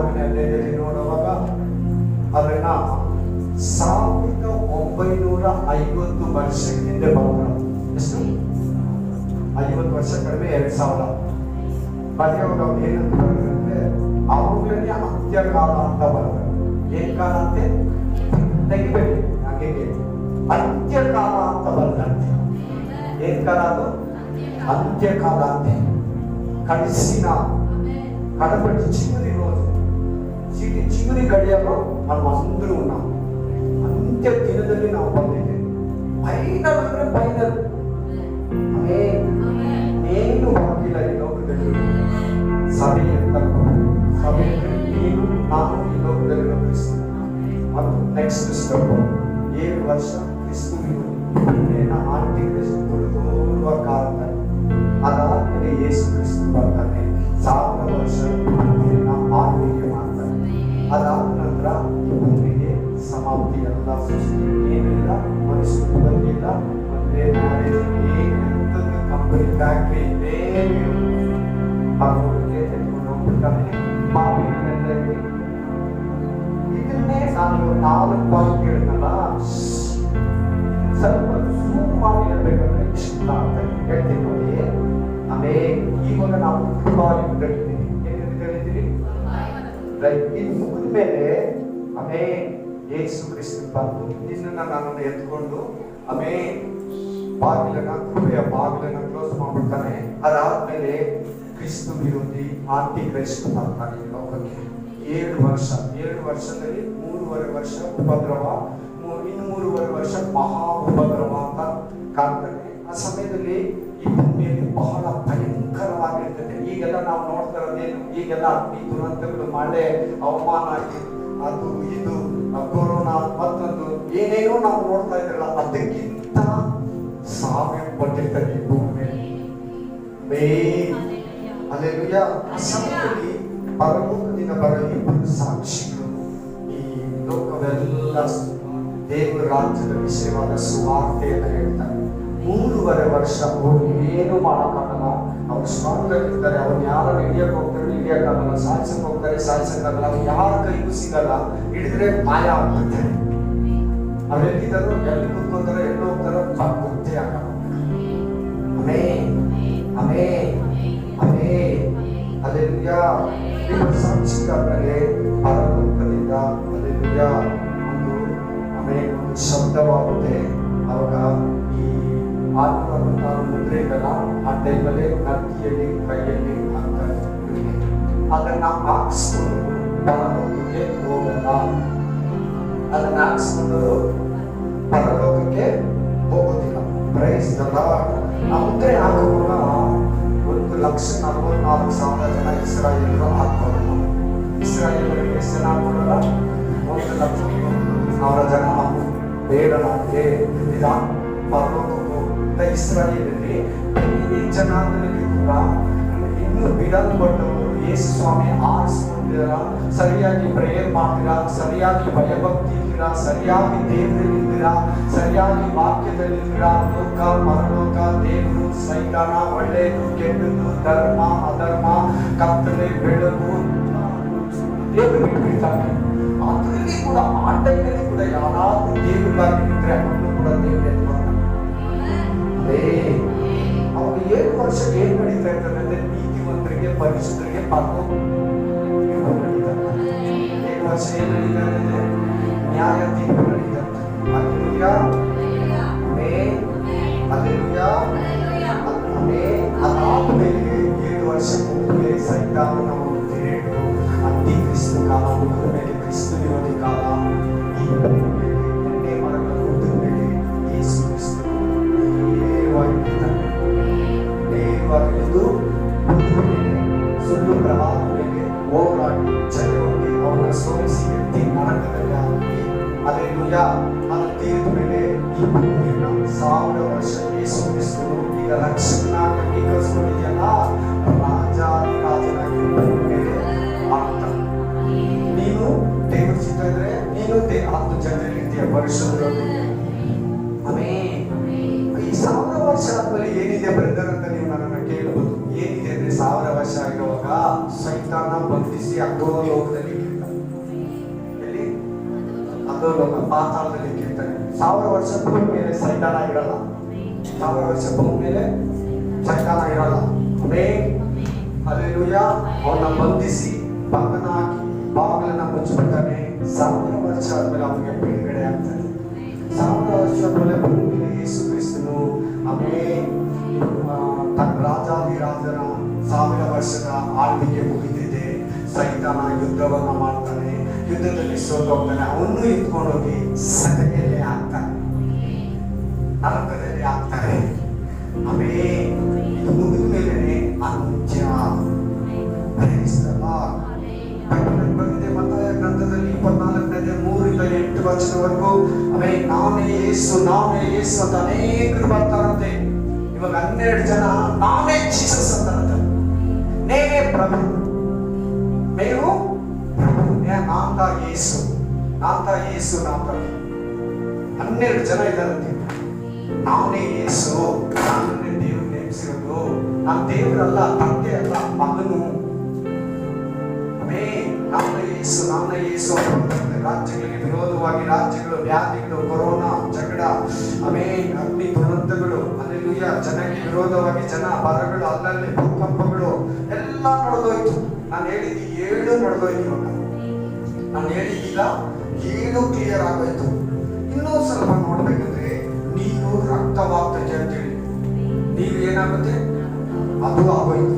4ನೇ ಅಧ್ಯಾಯದಲ್ಲಿ ನೋಡುವಾಗ ಅದನ್ನ 1950 ವರ್ಷ ಹಿಂದೆ ಬಂದ. ಎಷ್ಟು? 50 ವರ್ಷ ಕಡಿಮೆ 2000 ಬರೆಯುವಾಗ ಅವ್ರು ಏನಂತ ಬರೆದಂದ್ರೆ ಅವಾಗಲೇ ಅಂತ್ಯಕಾಲ ಅಂತ ಬರೆದ. ಏನ್ ಕಾಲ ಅಂತೆ ತೆಗಿಬೇಡಿ, ಹಾಗೆ ಅಂತ್ಯಕಾಲ ಅಂತ ಬರೆದಂತೆ. ಏನ್ ಕಾಲ ಅದು? ಅಂತ್ಯಕಾಲ ಅಂತೆ. ಕಳಿಸಿನ కడపటి చివరి రోజు చివరి గడియలో మనం అందరూ ఉన్నాం. అంత్య దినದಲ್ಲಿ ನಾವು ಬಂದಿದ್ದೇವೆ. ಫೈನಲ್ ಅಂದ್ರೆ ಫೈನಲ್. ಏನು ಬಾಕಿಲ್ಲ ಈ ಲೋಕದಲ್ಲಿ. ಸಭೆ ಅಂತ ಸಭೆ ನೀನು ನಾನು ಈ ಲೋಕದಲ್ಲಿ ಕ್ರಿಸ್ತ ಮತ್ತು ನೆಕ್ಸ್ಟ್ ಸ್ಟೆಪ್ 7 ವರ್ಷ ಕ್ರಿಸ್ತುವಿನ ಆಂಟಿ ಕ್ರಿಸ್ತು ಕೊಡುವ ಕಾಲದಲ್ಲಿ ಅದಾದ್ಮೇಲೆ ಯೇಸು ಕ್ರಿಸ್ತು ಬರ್ತಾನೆ. 1000 ವರ್ಷ ಆಳ್ವಿಕೆ ಮಾಡ್ತಾರೆ. ಅದಾದ ನಂತರ ಭೂಮಿಗೆ ಸಮಾಪ್ತಿ. ಎಲ್ಲ ಸೃಷ್ಟಿ ಏನಿಲ್ಲ, ಮನುಷ್ಯರು ಬಂದಿಲ್ಲ, ಮದುವೆ ಮ್ಯಾರೇಜ್ ಎಂಥದ್ದು ಕಂಪನಿ ಫ್ಯಾಕ್ಟ್ರಿ ಏನಿಲ್ಲ. ಭಗವಂತನಿಗೆ ತೆಗೆದುಕೊಂಡು ಹೋಗ್ಬಿಡ್ತಾನೆ. ಮಾವಿನಲ್ಲಿ ಇದನ್ನೇ ನಾನು 4 ಪಾಯಿಂಟ್ ಹೇಳಿದ್ನಲ್ಲ, ಸ್ವಲ್ಪ ಜೂಮ್ ಮಾಡಿ ಹೇಳ್ಬೇಕಂದ್ರೆ ಇಷ್ಟ ಅಂತ ಹೇಳ್ತೀನಿ ನೋಡಿ. ಆಮೇಲೆ ಇವಾಗ ನಾವು ಬಾಯಿ ಕಟ್ಟಿದ್ದೀವಿ. ಇದು ಮುಗಿದ ಮೇಲೆ ಯೇಸು ಕ್ರಿಸ್ತ ಬಂದು ನಿನ್ನನ್ನು ನನ್ನನ್ನು ಎತ್ಕೊಂಡು ಕೃಪೆಯ ಬಾಗಿಲನ್ನ ಕ್ಲೋಸ್ ಮಾಡ್ಬಿಡ್ತಾನೆ. ಅದಾದ್ಮೇಲೆ ಕ್ರಿಸ್ತು ವಿರೋಧಿ ಆಂಟಿ ಕ್ರೈಸ್ತ ಬರ್ತಾನೆ ಈ ಲೋಕಕ್ಕೆ. 7 ವರ್ಷದಲ್ಲಿ 3.5 ವರ್ಷ ಉಪದ್ರವ, ಇನ್ನು 3.5 ವರ್ಷ ಮಹಾ ಉಪದ್ರವ ಅಂತ ಕಾಣ್ತಾನೆ. ಆ ಸಮಯದಲ್ಲಿ ಈ ಭೂಮಿಯಲ್ಲಿ ಬಹಳ ಭಯಂಕರವಾಗಿರ್ತದೆ. ಈಗೆಲ್ಲ ನಾವು ನೋಡ್ತಾ ಇರೋದೇನು? ಈಗೆಲ್ಲ ಈ ದುರಂತಗಳು, ಮಳೆ, ಅವಮಾನ, ಅದು ಇದು ಕೊರೋನಾ ಮತ್ತೊಂದು ಏನೇನೋ ನಾವು ನೋಡ್ತಾ ಇದ್ರಲ್ಲ, ಅದಕ್ಕಿಂತ ಸಾವಿರ ಪಟ್ಟಿರ್ತದೆ ಈ ಭೂಮಿಯಲ್ಲಿ. ಅಲ್ಲೆಲ್ಲೂಯಾ. ಆ ಸಮಯದಲ್ಲಿ ಪರಲೋಕದಿಂದ ಬರೋ 2 ಸಾಕ್ಷಿಗಳು ಈ ಲೋಕವೆಲ್ಲ ದೇವರ ರಾಜ್ಯದ ವಿಷಯವಾದ ಸುವಾರ್ತೆಯನ್ನು ಹೇಳ್ತಾರೆ. 3.5 ವರ್ಷ ಅವರು ಏನು ಮಾಡೋಕ್ಕಾಗಲ್ಲ. ಅವ್ರು ಸ್ಟ್ರಾಂಗ್ ಆಗಿರ್ತಾರೆ. ಅವ್ರು ಯಾರು ಹಿಡಿಯಕ್ಕೆ ಹೋಗ್ತಾರೆ, ಹಿಡಿಯಕ್ಕಾಗಲ್ಲ. ಸಾಯಿಸಕ್ಕೆ ಹೋಗ್ತಾರೆ, ಸಾಯಿಸಕ್ಕಾಗಲ್ಲ. ಅವ್ರು ಯಾರ ಕೈಗೂ ಸಿಗಲ್ಲ. ಹಿಡಿದ್ರೆ ಮಾಯ ಆಗ್ಬಿಡ್ತಾರೆ. ಅವ್ರೆಲ್ಲಿದ್ದಾರೋ ಎಲ್ಲಿ ಕೂತ್ಕೊಂತಾರೆ, ಎಲ್ಲಿ ಹೋಗ್ತಾರೋ ಗೊತ್ತೇ ಆಗಲ್ಲ. ಅಲ್ಲೆಲ್ಲೂಯಾ. ನಿಮ್ಮ ಸಾಕ್ಷಿಗಾದ್ಮೇಲೆ ಪರಲೋಕದಿಂದ ಅಲ್ಲೆಲ್ಲೂಯಾ ಒಂದು ಶಬ್ದವಾಗುತ್ತೆ. ಅವಾಗ ಈ ಆತ್ಮವನ್ನು ಮುದ್ರೆಗಳ ಆ ಟೈಮಲ್ಲಿ ನದಿಯಲ್ಲಿ ಕೈಯಲ್ಲಿ ಹಾಕ್ತಾರೆ. ಅದನ್ನ ಹಾಕ್ಸ್ಕೊಂಡು ಪರಲೋಕಕ್ಕೆ ಹೋಗಲ್ಲ. ಅದನ್ನ ಹಾಕ್ಸ್ಕೊಂಡು ಪರಲೋಕಕ್ಕೆ ಹೋಗೋದಿಲ್ಲ. Praise the lord. ಆ ಮುದ್ರೆ ಹಾಕುವಾಗ 1,44,000 ಜನ ಇಸ್ರಾಯೇಲರು ಹಾಕ್ಕೊಳ್ಳಲ್ಲ. ಇಸ್ರಾಯೇಲರಿಗೆ ಎಷ್ಟು ಜನ ಹಾಕ್ಕೊಳ್ಳಲ್ಲ? 1,40,000 ಜನ ಬೇಡಲಾಗಿದೆ. ಪರಲೋಕಕ್ಕೆ ಇಸ್ರಾಯೇಲಲ್ಲಿ ಜನಾಂಗದಲ್ಲಿ ಕೂಡ ಇನ್ನು ಬಿಡಲ್ಪಟ್ಟವರು ಯೇಸು ಸ್ವಾಮಿ ಆರಿಸಿಕೊಂಡಿರ, ಸರಿಯಾಗಿ ಪ್ರೇಯರ್ ಮಾಡ್ತೀರಾ, ಸರಿಯಾಗಿ ಭಯಭಕ್ತಿ ಇದ್ದೀರಾ, ಸರಿಯಾಗಿ ದೇವರಲ್ಲಿದ್ದೀರಾ, ಸರಿಯಾಗಿ ವಾಕ್ಯದಲ್ಲಿದ್ದೀರಾ. ಲೋಕ ಪರಲೋಕ, ದೇವರು ಸೈತಾನ, ಒಳ್ಳೆಯದು ಕೆಟ್ಟದ್ದು, ಧರ್ಮ ಅಧರ್ಮ, ಕತ್ತಲೆ ಬೆಳಕು ದೇವರು ಬಿಟ್ಬಿಡ್ತಾನೆ. ಅದರಲ್ಲಿ ಕೂಡ ಆ ಟೈಮಲ್ಲಿ ಕೂಡ ಯಾರಾದ್ರೂ ದೇವರಿಗಾಗಿ ನಿಂತರೆ ಅವನು ಕೂಡ ದೇವರು ಅವಾಗ 7 ವರ್ಷ ಏನ್ ನಡೀತಾ ಇರ್ತದೆ ಅಂದ್ರೆ ನೀತಿವಂತರಿಗೆ, ಪರಿಶುದ್ಧರಿಗೆ ಪರಲೋಕ ನಡೀತಾರೆ. 7 ವರ್ಷ ಏನ್ ನಡೀತಾ ಇದೆ? ನ್ಯಾಯ ತೀರ್ಪು ನಡೀತಾ ಇದೆ. ಅಲ್ಲೆಲೂಯಾ. ಅದಾದ್ಮೇಲೆ 7 ವರ್ಷ ಮುಗಿದ್ಮೇಲೆ ಸೈತಾನನ ಒಂದು ಪೀರಿಯಡ್, ಅಂಟಿ ಕ್ರಿಸ್ತು ಕಾಲ ಮುಗಿದ ಮೇಲೆ ಕ್ರಿಸ್ತು ವಿರೋಧಿ ಕಾಲ. ಈ ಎಣ್ಣೆ ಮರಗಳ ಮುಗಿದ ಮೇಲೆ ಯೇಸು ಕ್ರಿಸ್ತು ನೇರವಾಗಿದ್ದು ಸುಳ್ಳು ಪ್ರವಾಹಗಳಿಗೆ ಹೋರಾಡಿ ಜಯವಾಗಿ ಅವನ ಸೋಲಿಸಿ ಎತ್ತಿ ನರಕದಲ್ಲಿ ಹಾಕಿ ಅಲ್ಲೆಲ್ಲೂಯಾ ಅದು ತೀರಿದ ಮೇಲೆ ಈ ಭೂಮಿಯನ್ನ 1000 ವರ್ಷ ಯೇಸು ಕ್ರಿಸ್ತು ಈಗ ರಕ್ಷಕನಾಗಿ ಅಂಗೀಕರಿಸಿಕೊಂಡಿದೆಯಲ್ಲ, ರಾಜಾದಿರಾಜನಾಗಿ ಮೇಲೆ ಆಗ್ತಾನೆ. ನೀನು ದೇವರ ಚಿತ್ತ ಇದ್ರೆ ನೀನು 10 ಜನರಿರ್ತೀಯ ಪರಿಶುದ್ಧರೊಂದಿಗೆ. ಈ 1000 ವರ್ಷ ಆದ್ಮೇಲೆ ಏನಿದೆ ಬ್ರದರ್ ಅಂತ ನೀವು ನನ್ನನ್ನು ಕೇಳಬಹುದು. ಏನಿದೆ ಅಂದ್ರೆ 1000 ವರ್ಷ ಆಗಿರುವಾಗ ಸೈತಾನ ಬಂಧಿಸಿ ಅಧೋಲೋಕದಲ್ಲಿ ಅಧೋಲೋಕ ಪಾತಾಳದಲ್ಲಿ ಇಟ್ಟಿರ್ತಾನೆ. 1000 ವರ್ಷ ಭೂಮಿ ಮೇಲೆ ಸೈತಾನ ಇರಲ್ಲ. 1000 ವರ್ಷ ಭೂಮಿ ಮೇಲೆ ಸೈತಾನ ಇರಲ್ಲ. ಹಲ್ಲೆಲೂಯಾ. ಅವನ್ನ ಬಂಧಿಸಿ ಬಂಧನ ಹಾಕಿ ಬಾಗಿಲನ್ನ ಮುಚ್ಚಿಬಿಡ್ತಾನೆ. 1000 ವರ್ಷ ಆದ್ಮೇಲೆ ಅವನಿಗೆ ಬಿಡುಗಡೆ ಆಗ್ತಾನೆ. 1000 ವರ್ಷ ಆದ್ಮೇಲೆ ಭೂಮಿ ಮೇಲೆ ಯೇಸು ಕ್ರಿಸ್ತನು ತನ್ನ ರಾಜಾದಿರಾಜನ 1000 ವರ್ಷದ ಆಳ್ವಿಕೆ ಮುಗಿದಿದೆ. ಸೈತಾನ ಯುದ್ಧವನ್ನ ಮಾಡ್ತಾನೆ, ಯುದ್ಧದಲ್ಲಿ ಸೋತೋಗ್ತಾನೆ. ಅವನು ಎತ್ಕೊಂಡೋಗಿ ಸಭೆಯಲ್ಲಿ ಹಾಕ್ತಾನೆ, ನರಕದಲ್ಲಿ ಹಾಕ್ತಾರೆ. ಇದು ಮುಗಿದ ಮೇಲೆ ಅಂತ್ಯ. ಬಂದಿದೆ ಮತ್ತಾಯ ಗ್ರಂಥದಲ್ಲಿ 24-3-8 ವರ್ಷದವರೆಗೂ ನಾನೇ ಯೇಸು ನಾನೇ ಯೇಸು ಅಂತ ಅನೇಕರು ಬರ್ತಾರಂತೆ. ಇವಾಗ 12 ಜನ ನಾನೇ ಜೀಸಸ್ ಅಂತಾರಂತೆ. ನೇನೇ ಪ್ರಭು, ಮೇವು ಪ್ರಭು, ನಾಂತ ಯೇಸು, ನಾಂತ ಯೇಸು, ನಾಂತ 12 ಜನ ಇದ್ದಾರಂತೆ. ನಾನೇ ಯೇಸು, ನಾನೇ ದೇವರು ನೇಮಿಸಿರೋದು. ನಾನು ದೇವರಲ್ಲ, ತಂದೆ ಅಲ್ಲ, ಮಗನು. ನಾನೇ ಯೇಸು, ನಾನೇ ಯೇಸು. ರಾಜ್ಯಗಳಿಗೆ ವಿರೋಧವಾಗಿ ರಾಜ್ಯಗಳು, ವ್ಯಾಧಿಗಳು, ಕೊರೋನಾ, ಜಗಳ, ಅಗ್ನಿ ದುರಂತಗಳು, ಹಲ್ಲೆಲೂಯಾ, ಜನಕ್ಕೆ ವಿರೋಧವಾಗಿ ಜನ, ಬರಗಳು, ಅಲ್ಲಲ್ಲಿ ಭೂಕಂಪಗಳು ಎಲ್ಲ ನಡೆದೋಯ್ತು. ನಾನು ಹೇಳಿದ್ದು 7 ನಡೆದೋಯ್ತು. ಇವಾಗ ನಾನು ಹೇಳಿದ್ದೀಗ 7 ಕ್ಲಿಯರ್ ಆಗೋಯ್ತು. ಇನ್ನೂ ಸ್ವಲ್ಪ ನೋಡ್ಬೇಕಂದ್ರೆ ನೀರು ರಕ್ತವಾಗ್ತದೆ ಅಂತೇಳಿ, ನೀರು ಏನಾಗುತ್ತೆ ಅದು ಆಗೋಯ್ತು.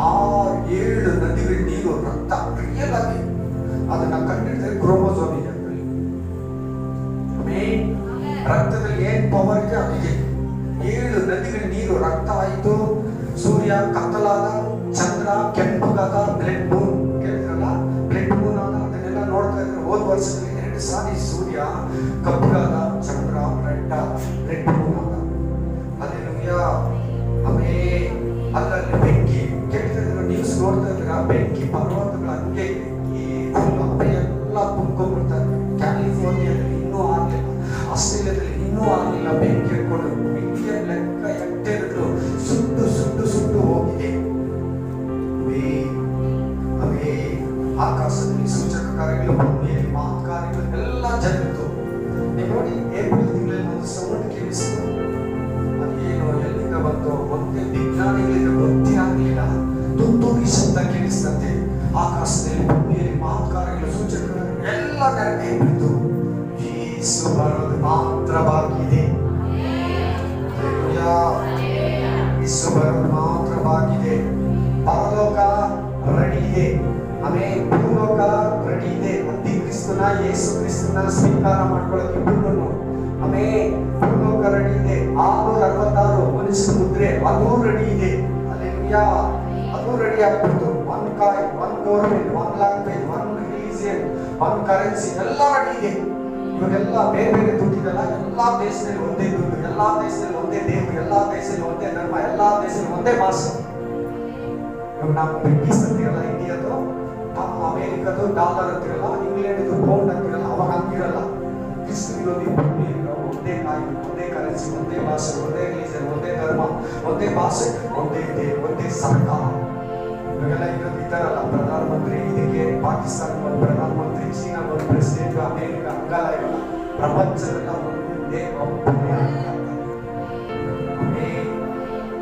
ಆ 7 ನದಿಗಳ ನೀರು ರಕ್ತ ರಿಯಲ್ ಆಗಿ ಅದನ್ನ ಕಂಡಿಡಿದ್ರೆ ಕ್ರೋಮೋಸೋಮ್ ಇದೆ. ರಕ್ತದಲ್ಲಿ ಏನ್ ಪವರ್ ಇದೆ ಅದಕ್ಕೆ 7 ನದಿಗಳ ನೀರು ರಕ್ತ ಆಯ್ತು. ಸೂರ್ಯ ಕತ್ತಲಾದ, ಚಂದ್ರ ಕೆಂಪಗಾದ, ಬ್ಲಡ್ ಮೂನ್ ಕೇಳಿದ್ರಲ್ಲ, ಬ್ಲಡ್ ಮೂನ್ ಆದ. ಅದನ್ನೆಲ್ಲ ನೋಡ್ತಾ ಇದ್ರೆ ಹೋದ ವರ್ಷದಲ್ಲಿ 2 ಸಾರಿ ಸೂರ್ಯ ಕಪ್ಪಗಾದ, ಚಂದ್ರ ರೆಡ್ ಮೂನ್ ಆದ. ಹಲ್ಲೆಲೂಯಾ. ಅಲ್ಲಲ್ಲಿ ಬೆಂಕಿ ಕೇಳ್ತಿದ್ರು, ನ್ಯೂಸ್ ನೋಡ್ತಾ ಇದ್ರ ಬೆಂಕಿ ಪರ್ವತಗಳು ಹಂಗೆ ಎಲ್ಲ ತುಂಬ್ಕೊಂಡ್ಬಿಡ್ತಾರೆ. ಕ್ಯಾಲಿಫೋರ್ನಿಯಾದಲ್ಲಿ ಇನ್ನೂ ಆಗ್ಲಿಲ್ಲ, ಆಸ್ಟ್ರೇಲಿಯಾದಲ್ಲಿ ಇನ್ನೂ ಆಗ್ಲಿಲ್ಲ. ಬೆಂಕಿ ಹಿಡ್ಕೊಂಡು ಮಿಲಿಯನ್ ಲೆಕ್ಕ ಹೆಕ್ಟೇರ್ಗಳು ಸುಟ್ಟು ಸುಟ್ಟು ಸುಟ್ಟು ಹೋಗಿದೆ. ಆಕಾಶದಲ್ಲಿ ಸೂಚಕ ಕಾರ್ಯಗಳು, ಭೂಮಿಯಲ್ಲಿ ಮಹತ್ ಕಾರ್ಯಗಳು ಎಲ್ಲ ಜಗತ್ತು. ನೀವು ನೋಡಿ, ಏಪ್ರಿಲ್ ತಿಂಗಳಲ್ಲಿ ಒಂದು ಸೌಂಡ್ ಕೇಳಿಸ್ತು. ಅದೇನೋ ಎಲ್ಲಿಂದ ಬಂತು ಒಂದೇ ವಿಜ್ಞಾನಿಗಳಿಗೆ ಗೊತ್ತೇ ಆಗಲಿಲ್ಲ. ತುಂತುರಿ ಶಬ್ದ ಕೇಳಿಸ್ತಂತೆ. ಆಕಾಶದಲ್ಲಿ ಭೂಮಿಯಲ್ಲಿ ಮಹತ್ ಕಾರ್ಯಗಳು, ಸೂಚಕ ಎಲ್ಲ ನೆರವೇರಿತು. ಯೇಸು ಬರೋದು ಮಾತ್ರ ಬಾಕಿ ಇದೆ. ಯೇಸು ಬರೋದು ಮಾತ್ರ ಬಾಕಿ ಇದೆ. ಪರಲೋಕ ರೆಡಿ ಇದೆ. ಭೂಲೋಕ ರೆಡಿ ಇದೆ. ಅಂತಿ ಕ್ರಿಸ್ತನ, ಯೇಸು ಕ್ರಿಸ್ತನ ಸ್ವೀಕಾರ ಮಾಡ್ಕೊಳ್ಳೋಕೆ ಇಬ್ಬರು. ಭೂಲೋಕ ರೆಡಿ ಇದೆ. 666 ಮನುಷ್ಯ ಮುದ್ರೆ ಅದು ರೆಡಿ ಇದೆ. ಹಲ್ಲೆಲೂಯಾ. ಅದು ರೆಡಿ ಆಗ್ಬಿಟ್ಟು 1 coin, 1 government, 1 language, 1 religion, 1 currency ಎಲ್ಲ ರೆಡಿ ಇದೆ. ಇವಾಗೆಲ್ಲ ಬೇರೆ ಬೇರೆ ದುಡ್ಡಿದೆಲ್ಲ, ಎಲ್ಲಾ ದೇಶದಲ್ಲಿ ಒಂದೇ ದುಡ್ಡು, ಎಲ್ಲಾ ದೇಶದಲ್ಲಿ ಒಂದೇ ದೇವರು, ಎಲ್ಲಾ ದೇಶದಲ್ಲಿ ಒಂದೇ ಧರ್ಮ, ಎಲ್ಲಾ ದೇಶದಲ್ಲಿ ಒಂದೇ ಭಾಷೆ. ಇವಾಗ ನಾವು ಬ್ರಿಟಿಷ್ ಅಂತಿರಲ್ಲ, ಇಂಡಿಯಾದು ಅಮೇರಿಕದು ಡಾಲರ್ ಅಂತಿರಲ್ಲ, ಇಂಗ್ಲೆಂಡ್ದು ಪೌಂಡ್ ಅಂತಿರಲ್ಲ. ಅವಾಗ ಹಂಗಿರಲ್ಲ. ಕ್ರಿಸ್ತ ವಿರೋಧಿ ಒಂದೇ ಕಾಯಿನ್, ಒಂದೇ ಕರೆನ್ಸಿ, ಒಂದೇ ಭಾಷೆ, ಒಂದೇ ರಿಲಿಜನ್, ಒಂದೇ ಧರ್ಮ, ಒಂದೇ ಭಾಷೆ, ಒಂದೇ ದೇವರು, ಒಂದೇ ಸರ್ಕಾರ. ಇವಾಗೆಲ್ಲ ಇದ್ದಾರಲ್ಲ ಪ್ರಧಾನಮಂತ್ರಿ, ಇದಕ್ಕೆ ಪಾಕಿಸ್ತಾನ ಒಂದು ಪ್ರಧಾನಮಂತ್ರಿ, ಚೀನಾ ಒಂದು ಪ್ರೆಸಿಡೆಂಟ್, ಅಮೇರಿಕ ಹಂಗಲ್ಲ. ಇವಾಗ ಪ್ರಪಂಚದಲ್ಲ ಒಂದೇ ಒಬ್ಬನೇ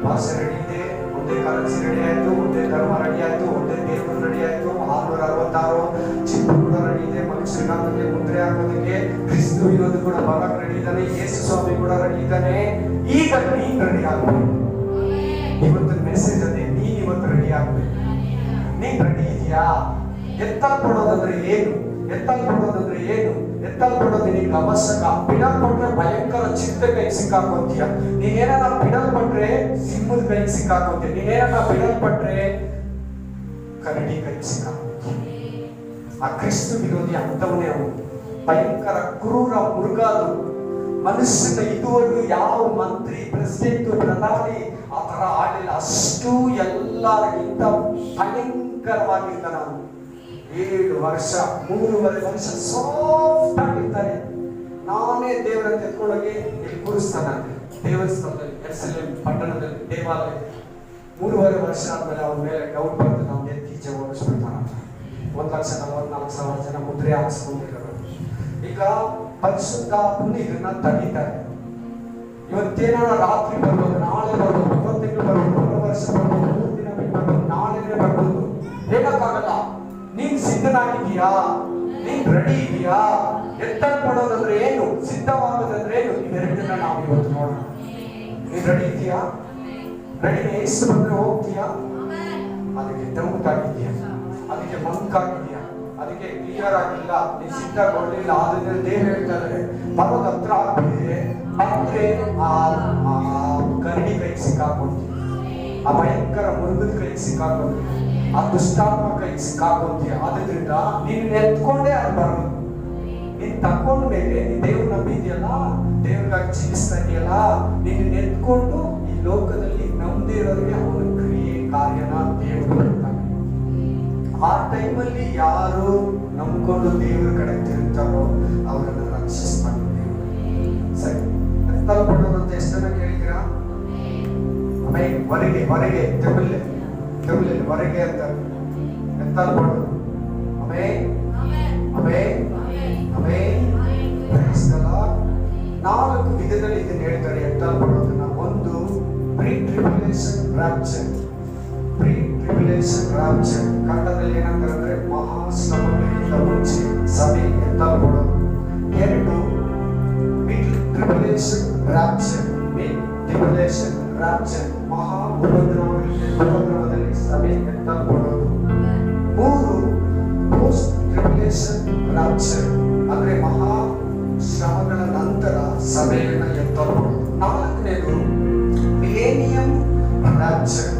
ಭಾಷೆ ರೆಡಿ ಇದೆ, ಒಂದೇ ಕರೆನ್ಸಿ ರೆಡಿ ಆಯ್ತು, ಒಂದೇ ಧರ್ಮ ರೆಡಿ ಆಯ್ತು, ಒಂದೇ ದೇವರು ರೆಡಿ ಆಯ್ತು. 666 ಚಿಪ್ ಕೂಡ ರೆಡಿ ಇದೆ. ಮನುಷ್ಯರಿಗೆ ಮುದ್ರೆ ಹಾಕೋದಕ್ಕೆ ಕ್ರಿಸ್ತು ಇರೋದು ಕೂಡ ಬರಕ್ ರೆಡಿ ಇದ್ದಾನೆ. ಯೇಸು ಸ್ವಾಮಿ ಕೂಡ ರೆಡಿ ಇದ್ದಾನೆ. ಈಗ ನೀನ್ ರೆಡಿ ಆಗ್ಬೇಕು. ಇವತ್ತಿನ ಮೆಸೇಜ್ ಅದೇ, ನೀನ್ ಇವತ್ತು ರೆಡಿ ಆಗ್ಬೇಕು. ನೀನ್ ರೆಡಿ ಇದೆಯಾ? ಎತ್ತಲ್ಪಡೋದಂದ್ರೆ ಏನು? ಎತ್ತಲ್ಪಡೋದಂದ್ರೆ ಏನು? ಎತ್ತಲ್ಪಡೋದು ನಿನಗೆ ಅವಶ್ಯಕ. ಬಿಡಲ್ಪಟ್ರೆ ಭಯಂಕರ ಚಿತ್ತ ಕೈಗೆ ಸಿಕ್ಕಾಕೋತೀಯ. ನೀನೇನ ಬಿಡಲ್ಪಟ್ರೆ ಸಿಂಹದ ಕೈಗೆ ಸಿಕ್ಕಾಕೋತೀಯ. ನೀನೇನ ಬಿಡಲ್ಪಟ್ರೆ ಕರಡಿ ಕೈಗೆ ಸಿಕ್ಕಾಕೋತೀಯ. ಆ ಕ್ರಿಸ್ತು ವಿರೋಧಿ ಅಂತವನೇ ಅವನು. ಭಯಂಕರ ಕ್ರೂರ ಮೃಗಾದು. ಮನುಷ್ಯನ ಇದುವರೆಗೂ ಯಾವ ಮಂತ್ರಿ, ಪ್ರೆಸಿಡೆಂಟ್, ಪ್ರಧಾನಿ ಆ ತರ ಆಡಲಿಲ್ಲ. ಅಷ್ಟು ಎಲ್ಲರಿಗಿಂತ ಭಯಂಕರವಾಗಿರ್ತಾನೆ ಅವನು. 7 ವರ್ಷ 3.5 ವರ್ಷ ಸಾಫ್ಟ್ ಆಗಿರ್ತಾನೆ. ನಾನೇ ದೇವರ ತೆತ್ಕೊಂಡೋಗಿ ಇಲ್ಲಿ ಕೂರಿಸ್ತಾನಂತೆ ದೇವಸ್ಥಾನದಲ್ಲಿ, ಯೆರೂಸಲೇಮ್ ಪಟ್ಟಣದಲ್ಲಿ, ದೇವಾಲಯ. 3.5 ವರ್ಷ ಆದ್ಮೇಲೆ ಅವನ ಮೇಲೆ ಡೌಟ್ ಬರ್ತದೆ. ನಾವು ಎತ್ತೀಚೆ ಓಡಿಸ್ಬಿಡ್ತಾನಂತ. 1,44,000 ಜನ ಮುದ್ರೆ ಹಾಕ್ಸ್ಕೊಂಡಿರೋರು. ಈಗ ಈಗ ಪರಿಶುದ್ಧಾತ್ಮನು ಇದನ್ನ ತಡೀತಾರೆ. ಇವತ್ತೇನಾರ ರಾತ್ರಿ ಬರ್ಬೋದು, ನಾಳೆ ಬರ್ಬೋದು, 20 ತಿಂಗಳು ಬರ್ಬೋದು, 1 ವರ್ಷ ಬರ್ಬೋದು, 3 ದಿನ ಬಿಟ್ಟು ಬರ್ಬೋದು, ನಾಳೆನೇ ಬರ್ಬೋದು, ಹೇಳಕ್ಕಾಗಲ್ಲ. ನೀನ್ ಸಿದ್ಧನಾಗಿದೀಯಾ? ನೀನ್ ರೆಡಿ ಇದೆಯಾ? ಎತ್ತಲ್ಪಡೋದಂದ್ರೆ ಏನು, ಸಿದ್ಧವಾಗೋದಂದ್ರೆ ಏನು, ಇವೆರಡನ್ನ ನಾವು ಇವತ್ತು ನೋಡೋಣ. ನೀನ್ ರೆಡಿ ಇದೆಯಾ? ರೆಡಿ ಏಸು ಬಂದ್ರೆ ಹೋಗ್ತೀಯಾ? ಅದಕ್ಕೆ ದೌತಾಗಿದೆಯಾ? ಅದಕ್ಕೆ ಮಂಕಾಗಿದೆಯಾ? ಅದಕ್ಕೆ ಕ್ಲಿಯರ್ ಆಗಿಲ್ಲ, ನೀನ್ ಸಿದ್ಧಗೊಳ್ಳಿಲ್ಲ. ಆದ್ರೆ ದೇವ್ ಹೇಳ್ತಾರೆ ಪರ್ವತ ಹತ್ರ ಆಗ್ಬಿಟ್ಟಿದೆ ಅಂದ್ರೆ ಆ ಕರಡಿ ಕೈಗೆ ಸಿಕ್ಕಾಕೊಂತೀಯ, ಆ ಭಯಂಕರ ಮೃಗದ ಕೈಗೆ ಸಿಕ್ಕಾಕೊಂತೀಯ, ಆ ದುಷ್ಟಾತ್ಮ ಕೈಗೆ ಸಿಕ್ಕಾಕೊಂತೀಯ. ಆದ್ರಿಂದ ನೀನ್ ಎತ್ಕೊಂಡೇ ಅದು ಬರೋದು. ನೀನ್ ತಕೊಂಡ ಮೇಲೆ ನೀನ್ ದೇವ್ರ ನಂಬಿದ್ಯಲ್ಲ, ದೇವ್ರಿಗಾಗಿ ಜೀವಿಸ್ತಾ ಇದೆಯಲ್ಲ, ನೀನ್ ಎತ್ಕೊಂಡು ಈ ಲೋಕದಲ್ಲಿ ನಂಬದಿರೋರಿಗೆ ಅವನ ಕ್ರಿಯೆ ಕಾರ್ಯನ ದೇವರು ಮಾಡ್ತಾನೆ. ಆ ಟೈಮಲ್ಲಿ ಯಾರು ನಂಬ್ಕೊಂಡು ದೇವ್ರ ಕಡೆ ತಿರುಗ್ತಾರೋ ಅವರನ್ನ ರಕ್ಷಿಸ್ತಾನೆ ದೇವರು. ಸರಿ, ಎತ್ತಲ್ಪಡೋದು ಅಂತ ಎಷ್ಟು ಜನ ಕೇಳಿದ್ದೀರಾ? ಆಮೇಲೆ ಹೊರಗೆ ಹೊರಗೆ ತೆಗುಲೆ ಹೊರಗೆ ಅಂತ ಎತ್ತಲ್ಪಡೋದು. ಆಮೇಲೆ ನಾಲ್ಕು ವಿಧದಲ್ಲಿ ಇದನ್ನ ಹೇಳ್ತಾರೆ ಎತ್ತಲ್ಪಡೋದನ್ನ. ಒಂದು pre tribulation rapture. Pre tribulation rapture ಕನ್ನಡದಲ್ಲಿ ಏನಂತಾರೆ, ಮಹಾಶ್ರಮಗಳಿಂದ ಮುಂಚೆ ಸಭೆ ಎತ್ತಲ್ಪಡೋದು. 2 mid tribulation rapture. Mid tribulation rapture ಮಹಾ ಉಪದ್ರವದಲ್ಲಿ ಸಭೆ ಎತ್ತಲ್ಪಡೋದು. 3 ಪೋಸ್ಟ್ ಟ್ರಿಬ್ಯುಲೇಷನ್ ರಾಪ್ಚರ್ ಅಂದ್ರೆ ಮಹಾ ಶ್ರಮಗಳ ನಂತರ ಸಭೆಯನ್ನ ಎತ್ತಲ್ಪಡೋದು. 4ನೇದು ಮಿಲೇನಿಯಂ ರಾಪ್ಚರ್.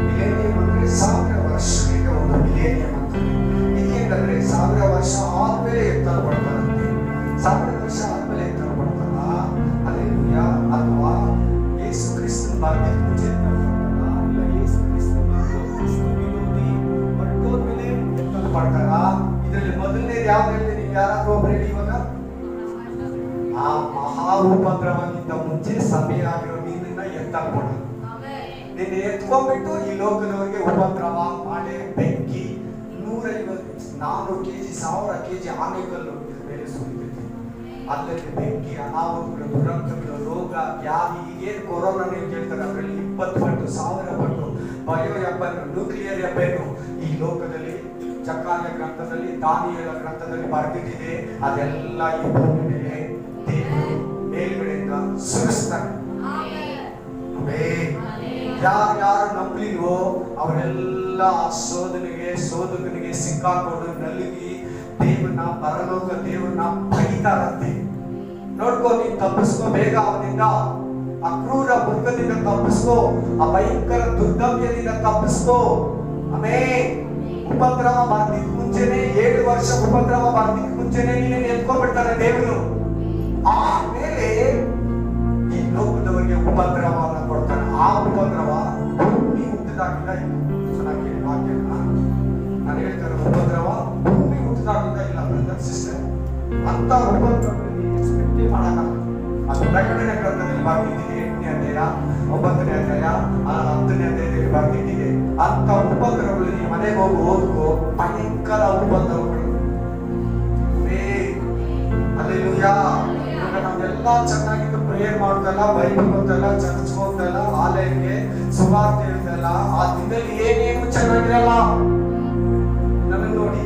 ಮಿಲೇನಿಯಂ ಅಂದ್ರೆ 1000 ವರ್ಷಗಳಿಗೆ ಒಂದು ಮಿಲೇನಿಯಂ ಅಂತ. ಇದೇನಂದ್ರೆ 1000 ವರ್ಷ ಆದ್ಮೇಲೆ ಎತ್ತಲ್ಪಡ್ತಾರಂತೆ. 1000 ವರ್ಷ ಆದ್ಮೇಲೆ ಎತ್ತಲ್ಪಡ್ತಾರ. ಹಲ್ಲೆಲೂಯಾ. ಅಥವಾ ಯೇಸು ಕ್ರಿಸ್ತನ ಬಾಲ್ಯದ ಮುಂಚೆ ಎತ್ತಲ್ಪಡ್ತಾರ, ಇಲ್ಲ ಯೇಸು ಕ್ರಿಸ್ತನ ವಿರೋಧಿ ಹೊರಟೋದ್ಮೇಲೆ ಎತ್ತಲ್ಪಡ್ತಾರ. ಇದರಲ್ಲಿ ಮೊದಲನೇದು ಯಾವ್ದು ಹೇಳ್ತೀನಿ, ಯಾರಾದ್ರೂ ಒಬ್ರು ಹೇಳಿ ಇವಾಗ. ಆ ಮಹಾ ಉಪದ್ರವಕ್ಕಿಂತ ಮುಂಚೆ ಸಭೆ ಆಗಿರೋ ನೀನನ್ನ ಎತ್ತಲ್ಪಡೋದು. ನಿನ್ನ ಎತ್ಕೊಂಡ್ಬಿಟ್ಟು ಈ ಲೋಕದವರಿಗೆ ಉಪದ್ರವ, ಮಳೆ, ಬೆಂಕಿ, 150-400 kg 1000 kg ಆನೆಕಲ್ಲು ಇದ್ರ ಮೇಲೆ ಸುರಿತೈತಿ. ಅಲ್ಲಲ್ಲಿ ಬೆಂಕಿ, ಅನಾಹುತಗಳು, ದುರಂತಗಳು, ರೋಗ, ವ್ಯಾಧಿ. ಈಗೇನು ಕೊರೋನಾ ನೀವು ಕೇಳ್ತಾರೆ, ಅದರಲ್ಲಿ 20 ಪಟ್ಟು 1000 ಪಟ್ಟು ಬಯೋ ಎಬ್ಬನು, ನ್ಯೂಕ್ಲಿಯರ್ ಎಬ್ಬೆನು ಈ ಲೋಕದಲ್ಲಿ ಜಕಾರ್ಯ ಗ್ರಂಥದಲ್ಲಿ, ದಾನಿಯೇಲ ಗ್ರಂಥದಲ್ಲಿ ಬರೆದಿಟ್ಟಿದೆ. ಅದೆಲ್ಲ ಈ ಭೂಮಿ ಮೇಲೆ ದೇವರು ಮೇಲ್ಗಡೆಯಿಂದ ಸುರಿಸ್ತಾನೆ. ಯಾರು ನಂಬಲಿಲ್ವೋ ಅವರೆಲ್ಲ ಶೋಧಕನಿಗೆ ಸಿಕ್ಕಾಕೊಂಡು ನಲುಗಿ ದೇವರನ್ನ, ಪರಲೋಕ ದೇವರನ್ನ ಬೈತಾರಂತೆ. ನೋಡ್ಕೋ, ನೀನ್ ತಪ್ಪಿಸ್ಕೋ ಬೇಗ ಅವನಿಂದ, ಅಕ್ರೂರ ಮೃಗದಿಂದ ತಪ್ಪಿಸ್ಕೋ, ಆ ಭಯಂಕರ ದುರ್ಗಮ್ಯದಿಂದ ತಪ್ಪಿಸ್ಕೋ. ಆಮೇಲೆ ಉಪದ್ರವ ಬರ್ದಿಕ್ ಮುಂಚೆನೆ, 7 ವರ್ಷ ಉಪದ್ರವ ಬರ್ದಿಕ್ ಮುಂಚೆನೆ ನೀನೇನು ಎತ್ಕೊಂಡ್ಬಿಡ್ತಾನೆ ದೇವರು. ಆಮೇಲೆ ಈ ಲೋಕದವರಿಗೆ ಉಪದ್ರವವನ್ನು ಕೊಡ್ತಾನೆ. ಆ ಉಪದ್ರವ ಭೂಮಿ ಹುಟ್ಟಿದಾಗಿಂದ ಇಲ್ಲ. ಚೆನ್ನಾಗಿ ಕೇಳಿ ವಾಕ್ಯನ ನಾನು ಹೇಳ್ತಾರೆ, ಉಪದ್ರವ ಭೂಮಿ ಹುಟ್ಟಿದಾಗಿಂದ ಇಲ್ಲ ಬ್ರದರ್ ಸಿಸ್ಟರ್. ಅಂತ ಉಪದ್ರವದಲ್ಲಿ ಎಕ್ಸ್ಪೆಕ್ಟೇ ಮಾಡಲ್ಲ. ಅದು ಪ್ರಕಟಣೆ ಗ್ರಂಥದಲ್ಲಿ ಬರ್ದಿಟ್ಟಿದೆ, 8ನೇ ಅಧ್ಯಾಯ 9ನೇ ಅಧ್ಯಾಯ 10ನೇ ಅಧ್ಯಾಯದಲ್ಲಿ ಬರ್ದಿಟ್ಟಿದೆ. ಅಂತ ಉಪದ್ರವಗಳಲ್ಲಿ ನೀವು ಮನೆಗೆ ಹೋಗಿ ಓದ್ಕೋ, ಭಯಂಕರ ಉಪದ್ರವಗಳು. ಹಲ್ಲೆಲೂಯಾ. ನಾವೆಲ್ಲ ಚೆನ್ನಾಗಿದ್ದು ಪ್ರೇಯರ್ ಮಾಡೋದಲ್ಲ, ಬೈಬಲ್ ಓದಲ್ಲ, ಚರ್ಚ್ ಹೋಗ್ದಲ್ಲ, ಆಲಯಕ್ಕೆ ಸುವಾರ್ತೆ ಹೇಳ್ದಲ್ಲ, ಆ ದಿನದಲ್ಲಿ ಏನೇನು ಚೆನ್ನಾಗಿರಲ್ಲ. ನನ್ನ ನೋಡಿ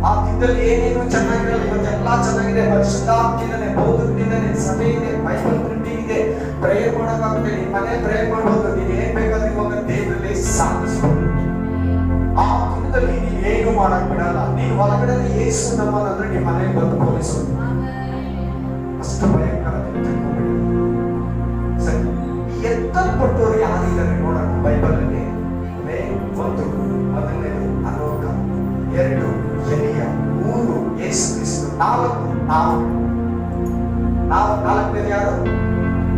ಆ ದಿನದಲ್ಲಿ ಏನೇನು ಚೆನ್ನಾಗಿರಲ್ಲ. ಇವತ್ತೆಲ್ಲ ಚೆನ್ನಾಗಿದೆ, ಪರಿಶುದ್ಧಾತ್ಮನಿಂದನೇ, ಬೋಧಕನಿಂದನೇ, ಸಭೆ ಇದೆ, ಬೈಬಲ್ ಪ್ರಿಂಟಿಂಗ್ ಇದೆ, ಪ್ರೇಯರ್ ಮಾಡೋಕ್ಕಾಗುತ್ತೆ. ನೀನ್ ಮನೆ ಪ್ರೇಯರ್ ಮಾಡ್ಬೋದು, ನೀನ್ ಏನ್ ಬೇಕಾದ್ರೆ ಇವಾಗ ದೇವರಲ್ಲಿ ಸಾಧಿಸ್ಬೋದು. ಆ ದಿನದಲ್ಲಿ ನೀನ್ ಏನು ಮಾಡಕ್ ಬಿಡಲ್ಲ. ನೀನ್ ಹೊರಗಡೆ ಯೇಸು ನಮ್ಮನಂದ್ರೆ ನಿಮ್ ಮನೆಗೆ ಬಂದು ಪೊಲೀಸರು ಅಷ್ಟು ಭಯಂಕರ ತಿಳ್ಕೊಂಡ್ಬಿಡಿ. ಸರಿ, ಎತ್ತಲ್ಪಟ್ಟವರು ಯಾರಿದ್ದಾರೆ ನೋಡೋಣ ಬೈಬಲ್ ಅಲ್ಲಿ. 1 ಮೊದಲನೇದು ಅನೋಕ, 2 ಎಲಿಯ, 3 ಯೇಸು ಕ್ರಿಸ್ತ, 4 ನಾವು. ನಾಲ್ಕನೇದು ಯಾರು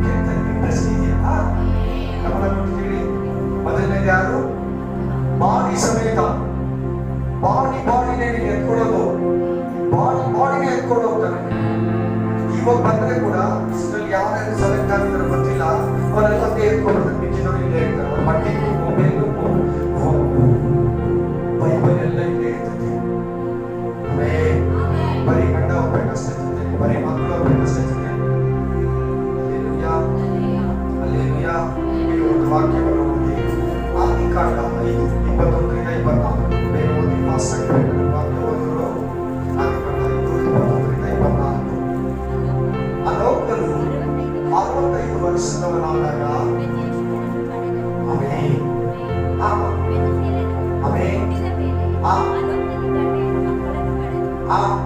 ಕೇಳ್ತಾರೆ? ಇಂಟ್ರೆಸ್ಟ್ ಇದೆಯಾ? ಗಮನ ಕೊಟ್ಟು ಕೇಳಿ. ಮೊದಲನೇದು ಯಾರು? ಬಾಡಿ ಸಮೇತ, ಬಾಡಿನೇ ಎತ್ಕೊಡೋದು, ಬಾಡಿನೇ ಎತ್ಕೊಂಡು ಹೋಗ್ತಾನೆ. ಇವಾಗ ಬಂದ್ರೆ ಕೂಡ ಇಷ್ಟರಲ್ಲಿ ಯಾರ್ಯಾರು ಸೆಲೆಕ್ಟ್ ಆಗಿದ್ರೆ ಗೊತ್ತಿಲ್ಲ, ಅವರೆಲ್ಲ ಎತ್ಕೊಂಡು ಮಿಕ್ಕಿದವರು ಇಲ್ಲೇ ಇರ್ತಾರೆ. ಅವ್ರ ಮಟ್ಟಿಗೆ ಮೊಬೈಲು, ಬೈಬಲ್ ಎಲ್ಲ ಇಲ್ಲೇ ಇರ್ತದೆ.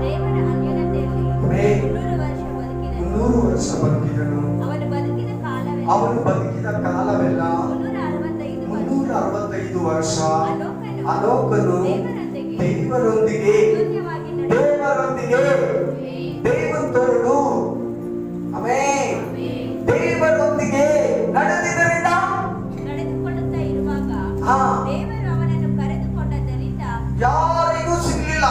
ದೇವರ ಅನ್ಯೋನ್ಯತೆಯಲ್ಲಿ 300 ವರ್ಷ ಬದುಕಿದನು. ಅವನು ಬದುಕಿದ ಕಾಲವೆಲ್ಲ 365 ವರ್ಷ. ಅನೋಕನು ದೇವರೊಂದಿಗೆ ದೇವರೊಂದಿಗೆ ಆಮೆನ್ ದೇವರೊಂದಿಗೆ ನಡೆದಿದ್ದರಿಂದ ನಡೆದುಕೊಳ್ಳುತ್ತಾ ಇರುವಾಗ ದೇವರು ಅವನನ್ನು ಕರೆದುಕೊಂಡದ್ದರಿಂದ ಯಾರಿಗೂ ಸಿಗಲಿಲ್ಲ.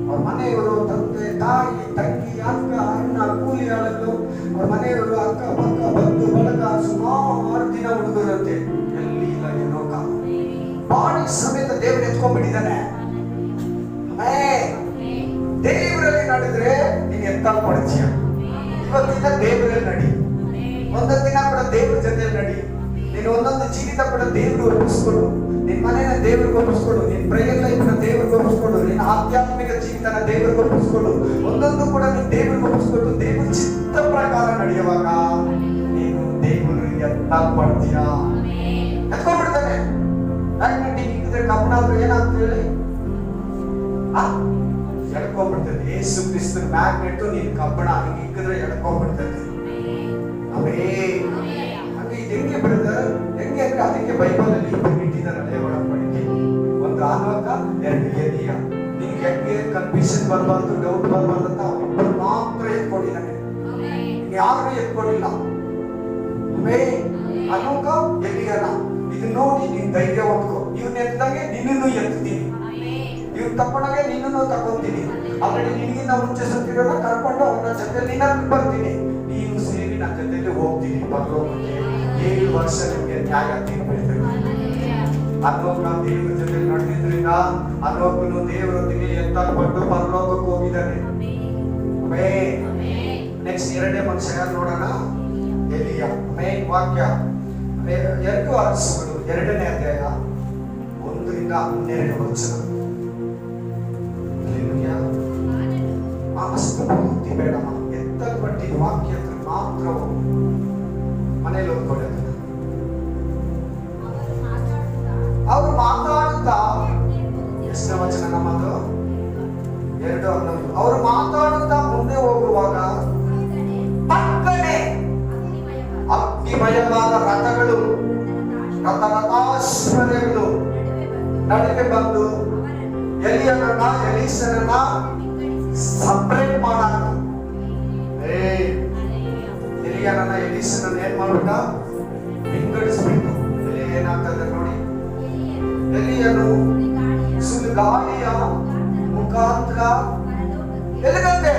ಅವ್ರ ಮನೆಯವರು, ತಂದೆ ತಾಯಿ, ತಂಗಿ, ಅಕ್ಕ, ಅಣ್ಣ, ಕೂಲಿ ಆಳಲು, ಅವ್ರ ಮನೆಯವರು, ಅಕ್ಕ ಪಕ್ಕ, ಬಂಧು ಬಳಗ, ಸುಮಾರು ದಿನ ಹುಡುಗರಂತೆ. ಎಲ್ಲಿ ಇಲ್ಲ ಏನೋಕ ಬಾಡಿ ಸಮೇತ ದೇವರು ಎತ್ಕೊಂಡ್ಬಿಟ್ಟಿದ್ದಾನೆ. ದೇವರಲ್ಲಿ ನಡೆದ್ರೆ ನೀನು ಎತ್ತಲ್ಪಡ್ತೀಯ. ಇವತ್ತಿನ ದೇವರಲ್ಲಿ ನಡಿ. ಒಂದೊಂದು ದಿನ ಕೂಡ ದೇವ್ರ ಜೊತೆ ನಡಿ. ನೀನು ಒಂದೊಂದು ಜೀವಿತ ಕೂಡ ದೇವ್ರಿಗೆ ಒಪ್ಪಿಸ್ಕೊಡು. ನಿನ್ ಮನೆಯ ದೇವ್ರಿಗೆ ಒಪ್ಪಿಸ್ಕೊಡು. ನಿನ್ ಪ್ರೇಯರ್ ಲೈಫ್ನ ದೇವ್ರಿಗೆ ಒಪ್ಪಿಸ್ಕೊಡು. ನಿನ್ನ ಆಧ್ಯಾತ್ಮಿಕ ಜೀವಿತನ ದೇವ್ರಿಗೆ ಒಪ್ಪಿಸ್ಕೊಡು. ಒಂದೊಂದು ಕೂಡ ನೀನು ದೇವ್ರಿಗೆ ಒಪ್ಪಿಸ್ಕೊಟ್ಟು ದೇವ್ರ ಚಿತ್ತ ಪ್ರಕಾರ ನಡೆಯುವಾಗ ನೀನು ದೇವರಿಗೆ ಎತ್ತಲ್ಪಡ್ತೀಯ. ಎತ್ಕೊಂಡ್ಬಿಡ್ತಾನೆ. ಮ್ಯಾಗ್ನೆಟಿಕ್ ಇಕ್ಕಿದ್ರೆ ಕಬ್ಬಣ ಆದ್ರೆ ಏನಾಗ್ತದೆ ಹೇಳಿ? ಎಳ್ಕೊಂಡ್ಬಿಡ್ತದೆ. ಯೇಸು ಕ್ರಿಸ್ತನ ಮ್ಯಾಗ್ನೆಟ್ ನೀನ್ ಕಬ್ಬಣ ಹಿಂಗೆ ಇಕ್ಕಿದ್ರೆ ಎಳ್ಕೊಂಡ್ಬಿಡ್ತದೆ. ಹಂಗೆ ಇದು ಹೆಂಗೆ ಬ್ರದರ್? ಹೆಂಗೆ ಅಂದ್ರೆ ಅದಕ್ಕೆ ಬೈಬಲ್ ಅಲ್ಲಿ ಇಟ್ಟಿದ್ದಾರೆ ಹಳೆ ಒಡಂಬಡಿಕೆ. ಒಂದು ಆನೋಕ, ಎರಡು ಎಲಿಯ. ನಿನ್ಗೆ ಹೆಂಗೆ ಕನ್ಫ್ಯೂಷನ್ ಬರಬಾರ್ದು, ಡೌಟ್ ಬರಬಾರ್ದು ಅಂತ ಒಬ್ಬರು ಮಾತ್ರ ಎತ್ಕೊಂಡಿದ್ದಾನೆ. ಯಾರು ಎತ್ಕೊಂಡಿಲ್ಲ. ಅನೋಕ, ಎಲಿಯನ ಇದು ನೋಡಿ ನೀನ್ ಧೈರ್ಯ ಹೊತ್ಕೊ. ಇವ್ನ ಎತ್ತಂಗೆ ನಿನ್ನನ್ನು ಎತ್ತೀನಿ. ಇವ್ರು ತಕೊಂಡಾಗೆ ನಿನ್ನನ್ನು ತಕೊಂತೀನಿ. ಆಲ್ರೆಡಿ ನಿನಗಿಂತ ಮುಂಚೆ ಸತ್ತಿರೋನ ಕರ್ಕೊಂಡು ಅವನ ಜೊತೆ ನಿನ್ನ ಬರ್ತೀನಿ. ನೀನು ಸೇರಿ ನನ್ನ ಜೊತೆಲಿ ಹೋಗ್ತೀನಿ ಪರಲೋಕಕ್ಕೆ. 7 ವರ್ಷ ನಿಮಗೆ ನ್ಯಾಯ ತೀರ್ಪಿರ್ತದೆ. ಅನೋಕ ದೇವರ ಜೊತೆ ನಡೆದಿದ್ರಿಂದ ಅನೋಕನು ದೇವರೊಂದಿಗೆ ಎತ್ತಲ್ಪಟ್ಟು ಪರಲೋಕಕ್ಕೆ ಹೋಗಿದ್ದಾನೆ. ನೆಕ್ಸ್ಟ್ ಎರಡನೇ ಮನುಷ್ಯ ನೋಡೋಣ. ಎಲಿಯ. ವಾಕ್ಯ 2 ಅರಸುಗಳು 2ನೇ ಅಧ್ಯಾಯ 1ರಿಂದ 12 ವಚನ. ಅಷ್ಟು ಪೂರ್ತಿ ಬೇಡಮ್ಮ. ಎತ್ತಲ್ಪಟ್ಟಿದ ವಾಕ್ಯ ಮಾತ್ರ ಮನೇಲಿ ಓದ್ಕೊಳ್ಳೋದು. ಅವರು ಮಾತಾಡುತ್ತಾ ಎಷ್ಟನೇ ವಚನ ನಮ್ಮದು? 2:11. ಅವರು ಮಾತಾಡುತ್ತಾ ಮುಂದೆ ಹೋಗುವಾಗ ಪಕ್ಕನೆ ಅಗ್ನಿಮಯವಾದ ರಥಗಳು, ರಥಾಶ್ವರ್ಯಗಳು ನಡುವೆ ಬಂದು ಎಲಿಯನನ್ನ ಎಲೀಷನನ್ನ ಸಪರೇಟ್ ಮಾಡಾಕ. ಎಲಿಯನನ್ನ ಎಲೀಷನನ್ನ ಏನ್ ಮಾಡ್ಬಿಟ್ಟ? ವಿಂಗಡಿಸ್ಬಿಟ್ಟು. ಏನಾಗ್ತದೆ ನೋಡಿ. ಎಲಿಯನು ಸುಡುಗಾಳಿಯ ಮುಖಾಂತರ ಎಲ್ಲಿಗಂತೆ?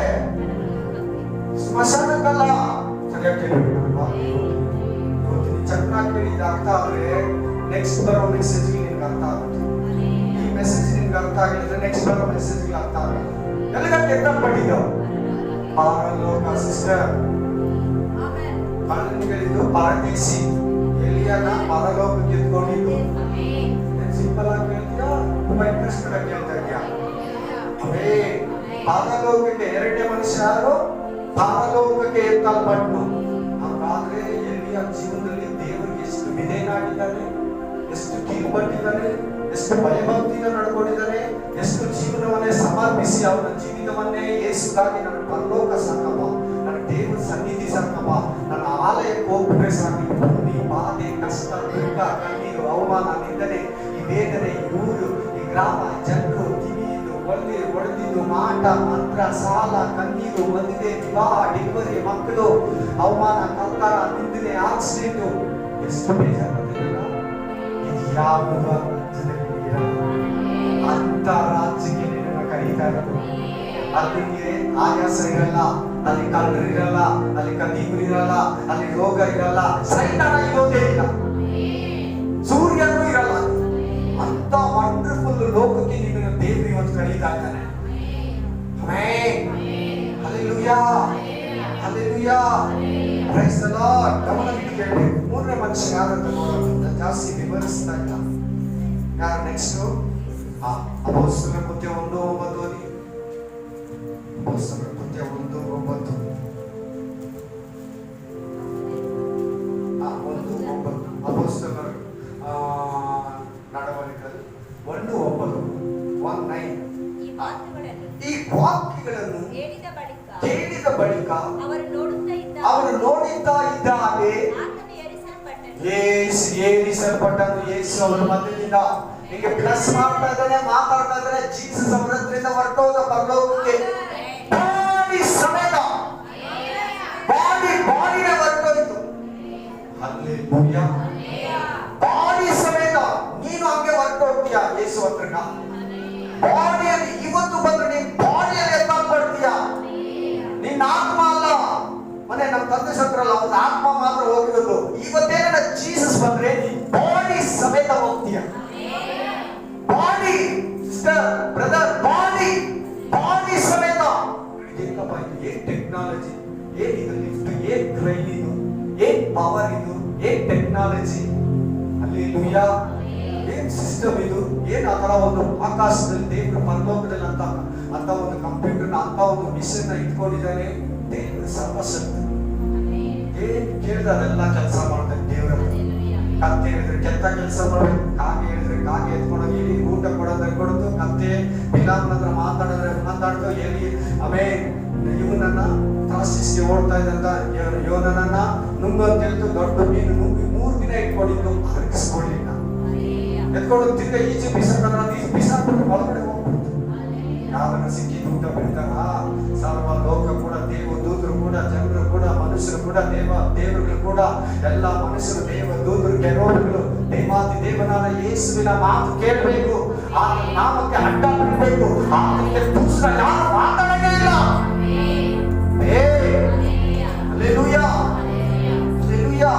ಸ್ಮಶಾನಕ್ಕಲ್ಲ. ಸರಿಯಾಗಿ ಕೇಳಿಬಿಟ್ಟು ಚೆನ್ನಾಗಿ ಕೇಳಿದ ಅರ್ಥ ಆದ್ರೆ ನೆಕ್ಸ್ಟ್ ಬರೋ ಮೆಸೇಜ್ ನಿನ್ಗೆ ಅರ್ಥ ಆಗುತ್ತೆ. ಈ ಮೆಸೇಜ್ ನಿನ್ಗೆ ಅರ್ಥ ಆಗಿದ್ರೆ ನೆಕ್ಸ್ಟ್ ಬರೋ ಮೆಸೇಜ್ ಅರ್ಥ ಆಗಲ್ಲ. ಎಲ್ಲಿಗಂತೆ ಎತ್ತಲ್ಪಟ್ಟಿದ್ದು? ಪರಲೋಕ. ಸಿಸ್ಟರ್ ಕಣ್ಣಿಗಳಿದ್ದು ಪರದೇಶಿ. ಎಲಿಯನ ಪರಲೋಕಕ್ಕೆ ಎತ್ಕೊಂಡಿದ್ದು. ಸಿಂಪಲ್ ಆಗಿ ಹೇಳ್ತೀಯಾ? ತುಂಬಾ ಇಂಟ್ರೆಸ್ಟೆಡ್ ಆಗಿ ಹೇಳ್ತಾ ಇದೆಯಾ? ಪರಲೋಕಕ್ಕೆ ಎರಡನೇ ಮನುಷ್ಯ ಯಾರು? ಪರಲೋಕಕ್ಕೆ ಎತ್ತಲ್ಪಟ್ಟು. ಹಾಗಾದ್ರೆ ಎಲಿಯ ಜೀವನದಲ್ಲಿ ದೇವರಿಗೆ ಎಷ್ಟು ವಿಧೇಯನಾಗಿದ್ದಾನೆ, ಎಷ್ಟು ಕೀಳ್ಪಟ್ಟಿದ್ದಾನೆ, ಎಷ್ಟು ಭಯಭಕ್ತಿಯಿಂದ ನಡ್ಕೊಂಡಿದ್ದಾನೆ, ಎಷ್ಟು ಜೀವನವನ್ನೇ ಸಮರ್ಪಿಸಿ ಅವನ ಜೀವಿತವನ್ನೇ ಯೇಸುಗಾಗಿ ನನ್ನ ಪರಲೋಕ ಸಾಕಪ್ಪ, ನನ್ನ ದೇವರ ಸನ್ನಿಧಿ ಸಾಕಪ್ಪ, ನನ್ನ ಆಲಯಕ್ಕೆ ಹೋಗ್ಬಿಟ್ರೆ ಸಾಕು. ಭೂಮಿ ಬಾಧೆ, ಕಷ್ಟ, ದುಃಖ, ಕಣ್ಣೀರು, ಅವಮಾನ, ನಿಂದನೆ, ಈ ವೇದನೆ, ಈ ಊರು, ಈ ಗ್ರಾಮ, ಜನರು, ಕಿವಿಯಿದ್ದು ಹೊಡೆದಿದ್ದು, ಮಾಟ, ಮಂತ್ರ, ಸಾಲ, ಕಣ್ಣೀರು, ಮದುವೆ, ವಿವಾಹ, ಡೆಲಿವರಿ, ಮಕ್ಕಳು, ಅವಮಾನ, ಕಲ್ತರ, ನಿಂದನೆ, ಆಕ್ಸಿಡೆಂಟು, ಎಷ್ಟು ಬೇಜಾರಾಗಿಲ್ಲ. ಇದು ಯಾವ ಅಂತ ರಾಜ್ಯಕ್ಕೆ ನಿನ್ನ ಕರೀತಾ ಇರೋದು. ಅಲ್ಲಿಗೆ ಆಯಾಸ ಇರಲ್ಲ, ಅಲ್ಲಿ ಕಳ್ಳರು ಇರಲ್ಲ, ಅಲ್ಲಿ ಕದೀಮರು ಇರಲ್ಲ, ಅಲ್ಲಿ ರೋಗ ಇರಲ್ಲ, ಸೈತಾನ ಇರೋದೇ ಇಲ್ಲ, ಸೂರ್ಯನೂ ಇರಲ್ಲ. ಅಂತ ವಂಡರ್ಫುಲ್ ಲೋಕಕ್ಕೆ ನಿನ್ನ ದೇವರು ಇವತ್ತು ಕರೀತಾ ಇದ್ದಾನೆ. Hallelujah, hallelujah, praise the Lord. ಗಮನವಿಟ್ಟು ಕೇಳಿ. ಮೂರನೇ ಮನುಷ್ಯ ಯಾರಂತ ನೋಡೋಣ, ಜಾಸ್ತಿ ವಿವರಿಸ್ತಾ ಇಲ್ಲ. ಯಾರು ನೆಕ್ಸ್ಟ್? ಅಪೊಸ್ತಲರ ಕೃತ್ಯ 1:9 ಓದಿ. ಅಪೊಸ್ತಲರ ಕೃತ್ಯ 1:9. 1:9. ಅಪೊಸ್ತಲರ ನಡವಳಿಕೆ 1:9. 19. ಈ ಕೇಳಿದ ಬಳಿಕ ಅವರು ನೋಡುತ್ತಾ ಇದ್ದ ಹಾಗೆ ಏರಿಸಲ್ಪಟ್ಟನು. ಯೇಸು ಅವರ ಮಧ್ಯದಿಂದ ಹೀಗೆ ಪ್ಲಸ್ ಮಾಡ್ತಾ ಇದ್ದಾನೆ, ಮಾತಾಡ್ತಾ ಇದ್ದಾನೆ. ಜೀಸಸ್ ಅವರ ಹತ್ರದಿಂದ ಹೊರಟೋದ ಪರಲೋಕಕ್ಕೆ ಬಾಡಿ ಸಮೇತ, ಬಾಡಿನ ಹೊರಟೋಯ್ತು. ಹಲ್ಲೆಲೂಯಾ. ಬಾಡಿ ಸಮೇತ ನೀನು ಹಂಗೆ ಹೊರಟೋಗ್ತೀಯ ಯೇಸು ಹತ್ರನ. ಬಾಡಿಯಲ್ಲಿ ಇವತ್ತು ಬಂದ್ರೆ ನೀನ್ ಬಾಡಿಯಲ್ಲಿ ಎತ್ತಾಡ್ತೀಯ. ನಿನ್ನ ಆತ್ಮ ಅಲ್ಲ. ಮನೆ ನಮ್ಮ ತಂದೆ ಸತ್ರಲ್ಲ, ಅವ್ರ ಆತ್ಮ ಮಾತ್ರ ಹೋಗಿರೋದು. ಇವತ್ತೇನ ಜೀಸಸ್ ಬಂದ್ರೆ ಬಾಡಿ ಸಮೇತ ಹೋಗ್ತೀಯ. ಬಾಡಿ ಸಿಸ್ಟರ್ ಬ್ರದರ್, ಬಾಡಿ ಸಮೇತ. ಏನಪ್ಪ ಇದು? ಏನ್ ಟೆಕ್ನಾಲಜಿ, ಏನ್ ಇದು ಲಿಫ್ಟ್, ಏನ್ ಕ್ರೈನ್ ಇದು, ಏನ್ ಪವರ್ ಇದು, ಏನ್ ಟೆಕ್ನಾಲಜಿ. ಹಲ್ಲೆಲೂಯಾ. ಏನ್ ಸಿಸ್ಟಮ್ ಇದು, ಏನ್ ಆತರ ಒಂದು ಆಕಾಶದಲ್ಲಿ ದೇವರು ಪರಲೋಕದಲ್ಲಿ ಅಂತ ಒಂದು ಕಂಪ್ಯೂಟರ್ ಅಂತ ಒಂದು ಮಿಷನ್ ಇಟ್ಕೊಂಡಿದ್ದಾನೆ. ದೇವರು ಸರ್ವಶಕ್ತ. ಏನ್ ಕೇಳಿದ್ರೆ ಅದೆಲ್ಲ ಕೆಲಸ ಮಾಡ್ತಾನೆ ದೇವರು. ಕತ್ತೆ ಹೇಳಿದ್ರೆ ಕೆತ್ತ ಕೆಲಸ ಮಾಡ್ಬೇಕು, ಕಾಗೆ ಹೇಳಿದ್ರೆ ಕಾಗೆ ಎತ್ಕೊಂಡೋಗಿ ಎಲ್ಲಿ ಊಟ ಕೊಡೋದ್ರೆ ಕೊಡೋದು, ಕತ್ತೆ ಬಿಲಾಮನ ಹತ್ರ ಮಾತಾಡ್ತು ಎಲ್ಲಿ ಇವನನ್ನ ತಾರ್ಷೀಷ್ಗೆ ಓಡ್ತಾ ಇದ್ದಂತ ಯೋನನನ್ನ ನುಂಗು ಅಂತ ಹೇಳ್ತು. ದೊಡ್ಡ ಮೀನು ನುಂಗಿ 3 ದಿನ ಇಟ್ಕೊಂಡಿದ್ದು, ಹರಗಿಸ್ಕೊಳ್ಳಿಲ್ಲ. ಎತ್ಕೊಂಡು ತಿರ್ಗ ಈಚೆ ಬಿಸಾಕ್ಬಿಟ್ಟು ಒಳಗಡೆ ಹೋಗ್ಬಿಡ್ತು. ಯಾವನ್ನ ಸಿಕ್ಕಿ ಊಟ ಬಿಡ್ತಾರ ಸರ್ವ ಲೋಕ ಕೂಡ, ದೇವದೂತರು ಕೂಡ, ಜನರು ಕೂಡ, ಮನುಷ್ಯರು ಕೂಡ, ದೇವರುಗಳು ಕೂಡ, ಎಲ್ಲ ಮನುಷ್ಯರು, ದೇವದೂತರು, ಕೆರೋಗಳು, ದೇವಾದಿ ದೇವನಾದ ಯೇಸುವಿನ ಮಾತು ಕೇಳಬೇಕು. ಆ ನಾಮಕ್ಕೆ ಅಡ್ಡ ಬಿಡಬೇಕು. ಆತನಿಗೆ ದೂಸರ ಯಾರು ಮಾತಾಡೋದೇ ಇಲ್ಲ. Hallelujah, hallelujah.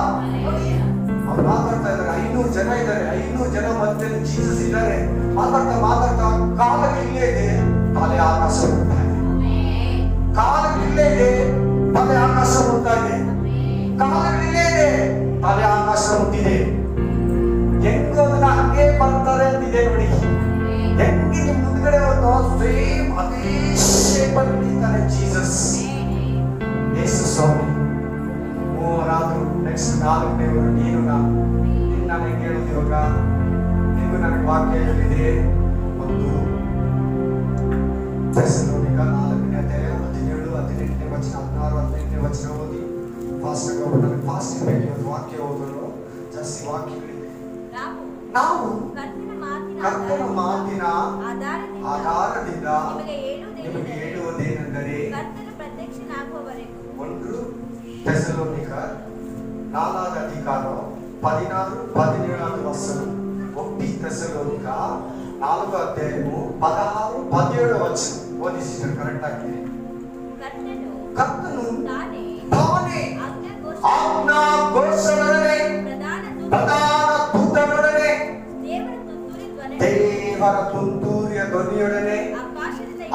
ಅವ್ರು ಮಾತಾಡ್ತಾ ಇದ್ದಾರೆ. 500 ಜನ ಇದ್ದಾರೆ. 500 ಜನ ಮಧ್ಯೆ ಜೀಸಸ್ ಇದ್ದಾರೆ. ಮಾತಾಡ್ತಾ ಕಾಲಕ್ಕೆ ಇಲ್ಲೇ ಇದೆ, ತಲೆ ಆಕಾಶ ಹೋಗ್ತಾ ಇದೆ. ಕಾಲಕ್ಕೆ ಇಲ್ಲೇ ಇದೆ, ತಲೆ ಆಕಾಶ ಹೋಗ್ತಾ ಇದೆ. ಕಾಲಕ್ಕೆ ಇಲ್ಲೇ ಇದೆ, ತಲೆ ಆಕಾಶ ಮುಟ್ಟಿದೆ. ಹೆಂಗೋ ಅದನ್ನ ಹಂಗೆ ಬರ್ತಾರೆ ಅಂತಿದೆ ನೋಡಿ. ಹೆಂಗೆ ನಿಮ್ ಮುಂದ್ಗಡೆ ಒಂದು ಸೇಮ್ ಅದೇ ಶೇಪ್ ಅಲ್ಲಿ ನಿಂತಾನೆ ಜೀಸಸ್. ಯೇಸು ಸ್ವಾಮಿ ಮೂವರಾದ್ರು ನೆಕ್ಸ್ಟ್ 4ನೇವರು ನೀನು ನಾನು. ನನಗೆ ಹೇಳುದು ಇವಾಗ ನಿಮಗೂ ನನಗೆ ವಾಕ್ಯ ಹೇಳಿದೆ. ಒಂದು ಥೆಸಲೋನಿಕ 4ನೇ ಅಧ್ಯಾಯ 17, 18ನೇ ವಚನ, 16, 18ನೇ ವಚನ ಓದಿ ಫಾಸ್ಟ್ ಆಗಿ ಹೋಗೋಣ. ಫಾಸ್ಟ್ ಇರಬೇಕು ಇವತ್ತು ವಾಕ್ಯ ಓದಲು. ಜಾಸ್ತಿ ವಾಕ್ಯಗಳಿದೆ. ನಾವು ಕರ್ತನ ಮಾತಿನ ಆಧಾರದಿಂದ ನಿಮಗೆ ಹೇಳುವುದೇನೆಂದರೆ, 1 ಥೆಸಲೋನಿಕ 4వ అధికారం 16, 17 వచనం. 1 ಥೆಸಲೋನಿಕ 4వ అధ్యాయము 16, 17 వచనం ಓದಿ ಸಿಸ್ಟರ್ ಕರೆಕ್ಟ್ ಆಗಿ. ಕರ್ತನು ತಾನೇ ಆಜ್ಞಾ ಘೋಷಣೆಯೊಡನೆ ಪ್ರಧಾನ ದೂತನೊಡನೆ ದೇವರ ತುಂತುರಿಯ ಧ್ವನಿಯೊಡನೆ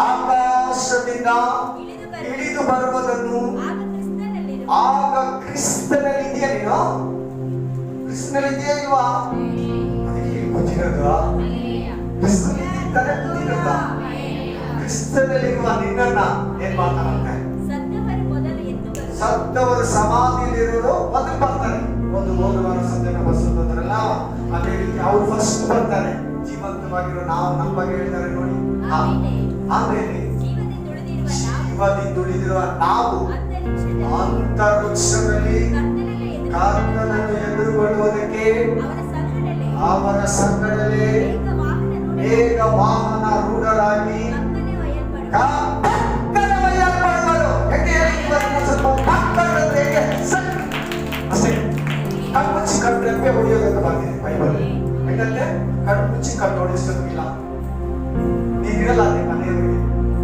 ಆಕಾಶದಿಂದ ಇಳಿದು ಬರುವುದನ್ನು ಆಗ ಕ್ರಿಸ್ತನಲ್ಲಿದೆಯಾ? ನೀನು ಕ್ರಿಸ್ತನಲ್ಲಿದೆಯಾ ಇಲ್ವಾ? ಅದಕ್ಕೆ ಗೊತ್ತಿರೋದು ಕ್ರಿಸ್ತನಲ್ಲಿದ್ದಾನೆ ಗೊತ್ತಿರೋದ. ಕ್ರಿಸ್ತನಲ್ಲಿರುವ ನಿನ್ನನ್ನ ಏನ್ ಮಾಡ್ತಾನಂತೆ? ಸತ್ತವರು ಸಮಾಧಿಯಲ್ಲಿರೋರು ಮೊದಲು ಬರ್ತಾರೆ. ಒಂದು ಹೋದವಾರ ಸತ್ಯನ ಬಸವರಲ್ಲ, ಅದೇ ರೀತಿ ಅವ್ರು ಫಸ್ಟ್ ಬರ್ತಾರೆ. ಜೀವಂತವಾಗಿರೋ ನಾವು ನಮ್ಮ ಬಗ್ಗೆ ಹೇಳ್ತಾರೆ ನೋಡಿ. ಆಮೇಲೆ ಜೀವದಿಂದ ಉಳಿದಿರುವ ನಾವು ಅಂತರಿಕ್ಷದಲ್ಲಿ ಕರ್ತನನ್ನು ಎದುರುಗೊಳ್ಳುವುದಕ್ಕೆ ಅವರ ಸಂಗಡಲೇ ಮೇಘ ವಾಹನ ರೂಢರಾಗಿ ಕಣ್ಮುಚ್ಚಿ ಕಣ್ಣೆ ಹೊಡೆಯೋದಂತ ಬರ್ತೀನಿ ಬೈಬಲ್. ಯಾಕಂದ್ರೆ ಕಣ್ಮುಚ್ಚಿ ಕಣ್ಣು ಹೊಡಿಸೋದಿಲ್ಲ. ನೀನಿರಲ್ಲ ಅದೇ ಮನೆಯವರಿಗೆ,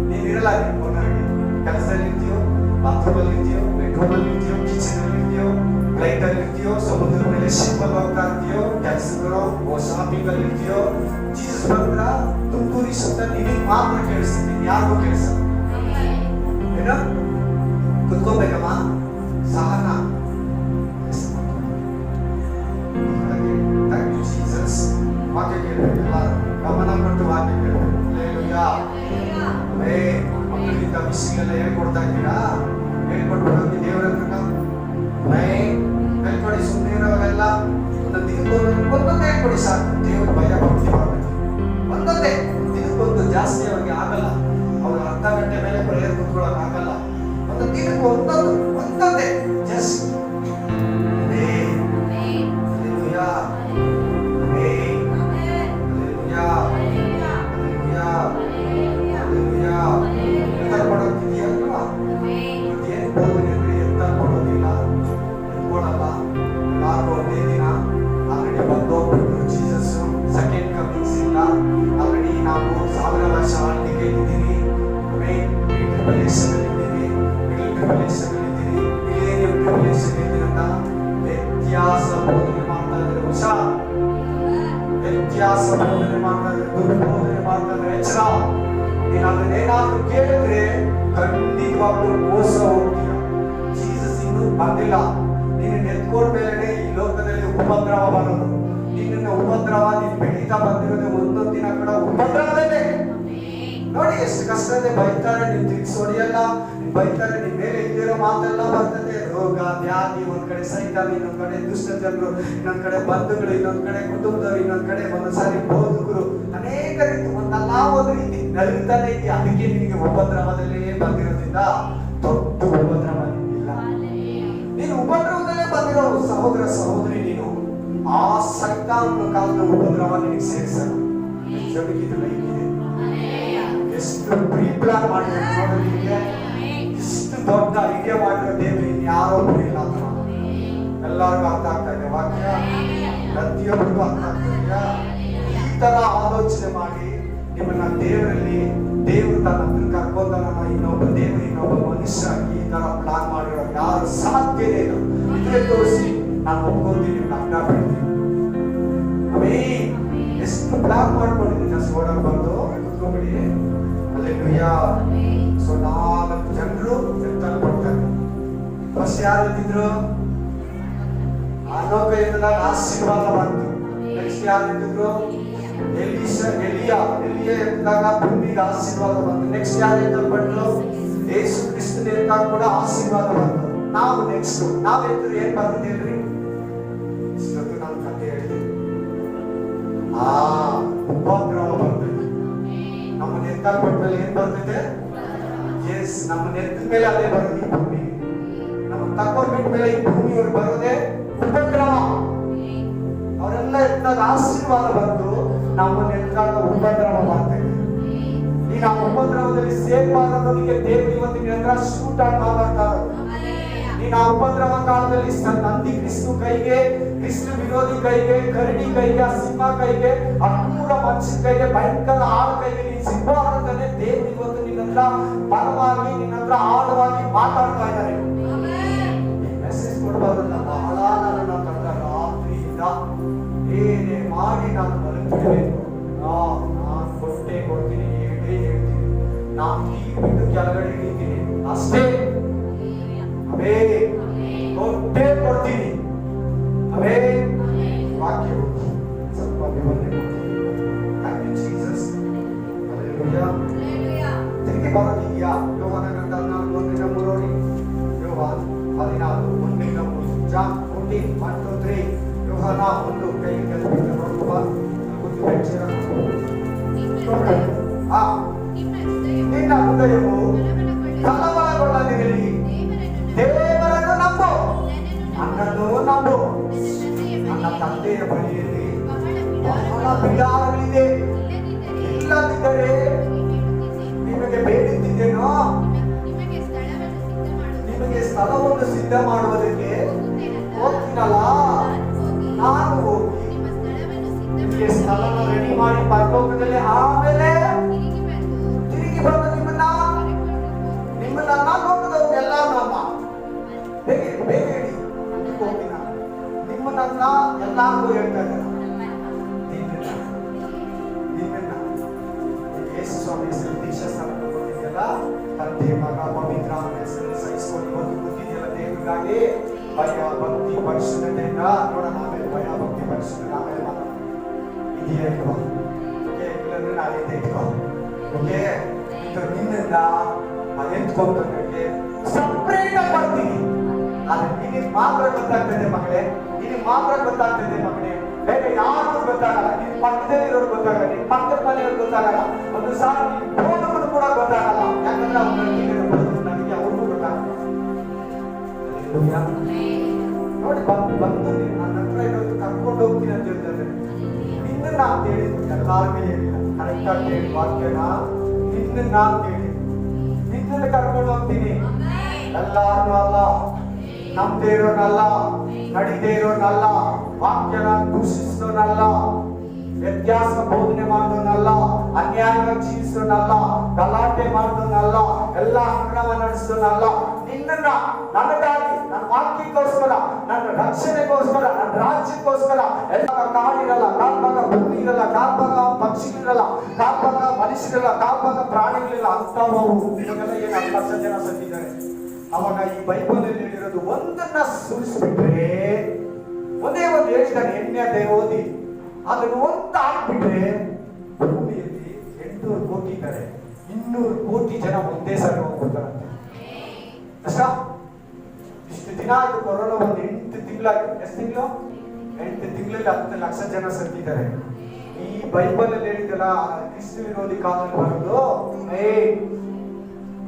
ನೀನಿರಲ್ಲ ಅದೇ ಓನರ್ಗೆ. ಕೆಲಸದಲ್ಲಿ ಇರ್ತೀಯೋ, ಬಾತ್ರೂಮಲ್ಲಿ ಇರ್ತೀಯೋ, ಬೆಡ್ರೂಮಲ್ಲಿ ಇರ್ತೀಯೋ, ಕಿಚನ್ ಅಲ್ಲಿ ಇರ್ತೀಯೋ, ಫ್ಲೈಟ್ ಅಲ್ಲಿ ಇರ್ತೀಯೋ, ಸಮುದ್ರದ ಮೇಲೆ ಶಿಪ್ ಅಲ್ಲಿ ಹೋಗ್ತಾ ಇರ್ತೀಯೋ, ಕೆಲಸಗಳು ಶಾಪಿಂಗ್ ಅಲ್ಲಿ ಇರ್ತೀಯೋ, ಜೀಸಸ್ ಬಂದ್ರ ತುಂತುರಿ ಶಬ್ದ ನಿನಗೆ ಮಾತ್ರ ಕೇಳಿಸ್ತೀನಿ, ಯಾರಿಗೂ ಕೇಳಿಸಲ್ಲ. ಏನೋ ಕುತ್ಕೋಬೇಕಮ್ಮ, ಸಹನ. ವಾಕ್ಯ ಕೇಳಬೇಕಲ್ಲ, ಗಮನ ಕೊಟ್ಟು ವಾಕ್ಯ ಕೇಳಬೇಕು. ಮಕ್ಕಳಿಂದ ವಿಷಯಗಳೆಲ್ಲ ಹೇಳ್ಕೊಡ್ತಾ ಇದ್ದೀರಾ? ಹೇಳ್ಕೊಟ್ಬಿಡೋದು ದೇವರ ಹೇಳ್ಕೊಡಿ. ಸುಮ್ಮನೆ ಇರೋವೆಲ್ಲ ಒಂದೊಂದು ಹೇಳ್ಕೊಡಿ ಸಾಕು. ದೇವರು ಭಯ ಭಕ್ತಿ ಮಾಡಬೇಕು. ಒಂದೊಂದೇ ದಿನಕ್ಕೊಂದು ಜಾಸ್ತಿ ಅವ್ರಿಗೆ ಆಗಲ್ಲ. ಅವ್ರು ಅರ್ಧ ಗಂಟೆ ಮೇಲೆ ಪ್ರೇಯರ್ ಕೂತ್ಕೊಳ್ಳೋಕೆ ಆಗಲ್ಲ. ಪ್ರದೇಶಗಳಿದ್ದೀರಿ, ಮಿಲಿಟರಿ ಪ್ರದೇಶಗಳಿದ್ದೀರಿ, ಮಿಲೇನಿಯಂ ಪ್ರದೇಶಗಳಿದ್ದೀರಿ ಅಂತ ವ್ಯತ್ಯಾಸ ಬೋಧನೆ ಮಾಡ್ತಾ ಇದ್ದಾರೆ. ಹುಷಾರ್, ವ್ಯತ್ಯಾಸ ಬೋಧನೆ ಮಾಡ್ತಾ ಇದ್ದಾರೆ, ದುರ್ಬೋಧನೆ ಮಾಡ್ತಾ ಇದ್ದಾರೆ. ಎಚ್ಚರ, ನೀನು ಅದನ್ನೇನಾದ್ರೂ ಕೇಳಿದ್ರೆ ಖಂಡಿತವಾಗ್ಲೂ ಮೋಸ ಹೋಗ್ತೀಯ. ಜೀಸಸ್ ಇನ್ನೂ ಬಂದಿಲ್ಲ. ನೀನು ನೆತ್ಕೊಂಡ್ಮೇಲೆ ಈ ಲೋಕದಲ್ಲಿ ಉಪದ್ರವ ಬರೋದು. ನಿನ್ನ ಉಪದ್ರವ ನೀನು ಬೆಳೀತಾ ಬಂದಿರೋದು ಒಂದೊಂದು ದಿನ ಕೂಡ ಉಪದ್ರವದಲ್ಲೇ. ನೋಡಿ ಎಷ್ಟು ಕಷ್ಟ ಇದೆ. ಬೈತಾರೆ, ನೀನ್ ತಿರ್ಗಿಸಿ ಹೊಡೆಯಲ್ಲ, ಬೈತಾರೆ, ನಿನ್ ಮೇಲೆ ಇದ್ದಿರೋ ಮಾತೆಲ್ಲ ಬರ್ತದೆ. ರೋಗ ವ್ಯಾಧಿ, ಒಂದ್ ಕಡೆ ಸೈತಾನ, ಇನ್ನೊಂದ್ ಕಡೆ ದುಷ್ಟ ಜನರು, ಇನ್ನೊಂದ್ ಕಡೆ ಬಂಧುಗಳು, ಇನ್ನೊಂದ್ ಕಡೆ ಕುಟುಂಬದವರು, ಇನ್ನೊಂದ್ ಕಡೆ ಒಂದೊಂದ್ಸಾರಿ ಬೋಧಕರು, ಅನೇಕ ರೀತಿ ಒಂದಲ್ಲ ಒಂದು ರೀತಿ ನಲಿತಾನೆ ಇದೆಯಾ. ಅದಕ್ಕೆ ನಿನಗೆ ಉಪದ್ರವದಲ್ಲೇ ಬಂದಿರೋದ್ರಿಂದ ದೊಡ್ಡ ಉಪದ್ರವ ಇಲ್ಲ. ನೀನು ಉಪದ್ರವದಲ್ಲೇ ಬಂದಿರೋ ಸಹೋದರ ಸಹೋದರಿ, ನೀನು ಆ ಸೈತಾನನ ಕಾಲದ ಉಪದ್ರವ ನಿನಗೆ ಸೇರಿಸಲ್ಲ. ಜಗತ್ತಿನ ಇದೆ ಎಷ್ಟು ಪ್ರೀ ಪ್ಲಾನ್ ಮಾಡಿದ್ರೆ ನೋಡೋದಿಕ್ಕೆ, ಇಷ್ಟು ದೊಡ್ಡ ಐಡಿಯಾ ಮಾಡಿರೋ ದೇವರು ಯಾರೋ ಇಲ್ಲ ಅಂತ ಎಲ್ಲರಿಗೂ ಅರ್ಥ ಆಗ್ತಾ ಇದೆ. ವಾಕ್ಯ ಪ್ರತಿಯೊಬ್ಬರಿಗೂ ಅರ್ಥ ಆಗ್ತಾ ಇದೆಯಾ? ಈ ತರ ಆಲೋಚನೆ ಮಾಡಿ ನಿಮ್ಮನ್ನ ದೇವರಲ್ಲಿ, ದೇವರು ತನ್ನ ಹತ್ರ ಕರ್ಕೊಂಡನ ಇನ್ನೊಬ್ಬ ದೇವರು ಇನ್ನೊಬ್ಬ ಮನುಷ್ಯ ಈ ತರ ಪ್ಲಾನ್ ಮಾಡಿರೋ ಯಾರು ಸಾಧ್ಯನೇ ಇಲ್ಲ. ಇದ್ರೆ ತೋರಿಸಿ, ನಾನು ಒಪ್ಕೊಂತೀನಿ, ಅಡ್ಡ ಬಿಡ್ತೀನಿ. ಎಷ್ಟು ಪ್ಲಾನ್ ಮಾಡ್ಕೊಂಡಿದ್ದೀನಿ. ಜಾಸ್ತಿ ಓಡಾಡ್ ಬಂದು ಕುತ್ಕೊಂಡ್ಬಿಡಿ. ಅಲ್ಲೆಲ್ಲೂಯಾ. ಸೊ 4 ಜನರು ಎತ್ತಲ್ಪಡ್ತಾರೆ. ಫಸ್ಟ್ ಯಾರು ಇದ್ದಿದ್ರು? ಅನೋಕ ಇದ್ದಾಗ ಆಶೀರ್ವಾದ ಬಂತು. ನೆಕ್ಸ್ಟ್ ಯಾರು ಇದ್ದಿದ್ರು? ಎಲಿಯ ಎದ್ದಾಗ ಭೂಮಿಗೆ ಆಶೀರ್ವಾದ ಬಂತು. ನೆಕ್ಸ್ಟ್ ಯಾರು ಎತ್ತಲ್ಪಟ್ರು? ಯೇಸು ಕ್ರಿಸ್ತನ ಎದ್ದಾಗ ಕೂಡ ಆಶೀರ್ವಾದ ಬಂತು. ನಾವು ನೆಕ್ಸ್ಟ್ ನಾವೆದ್ರು ಏನ್ ಬರ್ತಿದ್ರಿ? ಇಷ್ಟೊತ್ತು ನಾನು ಕಥೆ ಹೇಳಿದೆ. ಉಪದ್ರವ ಬರ್ತದೆ. ನಮ್ಮ ನೆತ್ತಲ್ಪಟ್ಮೇಲೆ ಏನ್ ಬರ್ತಿದೆ? ಎಸ್, ನಮ್ಮ ನೆತ್ತ ಮೇಲೆ ಅದೇ ಬರೋದು. ಈ ಭೂಮಿ ನಮ್ಮ ತಗೊಂಡ್ಬಿಟ್ಮೇಲೆ ಈ ಭೂಮಿಯವ್ರು ಬರೋದೇ ಉಪದ್ರವ. ಅವರೆಲ್ಲ ಎತ್ತಾಗ ಆಶೀರ್ವಾದ ಬಂದು ನಮ್ಮನ್ನ ಎತ್ತಾಗ ಉಪದ್ರವ ಮಾಡ್ತೇವೆ. ಈಗ ಆ ಉಪದ್ರವದಲ್ಲಿ ಸೇಫ್ ಆಗೋದಕ್ಕೆ ದೇವರು ಇವತ್ತಿನ ಹತ್ರ ಶೂಟ್ ಆಗಿ ಮಾತಾಡ್ತಾರೆ. ನೀನು ಆ ಉಪದ್ರವ ಕಾಲದಲ್ಲಿ ನಂದಿ ಕ್ರಿಸ್ತು ಕೈಗೆ, ಕ್ರಿಸ್ತು ವಿರೋಧಿ ಕೈಗೆ, ಕರಡಿ ಕೈಗೆ, ಸಿಂಹ ಕೈಗೆ, ಅಕ್ರೂರ ಮನುಷ್ಯನ ಕೈಗೆ, ಭಯಂಕರ ಆಳ ಕೈಗೆ ನೀನು ಸಿಂಹವಾಗುತ್ತಾನೆ. ದೇವರು ಇವತ್ತು ನಿನ್ನ ಹತ್ರ ಬಲವಾಗಿ, ನಿನ್ನ ಹತ್ರ ಆಳವಾಗಿ ಮಾತಾಡ್ತಾ ಇದ್ದಾರೆ. ಮೆಸೇಜ್ ಕೊಡಬಾರ್ದಲ್ಲ, ಬಹಳ ನನ್ನ ತಂದ ರಾತ್ರಿಯಿಂದ ಏನೇ ಮಾಡಿ ನಾನು ಮಲಗಿಬಿಡಬೇಕು. ನಾನು ಕೊಡ್ತೀನಿ, ಹೇಳ್ತೀನಿ. ನಾನು ಬಿಟ್ಟು ಕೆಳಗಡೆ ಇಳಿತೀನಿ ಅಷ್ಟೇ. ಅವೇ ಕೊಟ್ಟೇ ಕೊಡ್ತೀನಿ. ಅವೇ ವಾಕ್ಯ ಸ್ವಲ್ಪ ವಿವರಣೆ ಕೊಡ್ತೀನಿ. ಜೀಸಸ್ ತಿರುಗಿ ಬರೋದಿದೆಯಾ? ಯೋಹಾನ ಗ್ರಂಥ 14:3 ನೋಡಿ. ಯೋಹಾನ 14:1-3. ಜಾನ್ 14:1-3. ಯೋಹಾನ 1 ಕೈ ಕೆಳಗೆ ನೋಡುವ ಗುದ್ದು ಬೆಚ್ಚರ. ನಿನ್ನ ಹೃದಯವು ಕಳವಳಗೊಳ್ಳದಿರಲಿ. ದೇವರನ್ನು ನಂಬು, ನನ್ನನ್ನು ನಂಬು. ನನ್ನ ತಂದೆಯ ಬಳಿಯಲ್ಲಿ ಬಹಳ ಬಿಡಾರಗಳಿದೆ. ಇಲ್ಲದಿದ್ದರೆ ನಿಮಗೆ ಬೇಡುತ್ತಿದ್ದೇನೋ, ನಿಮಗೆ ಸ್ಥಳವನ್ನು ಸಿದ್ಧ ಮಾಡುವುದಕ್ಕೆ ಹೋಗ್ತೀನಲ್ಲ. ನಾನು ಹೋಗಿ ನಿಮಗೆ ಸ್ಥಳವನ್ನು ರೆಡಿ ಮಾಡಿ ಪರಲೋಕದಲ್ಲಿ ಆಮೇಲೆ ತಿರುಗಿ ಬಂದು ನಿಮ್ಮನ್ನ ಲೋಕದವ್ರು ಎಲ್ಲ ನಮ್ಮ ಬೇಗ ಹೇಳಿ ಹೋಗಿನ ನಿಮ್ಮನ್ನ ಎಲ್ಲಾರ್ಗೂ ಹೇಳ್ತಾ ಇದ್ದಾರೆ. ಯೇಸು ಸ್ವಾಮಿ ಹೆಸರು ದೀಕ್ಷಾ ಸ್ಥಾನ ಕೊಟ್ಟಿದ್ದೆಲ್ಲ ತಂದೆ ಮಗ ಪವಿತ್ರ ಹೆಸರು ಸಹಿಸ್ಕೊಂಡು ಬಂದು ಕೂತಿದೆಯಲ್ಲ ದೇವರಿಗಾಗಿ. ಭಯ ಭಕ್ತಿ ಪರಿಶುದ್ಧತೆಯಿಂದ ನೋಡೋಣ. ಆಮೇಲೆ ಭಯ ಭಕ್ತಿ ಪರಿಶುದ್ಧತೆ ಆಮೇಲೆ ಮಾತಾಡೋಣ. ಇದೆಯಾ ಇಲ್ವಾ? ಓಕೆ, ಇಲ್ಲಂದ್ರೆ ನಾಳೆ ಇಟ್ಕೋ. ಓಕೆ, ಇದು ನಿನ್ನಿಂದ ಎತ್ಕೊಂಡು ನನಗೆ ಸಪ್ರೇಟ್ ಆಗಿ ಬರ್ತೀನಿ. ಆದ್ರೆ ನಿನಗೆ ಮಾತ್ರ ಗೊತ್ತಾಗ್ತದೆ ಮಗಳೇ, ನಿನಗೆ ಮಾತ್ರ ಗೊತ್ತಾಗ್ತದೆ ಮಗಳೇ. ಬೇರೆ ಯಾರಿಗೂ ಗೊತ್ತಾಗಲ್ಲ. ನಿನ್ ಪಕ್ಕದಲ್ಲಿರೋರು ಗೊತ್ತಾಗಲ್ಲ, ನಿನ್ ಪಕ್ಕದ ಮನೆಯವ್ರು ಗೊತ್ತಾಗಲ್ಲ, ಒಂದು ಸಾರಿ ಬೋಧಕರು ಕೂಡ ಗೊತ್ತಾಗಲ್ಲ. ಯಾಕಂದ್ರೆ ಅವ್ರು ನನಗೆ ಅವ್ರಿಗೂ ಗೊತ್ತಾಗಲ್ಲ. ನೋಡಿ ಬಂದು ನನ್ನ ಹತ್ರ ಇರೋದು ಕರ್ಕೊಂಡು ಹೋಗ್ತೀನಿ ಅಂತ ಹೇಳ್ತಾರೆ. ನಿನ್ನ ಅಂತ ಹೇಳಿದ್ರು, ಎಲ್ಲಾರ್ಗೂ ಹೇಳಿಲ್ಲ. ಕರೆಕ್ಟ್ ಆಗಿ ಹೇಳಿ ವಾಕ್ಯನ. ನಿನ್ನ ಅಂತ ಹೇಳಿ ನಿನ್ನ ಕರ್ಕೊಂಡು ಹೋಗ್ತೀನಿ. ಎಲ್ಲಾರು ಅಲ್ಲ, ನಂಬದೇ ಇರೋನಲ್ಲ, ನಡೀದೇ ಇರೋನಲ್ಲ, ವಾಕ್ಯನ ದೂಷಿಸೋನಲ್ಲ, ವ್ಯತ್ಯಾಸ ಬೋಧನೆ ಮಾಡೋನಲ್ಲ, ಅನ್ಯಾಯವಾಗಿ ಜೀವಿಸೋನಲ್ಲ, ಗಲಾಟೆ ಮಾಡೋನಲ್ಲ, ಎಲ್ಲ ಅಕ್ರಮ ನಡೆಸೋನಲ್ಲ. ನಿನ್ನನ್ನ ನನಗಾಗಿ, ನನ್ನ ವಾಕ್ಯಕ್ಕೋಸ್ಕರ, ನನ್ನ ರಕ್ಷಣೆಗೋಸ್ಕರ, ನನ್ನ ರಾಜ್ಯಕ್ಕೋಸ್ಕರ ಎಲ್ಲ ಕಾಡಿರಲ್ಲ, ಕಾಲ್ಭಾಗ ಭೂಮಿ ಇರಲ್ಲ, ಕಾಲ್ಭಾಗ ಪಕ್ಷಿಗಳಿರಲ್ಲ, ಕಾಲ್ಭಾಗ ಮನುಷ್ಯರಿರಲ್ಲ, ಕಾಲ್ಭಾಗ ಪ್ರಾಣಿಗಳಿಲ್ಲ ಅಂತವು ಇವಾಗೆಲ್ಲ ಏನು 10 ಲಕ್ಷ ಜನ ಸತ್ತಿದ್ದಾರೆ. ಅವಾಗ ಈ ಬೈಬಲ್ ಅಲ್ಲಿ ಹೇಳಿರೋದು ಒಂದನ್ನ ಸುರಿಸ್ಬಿಟ್ರೆ, ಒಂದೇ ಒಂದು ಹೇಳಿದಾನೆ, ಎಣ್ಣೆ ಅದೇ ಓದಿ ಅದನ್ನು ಒಂದು ಹಾಕ್ಬಿಟ್ರೆ ಭೂಮಿಯಲ್ಲಿ 800 ಕೋಟಿ ಇದ್ದಾರೆ, 200 ಕೋಟಿ ಜನ ಒಂದೇ ಸಾರಿ ಹೋಗ್ಬಿಡ್ತಾರಂತೆ. ಅಷ್ಟ ಇಷ್ಟು ದಿನ ಆಯ್ತು, ಕೊರೋನಾ ಒಂದು 8 ತಿಂಗಳಾಯ್ತು. ಎಷ್ಟು ತಿಂಗಳು? 8 ತಿಂಗಳಲ್ಲಿ 10 ಲಕ್ಷ ಜನ ಸತ್ತಿದ್ದಾರೆ. ಈ ಬೈಬಲ್ ಅಲ್ಲಿ ಹೇಳಿದಲ್ಲ, ಕ್ರಿಸ್ತ ವಿರೋಧಿ ಕಾಲದಲ್ಲಿ ಬರೋದು,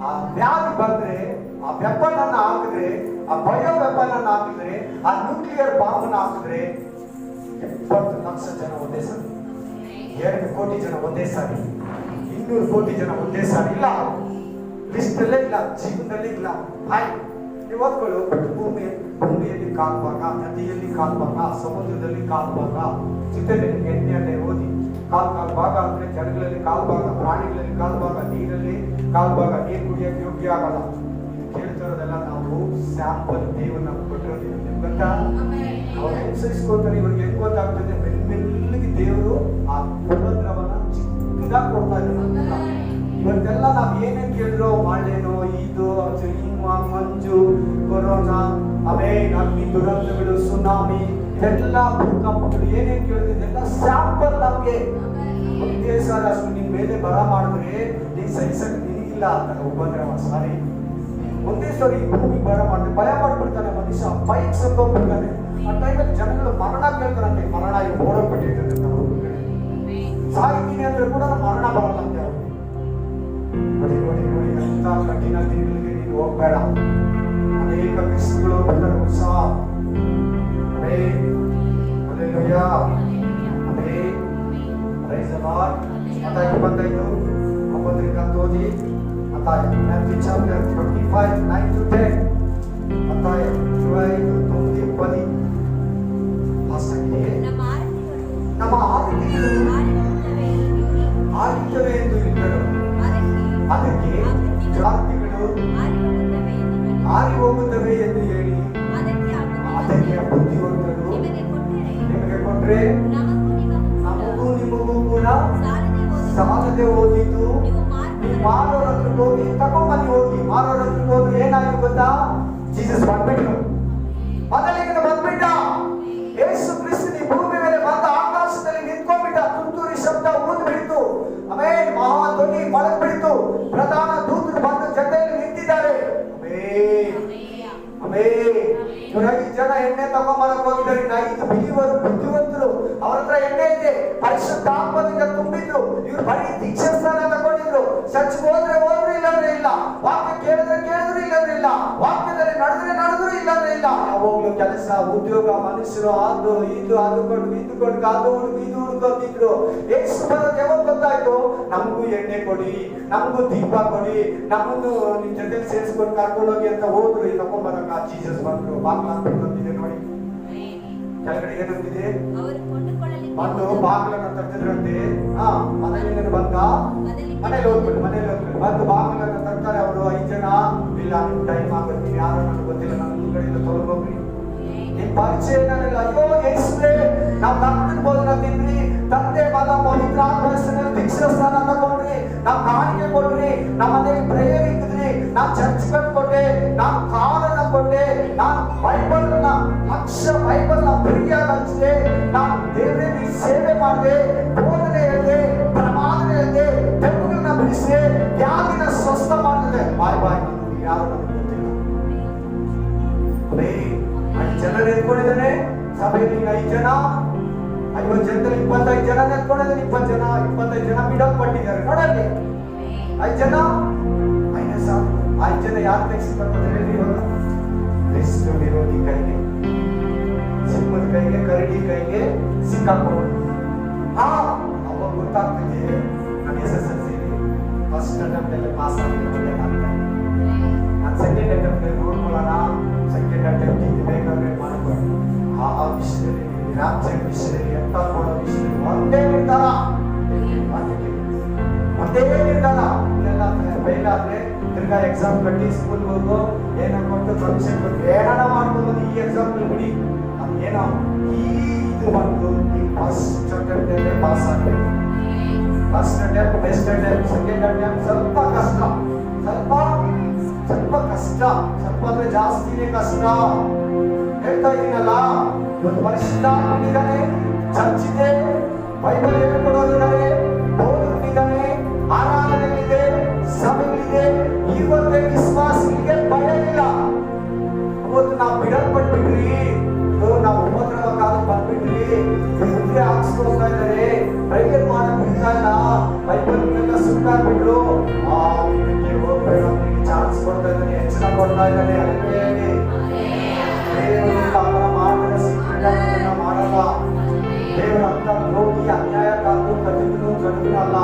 ಆ ವ್ಯಾಧಿ ಬಂದ್ರೆ, ಆ ವೆಪನ್ ಅನ್ನ ಹಾಕಿದ್ರೆ, ಆ ಬಯೋ ವೆಪನ್ ಅನ್ನ ಹಾಕಿದ್ರೆ, ಆ ನ್ಯೂಕ್ಲಿಯರ್ ಬಾಂಬ್ ಅನ್ನ ಹಾಕಿದ್ರೆ 20 ಲಕ್ಷ ಜನ ಒಂದೇ ಸಾರಿ, 2 ಕೋಟಿ ಜನ ಒಂದೇ ಸಾರಿ, 200 ಕೋಟಿ ಜನ ಒಂದೇ ಸಾರಿ. ಇಲ್ಲ, ಲಿಸ್ಟಲ್ಲೇ ಇಲ್ಲ, ಜೀವನದಲ್ಲಿ ಇಲ್ಲ. ಆಯ್ತು, ನೀವು ಓದ್ಕೊಳ್ಳು. ಭೂಮಿಯಲ್ಲಿ ಕಾಲ್ಭಾಗ, ನದಿಯಲ್ಲಿ ಕಾಲ್ಭಾಗ, ಸಮುದ್ರದಲ್ಲಿ ಕಾಲ್ಭಾಗ ಸಿಗ್ತದೆ. ಎಣ್ಣೆ ಓದಿ. ಕಾಲ್ ಭಾಗ ಅಂದ್ರೆ ಜನಗಳಲ್ಲಿ ಕಾಲ್ಭಾಗ, ಪ್ರಾಣಿಗಳಲ್ಲಿ ಕಾಲ್ಭಾಗ, ನೀರಲ್ಲಿ ಕಾಲ್ಭಾಗ. ನೀರು ಕುಡಿಯಕ್ಕೆ ಯೋಗ್ಯ ಆಗಲ್ಲ. ಕೇಳ್ತಿರೋದೆಲ್ಲ ನಾವು ಸ್ಯಾಂಪಲ್ ದೇವರನ್ನ ಕೊಟ್ಟಿರೋದಿಲ್ಲ. ನಿಮ್ಗೆ ಗೊತ್ತಾ? ಅವ್ರು ಅನುಸರಿಸ್ಕೊಳ್ತಾರೆ. ಇವ್ರಿಗೆ ಹೆಂಗ್ ಗೊತ್ತಾಗ್ತದೆ? ಮೆಲ್ಲಿಗೆ ದೇವರು ಆ ಉಪದ್ರವನ ಚಿಕ್ಕದಾಗಿ ಕೊಡ್ತಾ ಇದ್ದಾರೆ. ಇವತ್ತೆಲ್ಲ ನಾವ್ ಏನೇನ್ ಕೇಳಿದ್ರು, ಮಳೆನೋ, ಇದು ಮಂಜು, ಕೊರೋನಾ, ಅಗ್ನಿ ದುರಂತಗಳು, ಸುನಾಮಿ, ಎಲ್ಲ ಭೂಕಂಪಗಳು ಏನೇನ್ ಕೇಳಿದ್ರೆಲ್ಲ ಸ್ಯಾಂಪಲ್ ನಮ್ಗೆ. ಒಂದೇ ಸಾರಿ ಅಷ್ಟು ನಿನ್ ಮೇಲೆ ಬರ ಮಾಡಿದ್ರೆ ನೀನ್ ಸಹಿಸಕ್ ನಿನಗಿಲ್ಲ ಅಂತ ಉಪದ್ರವ. ಸಾರಿ, ಒಂದೇ ಸಾರಿ ಭೂಮಿ ಬರ ಮಾಡಿದ್ರೆ ಭಯ ಮಾಡ್ಬಿಡ್ತಾನೆ ಮನುಷ್ಯ, ಬೈಕ್ ಸತ್ತೋಗ್ಬಿಡ್ತಾನೆ. ಆ ಟೈಮಲ್ಲಿ ಜನಗಳು ಮರಣ ಕೇಳ್ತಾರಂತೆ. ಮರಣ ಈಗ ಓಡೋಗ್ಬಿಟ್ಟಿರ್ತದೆ. ನಾವು ಸಾಯ್ತೀನಿ ಅಂದ್ರೆ ಕೂಡ ಮರಣ ಬರಲ್ಲಂತೆ ಅವ್ರು. ನೋಡಿ ನೋಡಿ ನೋಡಿ, ಅಂತ ಕಠಿಣ ದಿನಗಳಿಗೆ ನೀನು ಹೋಗ್ಬೇಡ. ಅನೇಕ ಕ್ರಿಸ್ತಗಳು ಬಂದರು ಸಹ. ಮತ್ತಾಯ 25 9 ಓದಿ. ಮತ್ತಾಯ Matthew chapter 25 9 to 10. ಮತ್ತಾಯ 25 9 10. ನಮ್ಮ ಆದಿಗಳು ಆದಿತ್ಯವೇ ಎಂದು ಇದ್ದರು. ಅದಕ್ಕೆ ಜಾತಿಗಳು ಆರಿ ಹೋಗುತ್ತವೆ ಎಂದು ಹೇಳಿ ಅದಕ್ಕೆ ಬುದ್ಧಿವಂತರು ನಿಮಗೆ ಕೊಟ್ರೆ ನಮಗೂ ನಿಮಗೂ ಕೂಡ ಸಾಲದೆ ಓದಿದ್ದು ನೀವು ಮಾರೋರ ಹತ್ರ ಹೋಗಿ ತಗೊಂಬನ್ನಿ. ಹೋಗಿ ಮಾರೋರ ಹತ್ರ ಹೋಗಿ ಏನಾಗಿ ಗೊತ್ತಾ? ಜೀಸಸ್ ಬಂದ್ಬಿಟ್ಟು ಮೊದಲಿಗೆ ಬಂದ್ಬಿಟ್ಟ. ಯೇಸು ಕ್ರಿಸ್ತನ ಈ ಭೂಮಿ ಮೇಲೆ ಬಂದ, ಆಕಾಶದಲ್ಲಿ ನಿಂತ್ಕೊಂಡ್ಬಿಟ್ಟ. ತುಂತುರಿ ಶಬ್ದ ಊದು ಬಿಡಿತು. ಆಮೇಲೆ ಮಹಾ ಧ್ವನಿ ಮಳಗ್ ಬಿಡಿತು. ಪ್ರಧಾನ ದೂತರು ಬಂದು ಜೊತೆಯಲ್ಲಿ ನಿಂತಿದ್ದಾರೆ. ಇವರು 5 ಜನ ಎಣ್ಣೆ ತಗೊಂಬರಕ್ ಹೋಗಿದ್ದಾರೆ. 5 ಬಿಲಿವರು ಬುದ್ಧಿವಂತರು, ಅವ್ರ ಹತ್ರ ಎಣ್ಣೆ ಇದೆ, ಪರಿಶುದ್ಧಾತ್ಮದಿಂದ ತುಂಬಿದ್ರು. ಇವ್ರು ಬರೀ ದೀಕ್ಷಾಸ್ಥಾನ ತಗೊಂಡಿದ್ರು. ಚರ್ಚ್ಗೆ ಹೋದ್ರೆ ಹೋದ್ರು, ಇಲ್ಲಾಂದ್ರೆ ಇಲ್ಲ. ವಾಕ್ಯ ಕೇಳಿದ್ರೆ ಕೇಳಿದ್ರು, ಇಲ್ಲಾಂದ್ರೆ ಇಲ್ಲ. ವಾಕ್ಯದಲ್ಲಿ ನಡೆದ್ರು, ಇಲ್ಲಾಂದ್ರೆ ಇಲ್ಲ. ಯಾವಾಗ್ಲೂ ಕೆಲಸ, ಉದ್ಯೋಗ, ಮನುಷ್ಯರು ಅದು ಇದು, ಅದು ಕೊಟ್ಟು ಇದು ಕೊಟ್ಟು, ಅದು ಹುಡುಕು ಇದು ಹುಡುಕೋತಿದ್ರು. ಯೇಸು ಬರೋದು ಯಾವಾಗ ಗೊತ್ತಾಯ್ತು? ನಮಗೂ ಎಣ್ಣೆ ಕೊಡಿ, ನಮಗೂ ದೀಪ ಕೊಡಿ, ನಮ್ಮನ್ನು ನಿಮ್ ಜೊತೆ ಸೇರಿಸ್ಕೊಂಡು ಕರ್ಕೊಂಡೋಗಿ ಅಂತ ಹೋದ್ರು. ಈ ತಗೊಂಡ್ಬರಕ ಜೀಸಸ್ ಬಂದ್ರು. ಬಾಗ್ಲ ಬಂದಿದೆ ನೋಡಿ, ಕೆಳಗಡೆ ಏನಂತಿದೆ? ಬಂದು ಬಾಗಿಲನ್ನ ತಟ್ಟಿದ್ರಂತೆ. ಮನೆಯಲ್ಲಿ ಬಂದ, ಮನೇಲಿ ಹೋಗ್ಬಿಟ್ಟು ಬಂದು ಬಾಗಿಲನ್ನ ತರ್ತಾರೆ ಅವರು. 5 ಜನ, ಇಲ್ಲ ನಿಮ್ ಟೈಮ್ ಆಗುತ್ತೆ, ಯಾರೋ ನನಗೆ ಗೊತ್ತಿಲ್ಲ, ನನ್ನ ಕಡೆಯಿಂದ ತೊಗೊಂಡೋಗ್ರಿ, ನಿಮ್ ಪರಿಚಯ ಏನಿಲ್ಲ. ಅಯ್ಯೋ ಯೇಸುವೇ, ನಾವ್ ಕರ್ತನ ಭೋಜನ ತಿಂದ್ರಿ, ತಂದೆ ಮಗ ಪವಿತ್ರಾತ್ಮ ಹೆಸರಿನಲ್ಲಿ ದೀಕ್ಷಾಸ್ನಾನ ತಗೊಂಡ್ರಿ, ನಾವ್ ಕಾಣಿಕೆ ಕೊಟ್ರಿ, ನಮ್ಮ ಮನೆಯಲ್ಲಿ ಪ್ರೇಯರ್ ಇಟ್ಟಿದ್ರಿ, ನಾನ್ ಚರ್ಚ್ ಕಟ್ಕೊಟ್ಟೆ, ನಾನ್ ಕಾರಣ ಕೊಟ್ಟೆ, ನಾನ್ ಬೈಬಲ್ನ ಬೈಬಲ್ನ ಪ್ರಿಯಾಗಿ ಹಂಚಿದೆ, ನಾನ್ ದೇವರಿಗೆ ಸೇವೆ ಮಾಡಿದೆ, ಬೋಧನೆ ಹೇಳಿದೆ, ಪ್ರಮಾಣನೆ ಹೇಳಿದೆ, ಬೆಂಗಳನ್ನ ಬಿಡಿಸಿದೆ, ವ್ಯಾಧಿನ ಸ್ವಸ್ಥ ಮಾಡಿದೆ. ಬಾಯ್ ಯಾರು ನನಗೆ ಗೊತ್ತಿಲ್ಲ. 5 ಜನ ನಿಂತ್ಕೊಂಡಿದ್ದಾನೆ ಸಭೆಯಲ್ಲಿ. 5 ಜನ, 50 ಜನದಲ್ಲಿ 25 ಜನ ನಿಂತ್ಕೊಂಡಿದ್ದಾನೆ. 25 ಜನ ಬಿಡೋಕ್ ಪಟ್ಟಿದ್ದಾರೆ. ನೋಡಲ್ಲಿ 5 ಜನ, 5 ಜನ ಯಾರು ತೆಗೆಸಿಕೊಂಡು ಹೇಳಿ ಇವಾಗ? ಕ್ರಿಸ್ತ ವಿರೋಧಿ ಕೈಗೆ, ಸಿಂಹದ ಕೈಗೆ, ಕರಡಿ ಕೈಗೆ ಸಿಕ್ಕಾಕೊಂಡು. ಅವಾಗ ಗೊತ್ತಾಗ್ತದೆ ನಾನು SSLC ಫಸ್ಟ್ ಅಟೆಂಪ್ಟ್ ಅಲ್ಲಿ ಪಾಸ್ ಆಗಿರೋದೇ ಆಗ್ತಾ ಇದೆ. ನಾನು ಸೆಕೆಂಡ್ ಅಟೆಂಪ್ಟ್ ಅಲ್ಲಿ ನೋಡ್ಕೊಳ್ಳೋಣ, ಸೆಕೆಂಡ್ ಅಟೆಂಪ್ಟ್ ಇದು ಬೇಕಾದ್ರೆ ಮಾಡ್ಬೋದು. ಆ ವಿಷಯದಲ್ಲಿ, ರಾಜ್ಯ ವಿಷಯದಲ್ಲಿ, ಎಂತ ಮಾಡೋ ವಿಷಯದಲ್ಲಿ ಒಂದೇ ನಿರ್ಧಾರ. ಒಂದೇ ನಿರ್ಧಾರ, ಇದೆಲ್ಲ ಫೇಲ್ ಆದ್ರೆ ತಿರ್ಗಾ ಎಕ್ಸಾಮ್ ಕಟ್ಟಿ ಸ್ಕೂಲ್ಗೆ ಹೋಗು, ಏನೋ ಕೊಟ್ಟು ಪರ್ಮಿಷನ್ ಕೊಟ್ಟು ಏನಾರ ಮಾಡ್ಬೋದು, ಈ ಎಕ್ಸಾಮ್ ಬಿಡಿ, ಅದೇನೋ ಇದು ಬಂದು ಈ ಫಸ್ಟ್ ಅಟೆಂಪ್ಟ್ ಪಾಸ್ ಆಗಬೇಕು. First attempt, best attempt, second attempt ಸ್ವಲ್ಪ ಕಷ್ಟ, ಸ್ವಲ್ಪ ಕಷ್ಟ, ಸ್ವಲ್ಪ ಅಂದ್ರೆ ಜಾಸ್ತಿನೇ ಕಷ್ಟ. ಹೇಳ್ತಾ ಇದೀನಲ್ಲ, ಒಂದು ವರ್ಷ ಇದ್ದಾನೆ, ಚರ್ಚ್ ಇದೆ, ಬೈಬಲ್ ಹೇಳ್ಕೊಡೋದಿದ್ದಾರೆ, ಓದುತ್ತಿದ್ದಾನೆ, ಆರಾಧನೆಗಳಿದೆ, ಸಭೆಗಳಿದೆ. ಇವತ್ತೇ ವಿಶ್ವಾಸಿಗಳಿಗೆ ಭಯ ಇಲ್ಲ. ಇವತ್ತು ನಾವು ಬಿಡಲ್ಪಟ್ಬಿಟ್ರಿ, ನಾವು ಉಪದ್ರವ ಕಾಲ ಬಂದ್ಬಿಟ್ರಿ, ಮುದ್ರೆ ಹಾಕ್ಸ್ಕೊಳ್ತಾ ಇದ್ದಾರೆ, ಪ್ರೇಯರ್ ಮಾಡಕ್ ಬಿಡ್ತಾ ಇಲ್ಲ, ಬೈಬಲ್ ಎಲ್ಲ ಸುತ್ತಾಗ್ಬಿಟ್ರು. ಹೋಗ್ಬೇಡ, ಚಾನ್ಸ್ ಕೊಡ್ತಾ ಇದ್ದಾನೆ, ಹೆಚ್ಚಿನ ಕೊಡ್ತಾ ಇದ್ದಾನೆ. ದೇವರು ಮಾಡಿದ್ರೆ ಸೀಕ್ರೆಟ್ ಮಾಡಲ್ಲ. ದೇವರ ಅಂತ ರೋಗಿ ಅನ್ಯಾಯಕ್ಕಾದ್ರು ಕದಿದ್ರು ಕಡಿಮೆ ಅಲ್ಲ.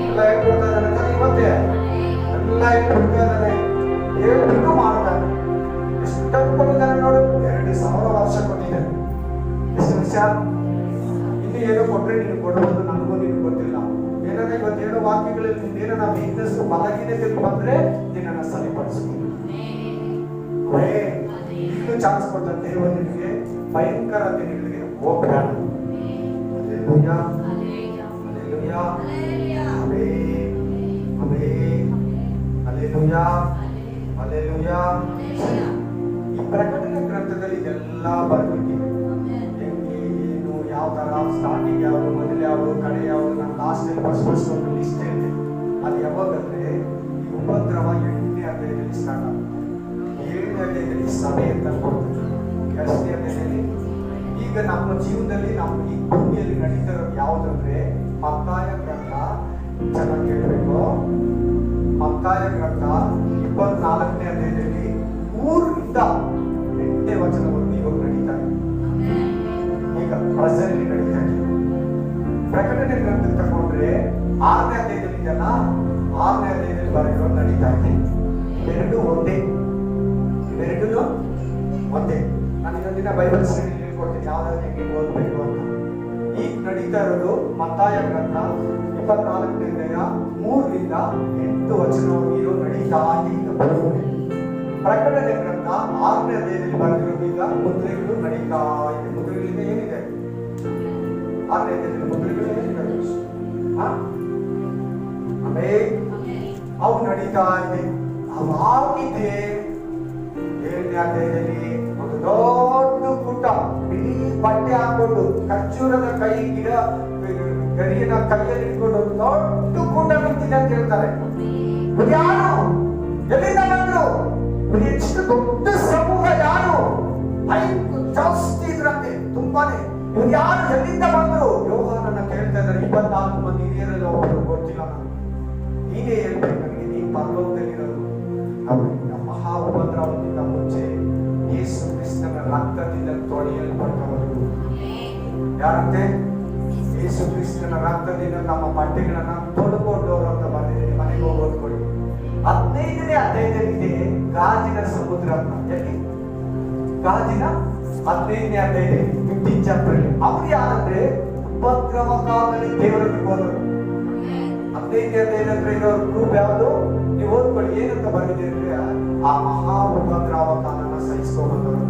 ಎಲ್ಲ ಹೇಳ್ಕೊಡ್ತಾ ಇದ್ದಾನೆ ಇವತ್ತೇ, ಎಲ್ಲ ಹೇಳ್ಕೊಡ್ತಾ ಇದ್ದಾನೆ, ಹೇಳ್ಬಿಟ್ಟು ಮಾಡ್ತಾನೆ. ಎಷ್ಟು ಕೊಟ್ಟಿದ್ದಾನೆ ನೋಡು, 2000 ವರ್ಷ ಕೊಟ್ಟಿದ್ದಾನೆ. ಎಷ್ಟು ವರ್ಷ? ಇನ್ನು ಏನೋ ಕೊಟ್ರೆ ನೀನು ಕೊಡಬಹುದು, ನನಗೂ ನೀನು ಗೊತ್ತಿಲ್ಲ. ಏನಾದ್ರೆ ಇವತ್ತೇನೋ ವಾಕ್ಯಗಳಲ್ಲಿ ನಿನ್ನೇನೋ ನಾವು ವೀಕ್ನೆಸ್ ಬಲಗೀನೆ ಬಂದ್ರೆ ನಿನ್ನನ್ನ ಸರಿಪಡಿಸ್ಬೋದು. ಇನ್ನು ಚಾನ್ಸ್ ಕೊಡ್ತಾನೆ ದೇವರು ನಿನಗೆ, ಭಯಂಕರ ದಿನಗಳಿಗೆ ಹೋಗ್ಬೇಡ. Hallelujah, hallelujah, hallelujah, hallelujah. ಈ ಪ್ರಕಟಣೆ ಗ್ರಂಥದಲ್ಲಿ ಇದೆಲ್ಲ ಬರ್ಬಿಟ್ಟಿದೆ. ಏನು, ಯಾವ ತರ, ಸ್ಟಾರ್ಟಿಂಗ್ ಯಾವುದು, ಮೊದಲು ಯಾವುದು, ಕಡೆ ಯಾವುದು, ನಾನು ಲಾಸ್ಟ್ ಫಸ್ಟ್ ಒಂದು ಲಿಸ್ಟ್ ಹೇಳಿದೆ. ಅದು ಯಾವಾಗಂದ್ರೆ ಈ ಉಪದ್ರವ 8ನೇ ಅಧ್ಯಾಯದಲ್ಲಿ ಸ್ಟಾರ್ಟ್ ಆಗುತ್ತೆ. 7ನೇ ಅಧ್ಯಾಯದಲ್ಲಿ ಸಭೆ ಅಂತ ಕೊಡ್ತೀವಿ. 8ನೇ ಅಧ್ಯಾಯದಲ್ಲಿ ಈಗ ನಮ್ಮ ಜೀವನದಲ್ಲಿ ನಾವು ಈ ಭೂಮಿಯಲ್ಲಿ ನಡೀತಾ ಇರೋದು ಯಾವುದಂದ್ರೆ ಮತ್ತಾಯ ಗ್ರಂಥ. ಚೆನ್ನಾಗಿ ಕೇಳಬೇಕು. ಮತ್ತಾಯ ಗ್ರಂಥ 24ನೇ ಅಧ್ಯಾಯದಲ್ಲಿ 3ರಿಂದ 8ನೇ ವಚನವರೆಗೂ ಇವಾಗ ನಡೀತಾ ಇದೆ. ಈಗ ಪ್ರೆಸೆಂಟ್ಲಿ ನಡೀತಾ ಇದೆ. ಪ್ರಕಟಣೆ ಗ್ರಂಥ ತಗೊಂಡ್ರೆ 6ನೇ ಅಧ್ಯಾಯದಲ್ಲಿ ಇದೆಯಲ್ಲ, 6ನೇ ಅಧ್ಯಾಯದಲ್ಲಿ ಬರೆಯೋ ನಡೀತಾ ಇದೆ. ಎರಡು ಒಂದೇ. ನಾನು ಇನ್ನೊಂದಿನ ಬೈಬಲ್ ಸ್ಟಡಿ ಹೇಳ್ಕೊಡ್ತೀನಿ, ಯಾವ್ದಾದ್ರು ಹೆಂಗೆ ಓದ್ಬೇಕು ಅಂತ. ಈಗ ನಡೀತಾ ಇರೋದು ಮತ್ತಾಯ ಗ್ರಂಥ 24ನೇ ಅಧ್ಯಾಯ 3ರಿಂದ 8 ವಚನವರೆಗೂ ನಡೀತಾ ಈಗ ಬರೋದು. ಪ್ರಕಟಣೆ ಗ್ರಂಥ 6ನೇ ಅಧ್ಯಾಯದಲ್ಲಿ ಬರೆದಿರೋದು ಈಗ ಮುದ್ರೆಗಳು ನಡೀತಾ ಇದೆ. ಮುದ್ರೆಗಳಿಂದ ಏನಿದೆ? 6ನೇ ಅಧ್ಯಾಯದಲ್ಲಿ ಮುದ್ರೆಗಳು ಏನಿದೆ? ಅವು ನಡೀತಾ ಇದೆ. ಅವಾಗಿದೆ 7ನೇ ಅಧ್ಯಾಯದಲ್ಲಿ ಒಂದು ದೊಡ್ಡ ಕೂಟ, ಬಿಳಿ ಬಟ್ಟೆ ಹಾಕೊಂಡು, ಖರ್ಜೂರದ ಕೈ ಗಿಡ ಗರಿಯನ್ನ ಕೈಯಲ್ಲಿ ಇಟ್ಕೊಂಡು ಒಂದು ದೊಡ್ಡ ಕೂಟ ನಿಂತಿದೆ ಅಂತ ಹೇಳ್ತಾರೆ. ಯಾರು? ಎಲ್ಲಿಂದ ಬಂದ್ರು? ಎಷ್ಟು ದೊಡ್ಡ ಸಮೂಹ, ಯಾರು? ಜಾಸ್ತಿ ಇದ್ರಂತೆ, ತುಂಬಾನೇ. ಇವ್ರು ಯಾರು, ಎಲ್ಲಿಂದ ಬಂದ್ರು? ಯೋಹಾನನ್ನ ಕೇಳ್ತಾ ಇದ್ದಾರೆ. 24 ಮಂದಿ ಹಿರಿಯರಲ್ಲಿ ಒಬ್ಬರು ಗೊತ್ತಿಲ್ಲ ನನಗೆ, ನೀನೇ ಹೇಳ್ಬೇಕು ನನಗೆ, ನೀನ್ ಪರಲೋಕದಲ್ಲಿರೋದು. ಅವರಿಂದ ಮಹಾ ಉಪದ್ರವದಿಂದ ಮುಂಚೆ ಯೇಸು ಕ್ರಿಸ್ತನ ರಕ್ತದಿಂದ ತೊಳೆಯಲ್ಪಟ್ಟವರು ಯಾರಂತೆ? ಯೇಸು ಕ್ರಿಸ್ತನ ರಕ್ತದಿಂದ ನಮ್ಮ ಬಟ್ಟೆಗಳನ್ನ ತೊಳೆದುಕೊಂಡವರು ಅಂತ ಬಂದಿದೆ. ಮನೆಗೆ ಹೋಗೋದು ಕೊಡಿ. 15ನೇ ಅಧ್ಯಾಯದಲ್ಲಿ ಇದೆ ಗಾಜಿನ ಸಮುದ್ರ ಅಂತ. ಎಲ್ಲಿ? ಗಾಜಿನ 15ನೇ ಅಧ್ಯಾಯದಲ್ಲಿ 15 ಚಾಪ್ಟರ್. ಅವ್ರು ಯಾರಂದ್ರೆ ಉಪದ್ರವ ಕಾಲದಲ್ಲಿ ದೇವರಿಗೆ ಹೋದರು. 15ನೇ ಅಧ್ಯಾಯದ ಇರೋ ಗ್ರೂಪ್ ಯಾವುದು? ನೀವು ಓದ್ಕೊಳ್ಳಿ. ಏನಂತ ಬಂದಿದೆ ಅಂದ್ರೆ ಆ ಮಹಾ ಉಪದ್ರವ ಕಾಲನ ಸಹಿಸ್ಕೊಂಡ್ಬಂದವರು.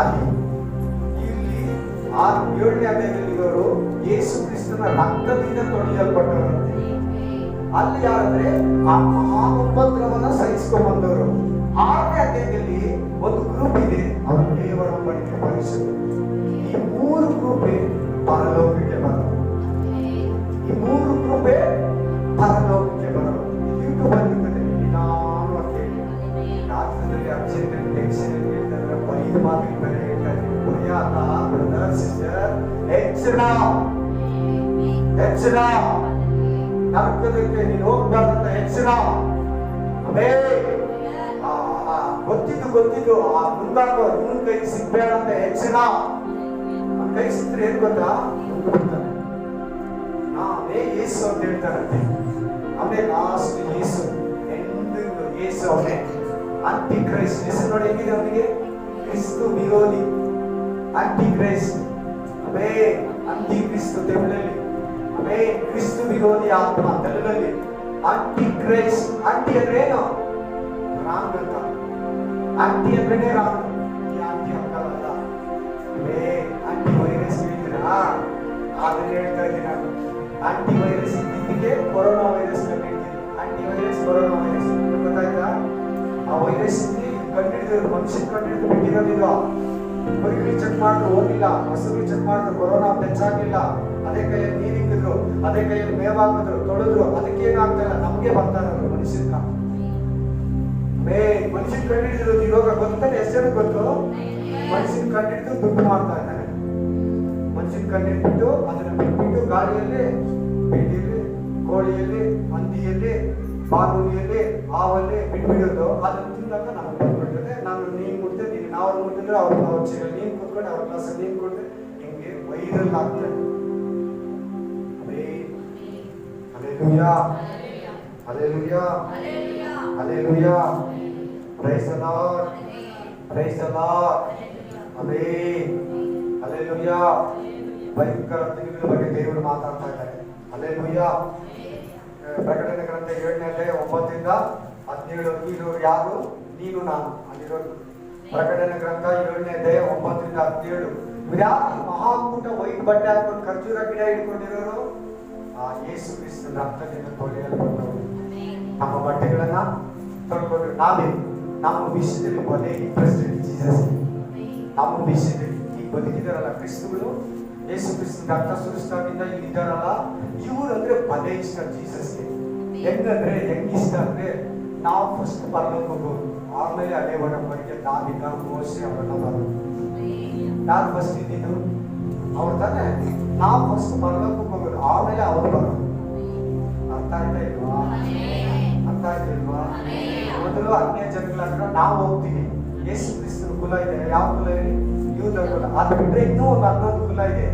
ಅಲ್ಲಿ ಇಲ್ಲಿ 7ನೇ ಅಧ್ಯಾಯದಲ್ಲಿ ಇರೋರು ಯೇಸು ಕ್ರಿಸ್ತನ ರಕ್ತದಿಂದ ತೊಳೆಯಲ್ಪಟ್ಟವರಂತೆ. ಅಲ್ಲಿ ಯಾರಂದ್ರೆ ಆ ಮಹಾ ಉಪದ್ರವನ ಸಹಿಸ್ಕೊಂಡ್ಬಂದವರು. 6ನೇ ಅಧ್ಯಾಯದಲ್ಲಿ ಒಂದು ಗ್ರೂಪ್ ಇದೆ, ಅವರು ದೇವರೊಬ್ಬನಿಗೆ ಪರಿಶುದ್ಧ. ಈ 3 ಗ್ರೂಪೇ ಪರಲೋಕಕ್ಕೆ ಬರೋದು. ಈ 3 ಗ್ರೂಪೇ ಪರಲೋಕಕ್ಕೆ ಬರೋದು. ಯೂಟ್ಯೂಬ್ ಅಲ್ಲಿ ನಿಧಾನವಾಗಿ ರಾತ್ರಿಯಲ್ಲಿ ಅರ್ಜೆಂಟ್ ಟೆನ್ಷನ್ ಹೇಳ್ತಾರೆ, 5 ಮಾತಿಗೆ ಬೆಲೆ ಹೇಳ್ತಾರೆ. ಪ್ರಿಯಾತ ಬ್ರದರ್ ಸಿಸ್ಟರ್, ಎಚ್ಚರ ನರಕದಕ್ಕೆ ನೀನು ಹೋಗ್ಬಾರ್ದಂತ ಎಚ್ಚರ. ಗೊತ್ತಿದ್ದು ಆ ಮುಂದಾಗೋ ಇವನ್ ಕೈ ಸಿಗ್ಬೇಡ ಅಂತ ಎಚ್ಚರ. ಅವ್ನ ಕೈ ಸಿಕ್ಕರೆ ಏನ್ ಗೊತ್ತಾ? ಬಿಡ್ತಾನೆ. ನಾವೇ ಯೇಸು ಅಂತ ಹೇಳ್ತಾರಂತೆ. ಅವನೇ ಲಾಸ್ಟ್ ಯೇಸು, ಎಂಡಿಂಗ್ ಯೇಸು ಅವನೇ. ಆಂಟಿ ಕ್ರೈಸ್ಟ್ ಹೆಸರು ನೋಡಿ ಹೆಂಗಿದೆ ಅವನಿಗೆ? ಕ್ರಿಸ್ತು ವಿರೋಧಿ, ಆಂಟಿ ಕ್ರೈಸ್ಟ್. ಅವೇ ಆಂಟಿ ಕ್ರಿಸ್ತು ತಮಿಳಲ್ಲಿ. ಅವೇ ಆಂಟಿ ಕ್ರೈಸ್ಟ್. ಆಂಟಿ ಅಂದ್ರೆ ಏನು? ರಾಂಗ್ ಅಂತ. ಆಂಟಿ ಅಂದ್ರೆ ರಾಂಗ್. ಈ ಆಂಟಿ ಅಂಕಲ್ ಅಲ್ಲ. ಆಂಟಿ ವೈರಸ್ ಹೇಳ್ತೀರಾ? ಅದನ್ನ ಹೇಳ್ತಾ ಇದ್ದೀನಿ ನಾನು. ಆಂಟಿ ವೈರಸ್ ಇದ್ದಿದ್ದಕ್ಕೆ ಕೊರೋನಾ ವೈರಸ್ ಕಂಡಿಡ್ತೀನಿ. ಆಂಟಿ ವೈರಸ್ ಕೊರೋನಾ ವೈರಸ್ ಗೊತ್ತಾಯ್ತಾ? ಆ ವೈರಸ್ ಕಂಡಿಡಿದ್ರು, ಮನುಷ್ಯ ಕಂಡಿಡಿದು ಬಿಟ್ಟಿರೋದಿಲ್ಲ. ಬರೀ ಚೆಕ್ ಮಾಡಿದ್ರು ಹೋಗಿಲ್ಲ, ಹೊಸರು ಚೆಕ್ ಮಾಡಿದ್ರು ಕೊರೋನಾ ಹೆಚ್ಚಾಗಿಲ್ಲ. ಅದೇ ಕೈಯಲ್ಲಿ ನೀರು ಇಕ್ಕಿದ್ರು, ಅದೇ ಕೈಯಲ್ಲಿ ಮೇವ್ ಹಾಕಿದ್ರು, ತೊಳೆದ್ರು, ಅದಕ್ಕೇನು ಆಗ್ತಿಲ್ಲ. ನಮ್ಗೆ ಬರ್ತಾ ಇರೋದು ಮನುಷ್ಯನ ಮನುಷ್ಯನ್ ಕಂಡಿಡಿದ್ರು ಈ ರೋಗ ಗೊತ್ತಾನೆ. ಎಷ್ಟು ಜನ ಗೊತ್ತು? ಮನುಷ್ಯನ್ ಕಂಡಿಡಿದು ದುಡ್ಡು ಮಾಡ್ತಾ ಇದ್ದಾರೆ. ಮನುಷ್ಯನ್ ಕಂಡಿಡ್ಬಿಟ್ಟು ಅದನ್ನ ಬಿಟ್ಬಿಟ್ಟು ಗಾಳಿಯಲ್ಲಿ, ಬಿಟ್ಟಿಯಲ್ಲಿ, ಕೋಳಿಯಲ್ಲಿ, ಹಂದಿಯಲ್ಲಿ, ಬಾನುಲಿಯಲ್ಲಿ, ಹಾವಲ್ಲಿ ಬಿಟ್ಬಿಡೋದು. ಅದನ್ನ ತಿಂದಾಗ ನಮಗೆ ಬಂದ್ಬಿಡ್ತದೆ. ನಾನು ನೀನ್ ಮುಟ್ದೆ, ನೀನು ನಾವು ಮುಟ್ಟಿದ್ರೆ ಅವ್ರ ಚೀಲ ನೀನ್ ಕುತ್ಕೊಂಡು ಅವ್ರ ಗ್ಲಾಸ್ ನೀನ್ ಕೊಡ್ದೆ, ಹಿಂಗೆ ವೈರಲ್ ಆಗ್ತದೆ. Hallelujah. Hallelujah. Hallelujah. Praise the Lord. Praise the Lord. Amen. Hallelujah. ಭಯಂಕರ ತೆಗೆಗಳ ಬಗ್ಗೆ ದೇವರು ಮಾತಾಡ್ತಾ ಇದ್ದಾರೆ. Hallelujah. ಪ್ರಕಟಣೆ ಗ್ರಂಥ 7ನೇ ಅಧ್ಯಾಯ 9ರಿಂದ 17 ಇರೋರು ಯಾರು? ನೀನು ನಾನು ಅಲ್ಲಿರೋದು. ಪ್ರಕಟಣೆ ಗ್ರಂಥ 7ನೇ ಅಧ್ಯಾಯ 9ರಿಂದ 17. ಯಾರು ಮಹಾಕೂಟ ವೈಟ್ ಬಟ್ಟೆ ಹಾಕೊಂಡು ಖರ್ಜೂರ ಗಿಡ ಇಟ್ಕೊಂಡಿರೋರು? ಯೇಸು ಕ್ರಿಸ್ತನ ರಕ್ತದಿಂದ ತೊಳೆಯಲ್ಪಟ್ಟವರು. ನಮ್ಮ ಬಟ್ಟೆಗಳನ್ನ ತೊಳ್ಕೊಂಡ್ರು. ನಾವೇ ನಮ್ಮ ವಿಷಯದಲ್ಲಿ ಬಲೆ ಇಂಟ್ರೆಸ್ಟೆಡ್ ಜೀಸಸ್. ನಮ್ಮ ವಿಷಯದಲ್ಲಿ ಈ ಬದುಕಿದಾರಲ್ಲ ಕ್ರಿಸ್ತುಗಳು, ಯೇಸು ಕ್ರಿಸ್ತನ ರಕ್ತ ಸುರಿಸ್ತಾಗಿಂದ ಇದ್ದಾರಲ್ಲ, ಇವರು ಅಂದ್ರೆ ಬಲೆ ಇಷ್ಟ ಜೀಸಸ್ಗೆ. ಹೆಂಗಂದ್ರೆ ಹೆಂಗ್ ಇಷ್ಟ ಅಂದ್ರೆ ನಾವು ಫಸ್ಟ್ ಪರಲೋಕ ಹೋಗೋದು, ಆಮೇಲೆ ಹಳೆ ಒಡಂಬಡಿಕೆ ದಾವಿದ ಮೋಶೆ ಅವರೆಲ್ಲ ಬರೋದು. ಯಾರು ಫಸ್ಟ್ ಇದ್ದಿದ್ದು? ಅವ್ರು ತಾನೆ. ನಾವು ಫಸ್ಟ್ ಪರಲೋಕಕ್ಕೆ ಹೋಗೋದು, ಆಮೇಲೆ ಅವ್ರು ಬರೋದು. ಅರ್ಥ ಆಯ್ತಾ ಇಲ್ವಾ? ಅರ್ಥ ಆಯ್ತಾ ಇಲ್ವಾ? ಮೊದಲು ಅನ್ಯ ಜನಗಳ ಹತ್ರ ನಾವು ಹೋಗ್ತೀವಿ. ಯೇಸು ಕ್ರಿಸ್ತನ ಕುಲ ಇದೆ. ಯಾವ ಕುಲ ಇದೆ? ಯೂದ ಕುಲ. ಅದು ಬಿಟ್ರೆ ಇನ್ನೂ ಒಂದು 11 ಕುಲ ಇದೆ.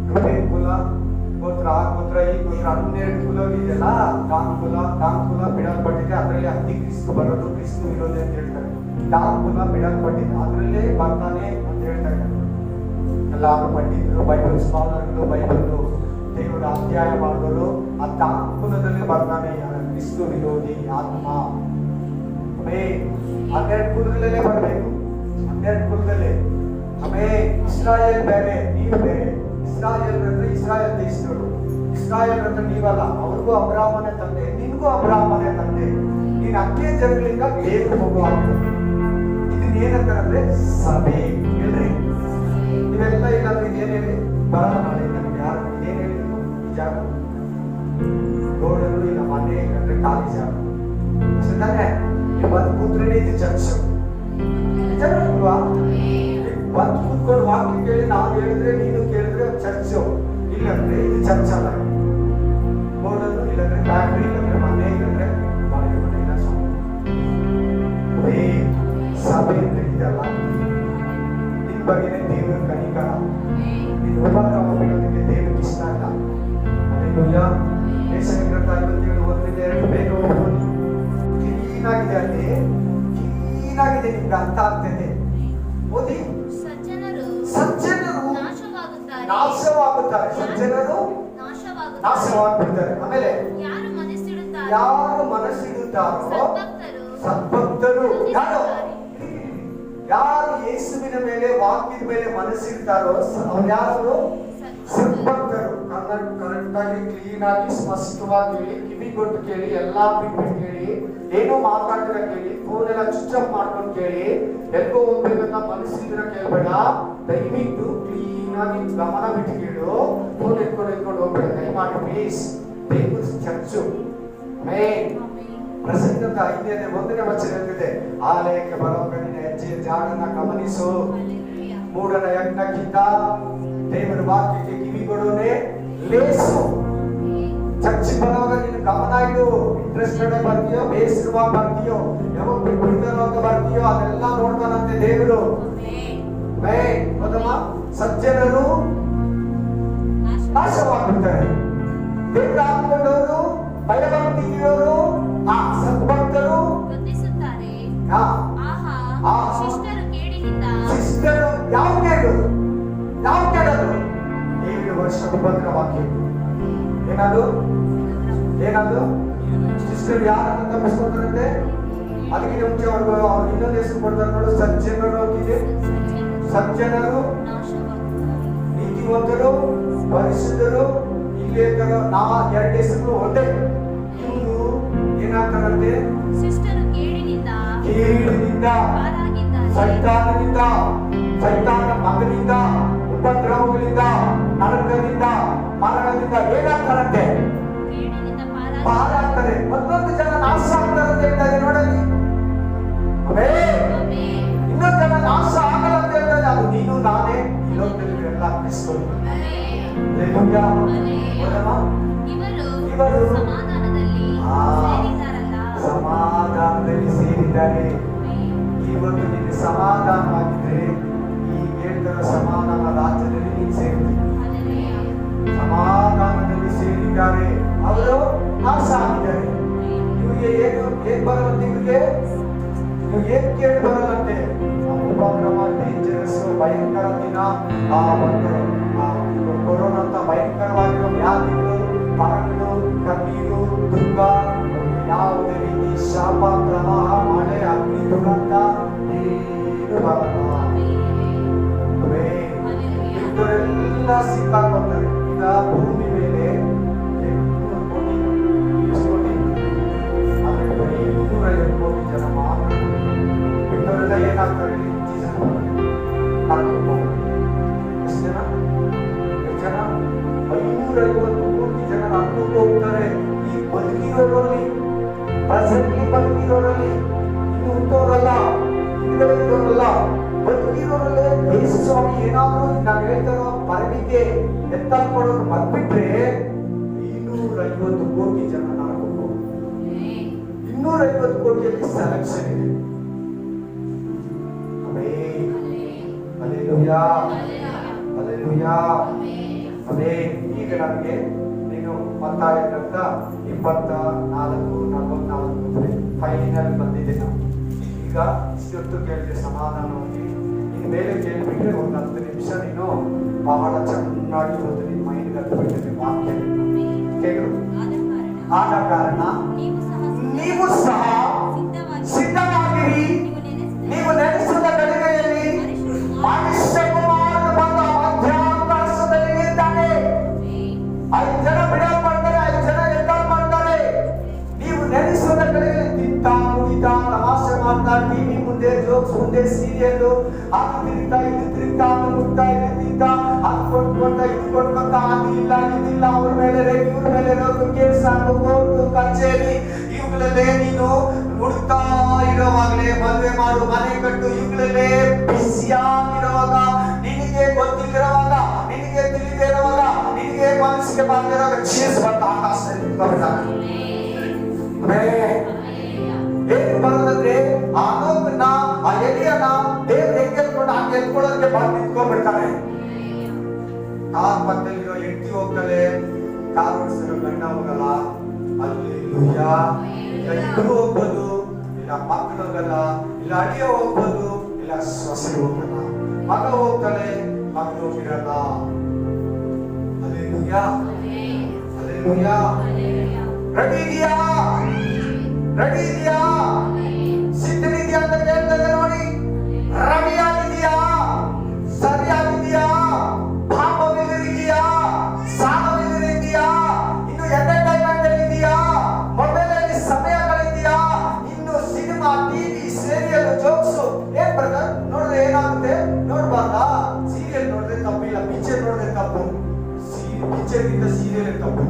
ರೂಬೇನ್ ಕುಲ, ಗೋತ್ರ, ಆ ಗೋತ್ರ, ಈ ಗೋತ್ರ, 12 ಕುಲ ಇದೆಯಲ್ಲ. ದಾನ್ ಕುಲ ಬಿಡಲ್ಪಟ್ಟಿದೆ. ಅದರಲ್ಲಿ ಅತಿ ಕ್ರಿಸ್ತು ಬರೋದು, ಕ್ರಿಸ್ತು ಇರೋದೆ ಅಂತ ಹೇಳ್ತಾರೆ. ದಾನ್ ಕುಲ ಬಿಡಲ್ಪಟ್ಟಿದೆ, ಅದರಲ್ಲೇ ಬರ್ತಾನೆ ಅಂತ ಹೇಳ್ತಾ ಇದ್ದಾರೆ. ಎಲ್ಲಾರು ಪಂಡಿತರು, ಬೈಬಲ್ ಸ್ಕಾಲರ್ಗಳು, ಬೈಬಲ್ ದೇವರ ಅಧ್ಯಾಯ ಮಾಡಿದವರು ಆ ದಾನ್ ಕುಲದಲ್ಲಿ ಬರ್ತಾನೆ ಕ್ರಿಸ್ತು ವಿರೋಧಿ ಆತ್ಮ. 12 ಕುಲಗಳಲ್ಲೇ ಬರಬೇಕು. 12 ಕುಲದಲ್ಲೇ. ಇಸ್ರಾಯೇಲ್ ಬೇರೆ, ನೀವು ಬೇರೆ. ಇಸ್ರಾಯೇಲ್ ಅಂದ್ರೆ ಇಸ್ರಾಯೇಲ್ ದೇಶದವರು. ಇಸ್ರಾಯೇಲ್ ಅಂದ್ರೆ ನೀವಲ್ಲ. ಅವ್ರಿಗೂ ಅಬ್ರಾಹ್ಮನೇ ತಂದೆ, ನಿನ್ಗೂ ಅಬ್ರಾಹ್ಮನೇ ತಂದೆ. ನೀನ್ ಅನ್ಯ ಜನಗಳಿಂದ ಬೇರೆ ಹೋಗುವಾಗ ಇದನ್ನ ಏನಂತಾರಂದ್ರೆ ಸಭೆ. ಹೇಳ್ರಿ ಇವೆಲ್ಲ ಇಲ್ಲಾಂದ್ರೆ ಇದೇನ್ ಹೇಳಿ ಬರಲ್ಲ. ಮಾಡಿ ನಮ್ಗೆ ಯಾರು ಇದೇನ್ ಹೇಳಿದ್ರು? ಈ ಜಾಗ ರೋಡಲ್ಲೂ ಇಲ್ಲ, ಮನೆ ಅಂದ್ರೆ ಖಾಲಿ ಜಾಗ. ತಾನೆ ಬಂದು ಕೂತ್ರೆ ಇದು ಚರ್ಚ್ ಜನ ಇಲ್ವಾ? ಬಂದು ಕೂತ್ಕೊಂಡು ವಾಕ್ಯ ಕೇಳಿ ನಾವು ಹೇಳಿದ್ರೆ ನೀನು ಕೇಳಿದ್ರೆ ಚರ್ಚು. ಇಲ್ಲಂದ್ರೆ ಇದು ಚರ್ಚ್ ಅಲ್ಲ. ರೋಡಲ್ಲೂ ಇಲ್ಲಂದ್ರೆ ಫ್ಯಾಕ್ಟ್ರಿ, ಇಲ್ಲಂದ್ರೆ ಮನೆ, ಇಲ್ಲಂದ್ರೆ ಮನೆ ಇಲ್ಲ. ಸಭೆ ಅಂದ್ರೆ ಇದಲ್ಲ. ನಿನ್ ಬಗ್ಗೆನೇ ದೇವರ ಕನಿಕರ. ನೀನು ಉಪಕ್ರಮ ಬಿಡೋದಕ್ಕೆ ದೇವರಿಗೆ ಇಷ್ಟ ಇಲ್ಲ. Hallelujah. ಏಷಯ ಗ್ರಂಥ 57:1-2 ಬೇಗ ಹೋಗ್ಬೋದು. ಕ್ಲೀನ್ ಆಗಿದೆ, ಅಲ್ಲಿ ಕ್ಲೀನ್ ಆಗಿದೆ, ನಿಮ್ಗೆ ಅರ್ಥ ಆಗ್ತದೆ. ಓದಿ. ಸಜ್ಜನರು ನಾಶವಾಗುತ್ತಾರೆ. ಸಜ್ಜನರು ನಾಶವಾಗುತ್ತಾರೆ. ಆಮೇಲೆ ಯಾರು ಮನಸ್ಸಿಡುತ್ತಾರೋ ಸದ್ಭಕ್ತರು. ಯಾರು ಯೇಸುವಿನ ಮೇಲೆ, ವಾಕ್ಯದ ಮೇಲೆ ಮನಸ್ಸಿಡ್ತಾರೋ ಅವ್ರು ಯಾರು? ಸದ್ಭಕ್ತರು. ಕರೆಕ್ಟ್ ಆಗಿ ಕ್ಲೀನ್ ಆಗಿ ಸ್ಪಷ್ಟವಾಗಿ ಕೇಳಿ, ಕಿವಿ ಕೊಟ್ಟು ಕೇಳಿ, ಎಲ್ಲಾ ಬಿಟ್ಬಿಟ್ಟು ಕೇಳಿ, ಏನೋ ಮಾತಾಡ್ತಿರ ಕೇಳಿ, ಫೋನ್ ಎಲ್ಲ ಸ್ವಿಚ್ ಆಫ್ ಮಾಡ್ಕೊಂಡು ಕೇಳಿ, ಎಲ್ಗೋ ಹೋಗ್ಬೇಕಂತ ಮನಸ್ಸಿದ್ರೆ ಕೇಳ್ಬೇಡ. ದಯವಿಟ್ಟು ಕ್ಲೀನ್ ಆಗಿ ಗಮನ ಬಿಟ್ಟು ಕೇಳು. ಫೋನ್ ಎತ್ಕೊಂಡು ಹೋಗ್ಬೇಡ ದಯಮಾಡಿ ಪ್ಲೀಸ್. ದೇವರ ಚರ್ಚು. ಪ್ರಸಂಗದ 5ನೇ 1ನೇ ವಚನ ಹೇಳ್ತಿದೆ, ಆಲಯಕ್ಕೆ ಬರೋವಾಗ ನಿನ್ನ ಹೆಜ್ಜೆಯ ಜಾಗನ ಗಮನಿಸು. ಮೂಢನ ಯಜ್ಞಕ್ಕಿಂತ ದೇವರ ವಾಕ್ಯಕ್ಕೆ ಕಿವಿಗೊಡೋನೆ ಲೇಸು. ಚರ್ಚ್ ಬರೋವಾಗ ನಿನ್ನ ಗಮನ ಇಡು. ಇಂಟ್ರೆಸ್ಟೆಡ್ ಬರ್ತೀಯೋ, ಬೇಸರವಾಗಿ ಬರ್ತೀಯೋ, ಯಾವಾಗ ಬಿಡ್ತಾರೋ ಅಂತ ಬರ್ತೀಯೋ, ಅದೆಲ್ಲ ನೋಡ್ತಾನಂತೆ ದೇವರು. ಹೌದಮ್ಮ? ಸಜ್ಜನರು ನಾಶವಾಗ್ಬಿಡ್ತಾರೆ. ದೇವರ ಹಾಕೊಂಡವರು, ಭಯಭಕ್ತಿ ಇರೋರು, ಆ ಸದ್ಭಕ್ತರು ಶಿಷ್ಟರು. ಯಾವ ಕೇಳೋದು? ಯಾವ ಕೇಳೋದು? 7 ವರ್ಷ ಉಪದ್ರ ವಾಕ್ಯ. ಏನದು? ಶಿಷ್ಟ ದುಷ್ಟರು ಯಾರನ್ನು ತಪ್ಪಿಸ್ಕೊತಾರಂತೆ? ಅದಕ್ಕಿಂತ ಮುಂಚೆ ಅವ್ರು ಇನ್ನೊಂದು ಹೆಸರು ಕೊಡ್ತಾರೆ ನೋಡು, ಸಜ್ಜನರು ಅಂತಿದೆ. ಸಜ್ಜನರು, ನೀತಿವಂತರು, ಪರಿಶುದ್ಧರು, ಇಲ್ಲಿ ನಾ ಎರಡು ಹೆಸರು ಒಂದೇ. ಇವರು ಏನಾಗ್ತಾರಂತೆ? ಕೇಡಿನಿಂದ, ಸೈತಾನನಿಂದ, ಸೈತಾನ ಮಗನಿಂದ, ಉಪದ್ರವಗಳಿಂದ, ನರಕದಿಂದ, ಮರಣದಿಂದ ಏನಾಗ್ತಾರಂತೆ? ಪಾರಾಗ್ತಾರೆ. ಮತ್ತೊಂದು ಜನ ನಾಶ ಆಗ್ತಾರಂತೆ ಹೇಳ್ತಾರೆ ನೋಡಲಿ. ಇನ್ನೊಂದು ಜನ ನಾಶ ಆಗಲ್ಲ ಅಂತ ಹೇಳ್ತಾರೆ. ಅದು ನೀನು ನಾನೇ ಈ ಲೋಕದಲ್ಲಿ ಎಲ್ಲ ಕ್ರಿಸ್ತರು. ಇವರು ಸಮಾಧಾನದಲ್ಲಿ ಸೇರಿದ್ದಾರೆ. ಇವತ್ತು ನಿಮಗೆ ಸಮಾಧಾನವಾಗಿದ್ರೆ ಈ ಹೇಳ್ತಾರ ಸಮಾಧಾನ ರಾಜ್ಯದಲ್ಲಿ ನೀನು ಸೇರಿದ್ದೀರಿ. ಸಮಾಧಾನದಲ್ಲಿ ಸೇರಿದ್ದಾರೆ. ಅವರು ನಾಶ ಆಗಿದ್ದಾರೆ. ಇವ್ರಿಗೆ ಏನ್ ಬರಲ್ಲಂತೆ? ಇವ್ರಿಗೆ ನೀವು ಏನ್ ಕೇಳಿ ಬರಲ್ಲಂತೆ? ಉಪದ್ರವ, ಡೇಂಜರಸ್, ಭಯಂಕರ ದಿನ, ಕೊರೋನಾ ಅಂತ ಭಯಂಕರವಾಗಿರೋ ವ್ಯಾಧಿಗಳು, ಮರಣಗಳು, ಕಣ್ಣೀರು, ದುಃಖ, ಯಾವುದೇ ರೀತಿ ಶಾಪ, ಪ್ರವಾಹ, ಮಳೆ, ಅಗ್ನಿ, ದುರಂತ ಏನು ಬರಲ್ಲ. ಇವರೆಲ್ಲ ಸಿಕ್ಕಾಕೊಂಡ್ರೆ ಈಗ ಭೂಮಿ ಮೇಲೆ 250 ಕೋಟಿ ಜನ ಮಾತ್ರ. ಇವರೆಲ್ಲ ಏನಾಗ್ತಾರೆ? ಎಷ್ಟು ಜನ? 550 ಕೋಟಿ ಜನ ಅನ್ಕೊಂಡು ಹೋಗ್ತಾರೆ. ಈ ಬದುಕಿರೋರಲ್ಲಿ, ಪ್ರೆಸೆಂಟ್ಲಿ ಬದುಕಿರೋರಲ್ಲಿ, ಇನ್ನು ಹುಟ್ಟೋರಲ್ಲ, ಇದ್ದವರಲ್ಲ, ಬದುಕಿರೋರಲ್ಲೇ ಯೇಸು ಸ್ವಾಮಿ ಏನಾದ್ರು ನಾವು ಹೇಳ್ತಾರೋ ಮರಣಿಗೆ ಎತ್ತಲ್ಪಡೋದು ಬಂದ್ಬಿಟ್ರೆ 250 ಕೋಟಿ ಜನ ನರಕಕ್ಕೆ ಹೋಗ್ತಾರೆ. 250 ಕೋಟಿಯಲ್ಲಿ ಸೆಲೆಕ್ಷನ್ ಇದೆ. Hallelujah, hallelujah. ಅದೇ ಈಗ ನಮಗೆ ನೀನು ಮತ್ತಾಯ ಗ್ರಂಥ 24:44 ಫೈನಲ್ ಬಂದಿದೆ. ನಾವು ಈಗ ಇಷ್ಟೊತ್ತು ಕೇಳಿದ್ರೆ ಸಮಾಧಾನವಾಗಿ ಇನ್ನು ಮೇಲೆ ಕೇಳಿಬಿಟ್ರೆ ಒಂದು 10 ನಿಮಿಷ ನೀನು ಬಹಳ ಚೆನ್ನಾಗಿ ಹೋದ್ರೆ ನಿನ್ನ ಮೈಂಡ್ ಹತ್ಬಿಡ್ತದೆ ವಾಕ್ಯ ಕೇಳು. ಆದ ಕಾರಣ ನೀವು ಸಹ ಸಿದ್ಧವಾಗಿರಿ. ನೀವು ನೆನೆಸಿದ ಗಳಿಗೆಯಲ್ಲಿ ಮನುಷ್ಯ ಕುಮಾರನು ಬಂದು ಮಧ್ಯಾಕಾಶದಲ್ಲಿ ನಿಂತಾನೆ. 5 ಜನ ಬಿಡಲ್ಪಡ್ತಾರೆ, 5 ಜನ ಎದ್ದಲ್ಪಡ್ತಾರೆ. ನೀವು ನೆನೆಸಿದ ಗಳಿಗೆಯಲ್ಲಿ ತಿಂತಾ ಕುಡಿತಾ ತಮಾಷೆ ಮಾಡ್ತಾ ಟಿವಿ ಮುಂದೆ, ಜೋಕ್ಸ್ ಮುಂದೆ, ಸೀರಿಯಲ್ ಅದು ತಿಂತಾ ಇದು ತಿಂತಾ ಅದು ಮುಟ್ತಾ ಇದು ತಿಂತಾ ಅದು ಕೊಟ್ಕೊಂಡ ಇದು ಕೊಟ್ಕೊಂತ ಅದು ಇಲ್ಲ ಇದಿಲ್ಲ, ಅವ್ರ ಮೇಲೆ ಇವ್ರ ಮೇಲೆ ಕೇಸ್ ಹಾಕು, ಕೋರ್ಟು, ಕಚೇರಿ ಇವುಗಳಲ್ಲೇ ನೀನು ಹುಡುಕ್ತಾ ಇರುವಾಗಲೇ ಮದುವೆ ಮಾಡು, ಮನೆ ಕಟ್ಟು, ಇವುಗಳಲ್ಲೇ ಬಿಸಿಯಾಗಿರುವಾಗ, ನಿನಗೆ ಗೊತ್ತಿರುವಾಗ, ನಿನಗೆ ತಿಳಿದೇ ಇರುವಾಗ, ನಿನಗೆ ಮನಸ್ಸಿಗೆ ಬಂದಿರುವಾಗ ಚೀಸ್ ಬಂದ ಆಕಾಶದಲ್ಲಿ ಏನು ಬರೋದಂದ್ರೆ ಆ ನೋವನ್ನ, ಆ ಎಲಿಯನ್ನ ದೇವ್ರು ಹೆಂಗೆ ಎತ್ಕೊಂಡು ಹಾಗೆ ಎತ್ಕೊಳ್ಳೋದಕ್ಕೆ ಬಂದು ನಿಂತ್ಕೊಂಡ್ಬಿಡ್ತಾನೆ. ಕಾರ್ ಪಕ್ಕದಲ್ಲಿರೋ ಹೆಂಡತಿ ಹೋಗ್ತಾಳೆ, ಕಾರ್ ಓಡಿಸಿರೋ ಗಂಡ ಹೋಗಲ್ಲ. ಹಲ್ಲೆಲೂಯಾ. ಇಲ್ಲ ಇಬ್ರು ಹೋಗ್ಬೋದು, ಇಲ್ಲ ಮಕ್ಕಳು ಹೋಗಲ್ಲ, ಇಲ್ಲ ಅಳಿಯ ಹೋಗ್ಬೋದು, ಇಲ್ಲ ಸೊಸೆ ಹೋಗಲ್ಲ. ಮಗ ಹೋಗ್ತಾಳೆ, ಮಗಳು ಹೋಗಿರಲ್ಲ. Hallelujah, hallelujah. ರೆಡಿ ಇದೆಯಾ? ರೆಡಿ ಇದೆಯಾ? ಸಿದ್ಧನಿದೆಯಾ ಅಂತ ಕೇಳ್ತದೆ ನೋಡಿ. ರೆಡಿಯಾಗಿದೆಯಾ? ಸರಿಯಾಗಿದೆಯಾ? ಪಾಪವಿಲ್ಲದಿದೆಯಾ? ಸಾಲವಿಲ್ಲದಿದೆಯಾ? ಇನ್ನು ಎಂಟರ್ಟೈನ್ಮೆಂಟ್ ಇದೆಯಾ? ಮೊಬೈಲ್ ಅಲ್ಲಿ ಸಮಯಗಳಿದೆಯಾ? ಇನ್ನು ಸಿನಿಮಾ, ಟಿವಿ, ಸೀರಿಯಲ್, ಜೋಕ್ಸ್ ಏನ್ ಬ್ರದರ್ ನೋಡಿದ್ರೆ ಏನಾಗುತ್ತೆ? ನೋಡ್ಬಾರ್ದಾ? ಸೀರಿಯಲ್ ನೋಡಿದ್ರೆ ತಪ್ಪಿಲ್ಲ, ಪಿಕ್ಚರ್ ನೋಡಿದ್ರೆ ತಪ್ಪು. ಪಿಕ್ಚರ್ ಗಿಂತ ಸೀರಿಯಲ್ ತಪ್ಪು.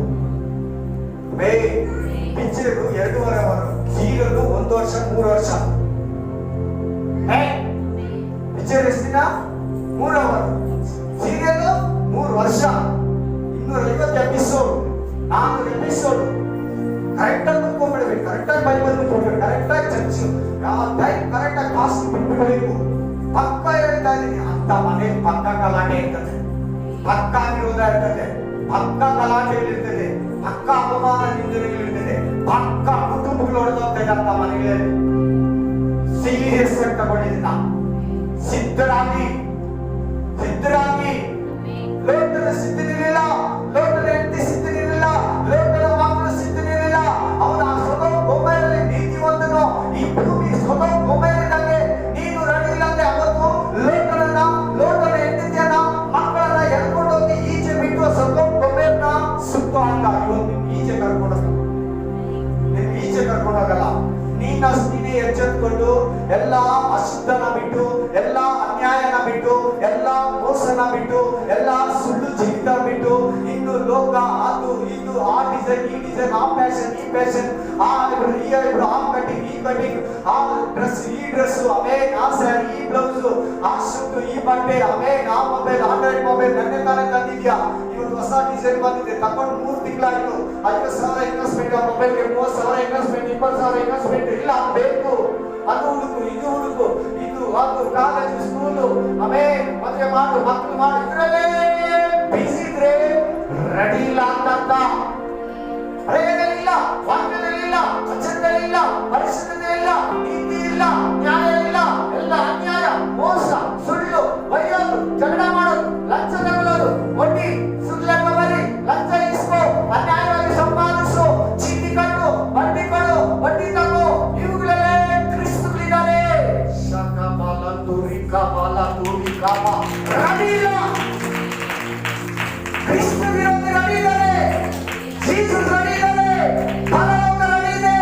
ಪಿಕ್ಚರ್ 2.5 ಅವರ್, ಸೀರಿಯಲ್ 1 ವರ್ಷ 3 ವರ್ಷ. ಪಿಕ್ಚರ್ ಎಷ್ಟು ದಿನ? 3 ಅವರ್. ಸೀರಿಯಲ್ 3 ವರ್ಷ, 250 ಎಪಿಸೋಡ್, 4 ಎಪಿಸೋಡ್. ಕರೆಕ್ಟ್ ಆಗಿ ಕುತ್ಕೊಂಡ್ಬಿಡ್ಬೇಕು, ಕರೆಕ್ಟ್ ಆಗಿ ಬೈಬಲ್ ಕುತ್ಕೊಳ್ಬೇಕು, ಕರೆಕ್ಟ್ ಆಗಿ ಚರ್ಚ್ ಟೈಮ್ ಕರೆಕ್ಟ್ ಆಗಿ ಕಾಸು ಬಿಟ್ಬಿಡ್ಬೇಕು. ಪಕ್ಕ ಹೇಳ್ತಾ ಇದೀನಿ, ಅಂತ ಮನೆ ಪಕ್ಕ ಗಲಾಟೆ ಇರ್ತದೆ, ಪಕ್ಕ ವಿರೋಧ ಇರ್ತದೆ, ಪಕ್ಕ ಗಲಾಟೆಗಳಿರ್ತದೆ, ಪಕ್ಕ ಅಪಮಾನ ನಿಂದನೆಗಳಿರ್ತದೆ, ಪಕ್ಕ ಕುಟುಂಬಗಳು ಹೊಡೆದೋಗ್ತದೆ ಅಂತ ಮನೆಗಳಲ್ಲಿ. ಸೀರಿಯಸ್ ಆಗಿ ತಗೊಂಡಿದ್ದ ಸಿದ್ಧರಾಗಿ ಲೋಟದ ಸಿದ್ಧನಿರಲಿಲ್ಲ, ಲೋಟದ ಹೆಂಡತಿ ಸಿದ್ಧನಿರಲಿಲ್ಲ, ಲೋಟದ ಮಕ್ಕಳು ಸಿದ್ಧನಿರಲಿಲ್ಲ. ಅವನ ಫಸ್ಟ್ ನೀನೇ ಎಚ್ಚೆತ್ತುಕೊಂಡು ಎಲ್ಲ ಅಶುದ್ಧನ ಬಿಟ್ಟು, ಎಲ್ಲ ಅನ್ಯಾಯನ ಬಿಟ್ಟು, ಎಲ್ಲ ಮೋಸನ ಬಿಟ್ಟು, ಎಲ್ಲ ಸುಳ್ಳು ಜೀವಿತ ಬಿಟ್ಟು, ಇನ್ನು ಲೋಕ ಅದು ಇದು, ಆ ಡಿಸೈನ್ ಈ ಡಿಸೈನ್, ಆ ಫ್ಯಾಷನ್ ಈ ಫ್ಯಾಷನ್, ಆ ಕಟಿಂಗ್ ಈ ಕಟಿಂಗ್, ಆ ಡ್ರೆಸ್ ಈ ಡ್ರೆಸ್, ಆಮೇಲೆ ಆ ಸ್ಯಾರಿ ಈ ಬ್ಲೌಸ್, ಆ ಶೂಟ್ ಈ ಬಟ್ಟೆ, ಆಮೇಲೆ ಆ ಮೊಬೈಲ್, ಆಂಡ್ರಾಯ್ಡ್ ಮೊಬೈಲ್ ನನ್ನೇ ತಾನೇ ತಂದಿದ್ಯಾ, ಇವತ್ತು ಹೊಸ ಡಿಸೈನ್ ಬಂದಿದೆ, ತಗೊಂಡು 3 ತಿಂಗಳಾಯ್ತು, 50,000 ಇನ್ವೆಸ್ಟ್ಮೆಂಟ್, ಆ ಮೊಬೈಲ್ಗೆ 30,000 ಇನ್ವೆಸ್ಟ್ಮೆಂಟ್, 20,000 ಇನ್ವೆಸ್ಟ್ಮೆಂಟ್, ಇಲ್ಲ ಬೇಕು, ಅದು ಹುಡುಕು ಇದು ಹುಡುಕು, ಇದು ಅದು ಕಾಲೇಜ್ ಸ್ಕೂಲು, ಆಮೇಲೆ ಮದುವೆ ಮಾಡು ಮಕ್ಕಳು ಮಾಡು, ಇದ್ರಲ್ಲೇ ಬಿಸಿ ಇದ್ರೆ ರೆಡಿ ಇಲ್ಲ ಅಂತ ಇಲ್ಲ, ವಾಕ್ಯದಲ್ಲಿಲ್ಲ, ವಚನದಲ್ಲಿಲ್ಲ, ಪರಿಶುದ್ಧತೆ ಇಲ್ಲ, ನೀತಿ ಇಲ್ಲ, ನ್ಯಾಯ ಇಲ್ಲ, ಎಲ್ಲ ಅನ್ಯಾಯ, ಮೋಸ, ಸುಳ್ಳು, ಬೈಯೋದು, ಜಗಳ ಮಾಡೋದು, ಲಂಚ ತಗೊಳ್ಳೋದು, ವಡ್ಡಿ, ಸುಳ್ಳೆಕ್ಕ ಬರಿ, ಲಂಚ ಇಸ್ಕೋ, ಅನ್ಯಾಯವಾಗಿ ಸಂಪಾದಿಸು, ಚೀಟಿ ಕಟ್ಟು, ಬಡ್ಡಿ ಕೊಡು, ಬಡ್ಡಿ ತಗೋ, ಇವುಗಳಲ್ಲೇ ಕ್ರಿಸ್ತುಗಳಿದ್ದಾರೆ. ಶಕಬಲ ತುರಿಕ ಬಲ ತುರಿಕ ರೆಡಿ ಇಲ್ಲ, ಕ್ರಿಸ್ತ ವಿರೋಧಿ ರೆಡಿ ಇದ್ದಾರೆ, ಜೀಸಸ್ ರೆಡಿ ಇದ್ದಾರೆ, ಪರಲೋಕ ರೆಡಿ ಇದೆ,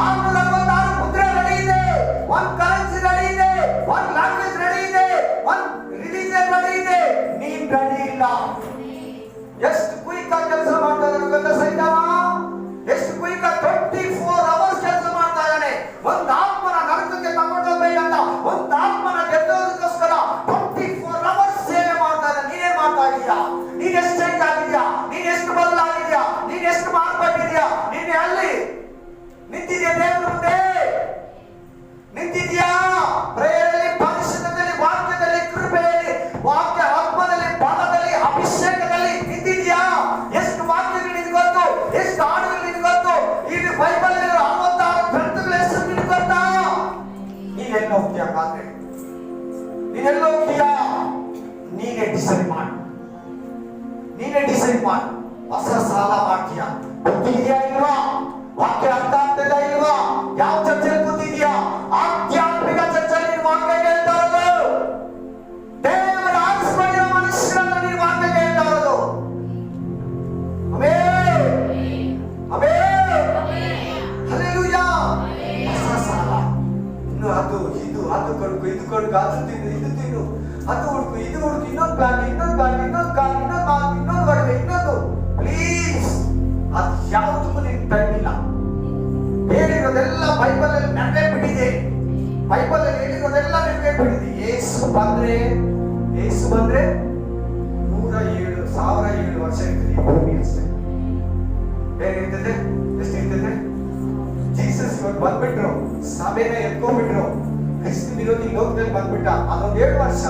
666 ಮುದ್ರೆ ರೆಡಿ ಇದೆ, 1 ಕರೆನ್ಸಿ ರೆಡಿ ಇದೆ, 1 ಲ್ಯಾಂಗ್ವೇಜ್ ರೆಡಿ ಇದೆ, 1 ರಿಲಿಜನ್ ರೆಡಿ ಇದೆ, ನೀನ್ ರೆಡಿ ಇಲ್ಲ. ಎಷ್ಟು ಕ್ವಿಕ್ ಆಗಿ ಕೆಲಸ ಮಾಡ್ತಾ ಇದ್ದಾನೆ ಗೊತ್ತಾ ಸೈತಾನ? ಎಷ್ಟು ಕ್ವಿಕ್ ಆಗಿ 24 ಅವರ್ಸ್ ಕೆಲಸ ಮಾಡ್ತಾ ಇದ್ದಾನೆ. ಒಂದು ಆತ್ಮನ ನರಕಕ್ಕೆ ತಗೊಂಡೋಗ್ಬೇಕಂತ, ಒಂದು ಆತ್ಮನ ಗೆದ್ದೋದಕ್ಕೋಸ್ಕರ 24 ಅವರ್ಸ್ ಸೇವೆ ಮಾಡ್ತಾ ಇದ್ದಾನೆ. ನೀನೇನ್ ಮಾಡ್ತಾ ಇದೀಯಾ? ನೀನ್ ಎಷ್ಟು ಚೇಂಜ್ ಆಗಿದ್ಯಾ? ನೀನ್ ಎಷ್ಟು ಬದಲಾಗಿದ್ಯಾ? ನೀನ್ ಎಷ್ಟು ಮಾರ್ಪಟ್ಟಿದ್ಯಾ? ನೀನ್ ಅಲ್ಲಿ ನಿಂತಿದ್ಯಾ? ದೇವರ ಮುಂದೆ ನಿಂತಿದ್ಯಾ? ಪ್ರೇಯರಲ್ಲಿ, ಪರಿಶುದ್ಧತೆಯಲ್ಲಿ, ವಾಕ್ಯದಲ್ಲಿ, ಕೃಪೆಯಲ್ಲಿ, ವಾಕ್ಯ ಆತ್ಮದಲ್ಲಿ, ಬಲದಲ್ಲಿ, ಅಭಿಷೇಕದಲ್ಲಿ ನಿಂತಿದ್ಯಾ? ಎಷ್ಟು ವಾಕ್ಯಗಳು ನಿನಗೆ ಗೊತ್ತು? ಎಷ್ಟು ಹಾಡುಗಳು ನಿನಗೆ ಗೊತ್ತು? ಇದು ಬೈಬಲ್ 66 ಗ್ರಂಥಗಳ ಹೆಸರು ನಿನಗೆ ಗೊತ್ತಾ? ನೀನೆಲ್ಲ ಹೋಗ್ತೀಯಾ? ಕಾದ್ರೆ ನೀನೆಲ್ಲ ಹೋಗ್ತೀಯಾ? ನೀನೇ ಡಿಸೈಡ್ ಮಾಡು, ನೀನೇ ಡಿಸೈಡ್ ಮಾಡು. ಹೊಸ ಸಾಲ ಮಾಡ್ತೀಯಾ? ಗೊತ್ತಿದ್ಯಾ ಇಲ್ವಾ? ವಾಕ್ಯ ಅರ್ಥ ಆಗ್ತದ ಇಲ್ವಾ? ಯಾವ ಚರ್ಚೆಯಲ್ಲಿ ಕೂತಿದ್ಯಾ? ಆಧ್ಯಾತ್ಮಿಕ ಚರ್ಚೆಯಲ್ಲಿ ನೀನು ವಾಕ್ಯ ಕೇಳ್ತಾ ಇರೋದು, ದೇವರ ಆರಿಸಿಕೊಂಡಿರೋ ಮನುಷ್ಯರನ್ನು ನೀನು ವಾಕ್ಯ ಕೇಳ್ತಾ ಇರೋದು. Amen, amen, hallelujah. ಹೊಸ ಸಾಲ, ಇನ್ನು ಅದು ಇದು, ಅದು ಕೊಡ್ಕು, ಇದು ಕೊಡ್ಕು, ಅದು ತಿನ್ನು, ಇದು ತಿನ್ನು, ಅದು ಹುಡುಕು, ಇದು ಹುಡುಕು, ಇನ್ನೊಂದು ಪ್ಲಾನ್, ಇನ್ನೊಂದು ಪ್ಲಾನ್, ಇನ್ನೊಂದು ಕಾಲ್, ಇನ್ನೊಂದು ಮಾತು, ಇನ್ನೊಂದು ಒಡವೆ, ಇನ್ನೊಂದು. ಪ್ಲೀಸ್, ಅದು ಯಾವುದಕ್ಕೂ ನಿನ್ ಟೈಮ್ ಇಲ್ಲ. ಹೇಳಿರೋದೆಲ್ಲ ಬೈಬಲ್ ಅಲ್ಲಿ ನೆರವೇ ಬಿಟ್ಟಿದೆ. ಬೈಬಲ್ ಅಲ್ಲಿ ಹೇಳಿರೋದೆಲ್ಲ ನೆರವೇ ಬಿಟ್ಟಿದೆ. ಯೇಸು ಬಂದ್ರೆ 107,000 ವರ್ಷ ಇರ್ತದೆ ಈ ಭೂಮಿ ಅಷ್ಟೇ. ಹೇಗಿರ್ತದೆ? ಎಷ್ಟು ಇರ್ತದೆ? ಜೀಸಸ್ ಇವತ್ತು ಬಂದ್ಬಿಟ್ರು, ಸಭೆನ ಎತ್ಕೊಂಡ್ಬಿಟ್ರು, ಕ್ರಿಸ್ತ ವಿರೋಧಿ ಲೋಕದಲ್ಲಿ ಬಂದ್ಬಿಟ್ಟ. ಅದೊಂದು 7 ವರ್ಷ,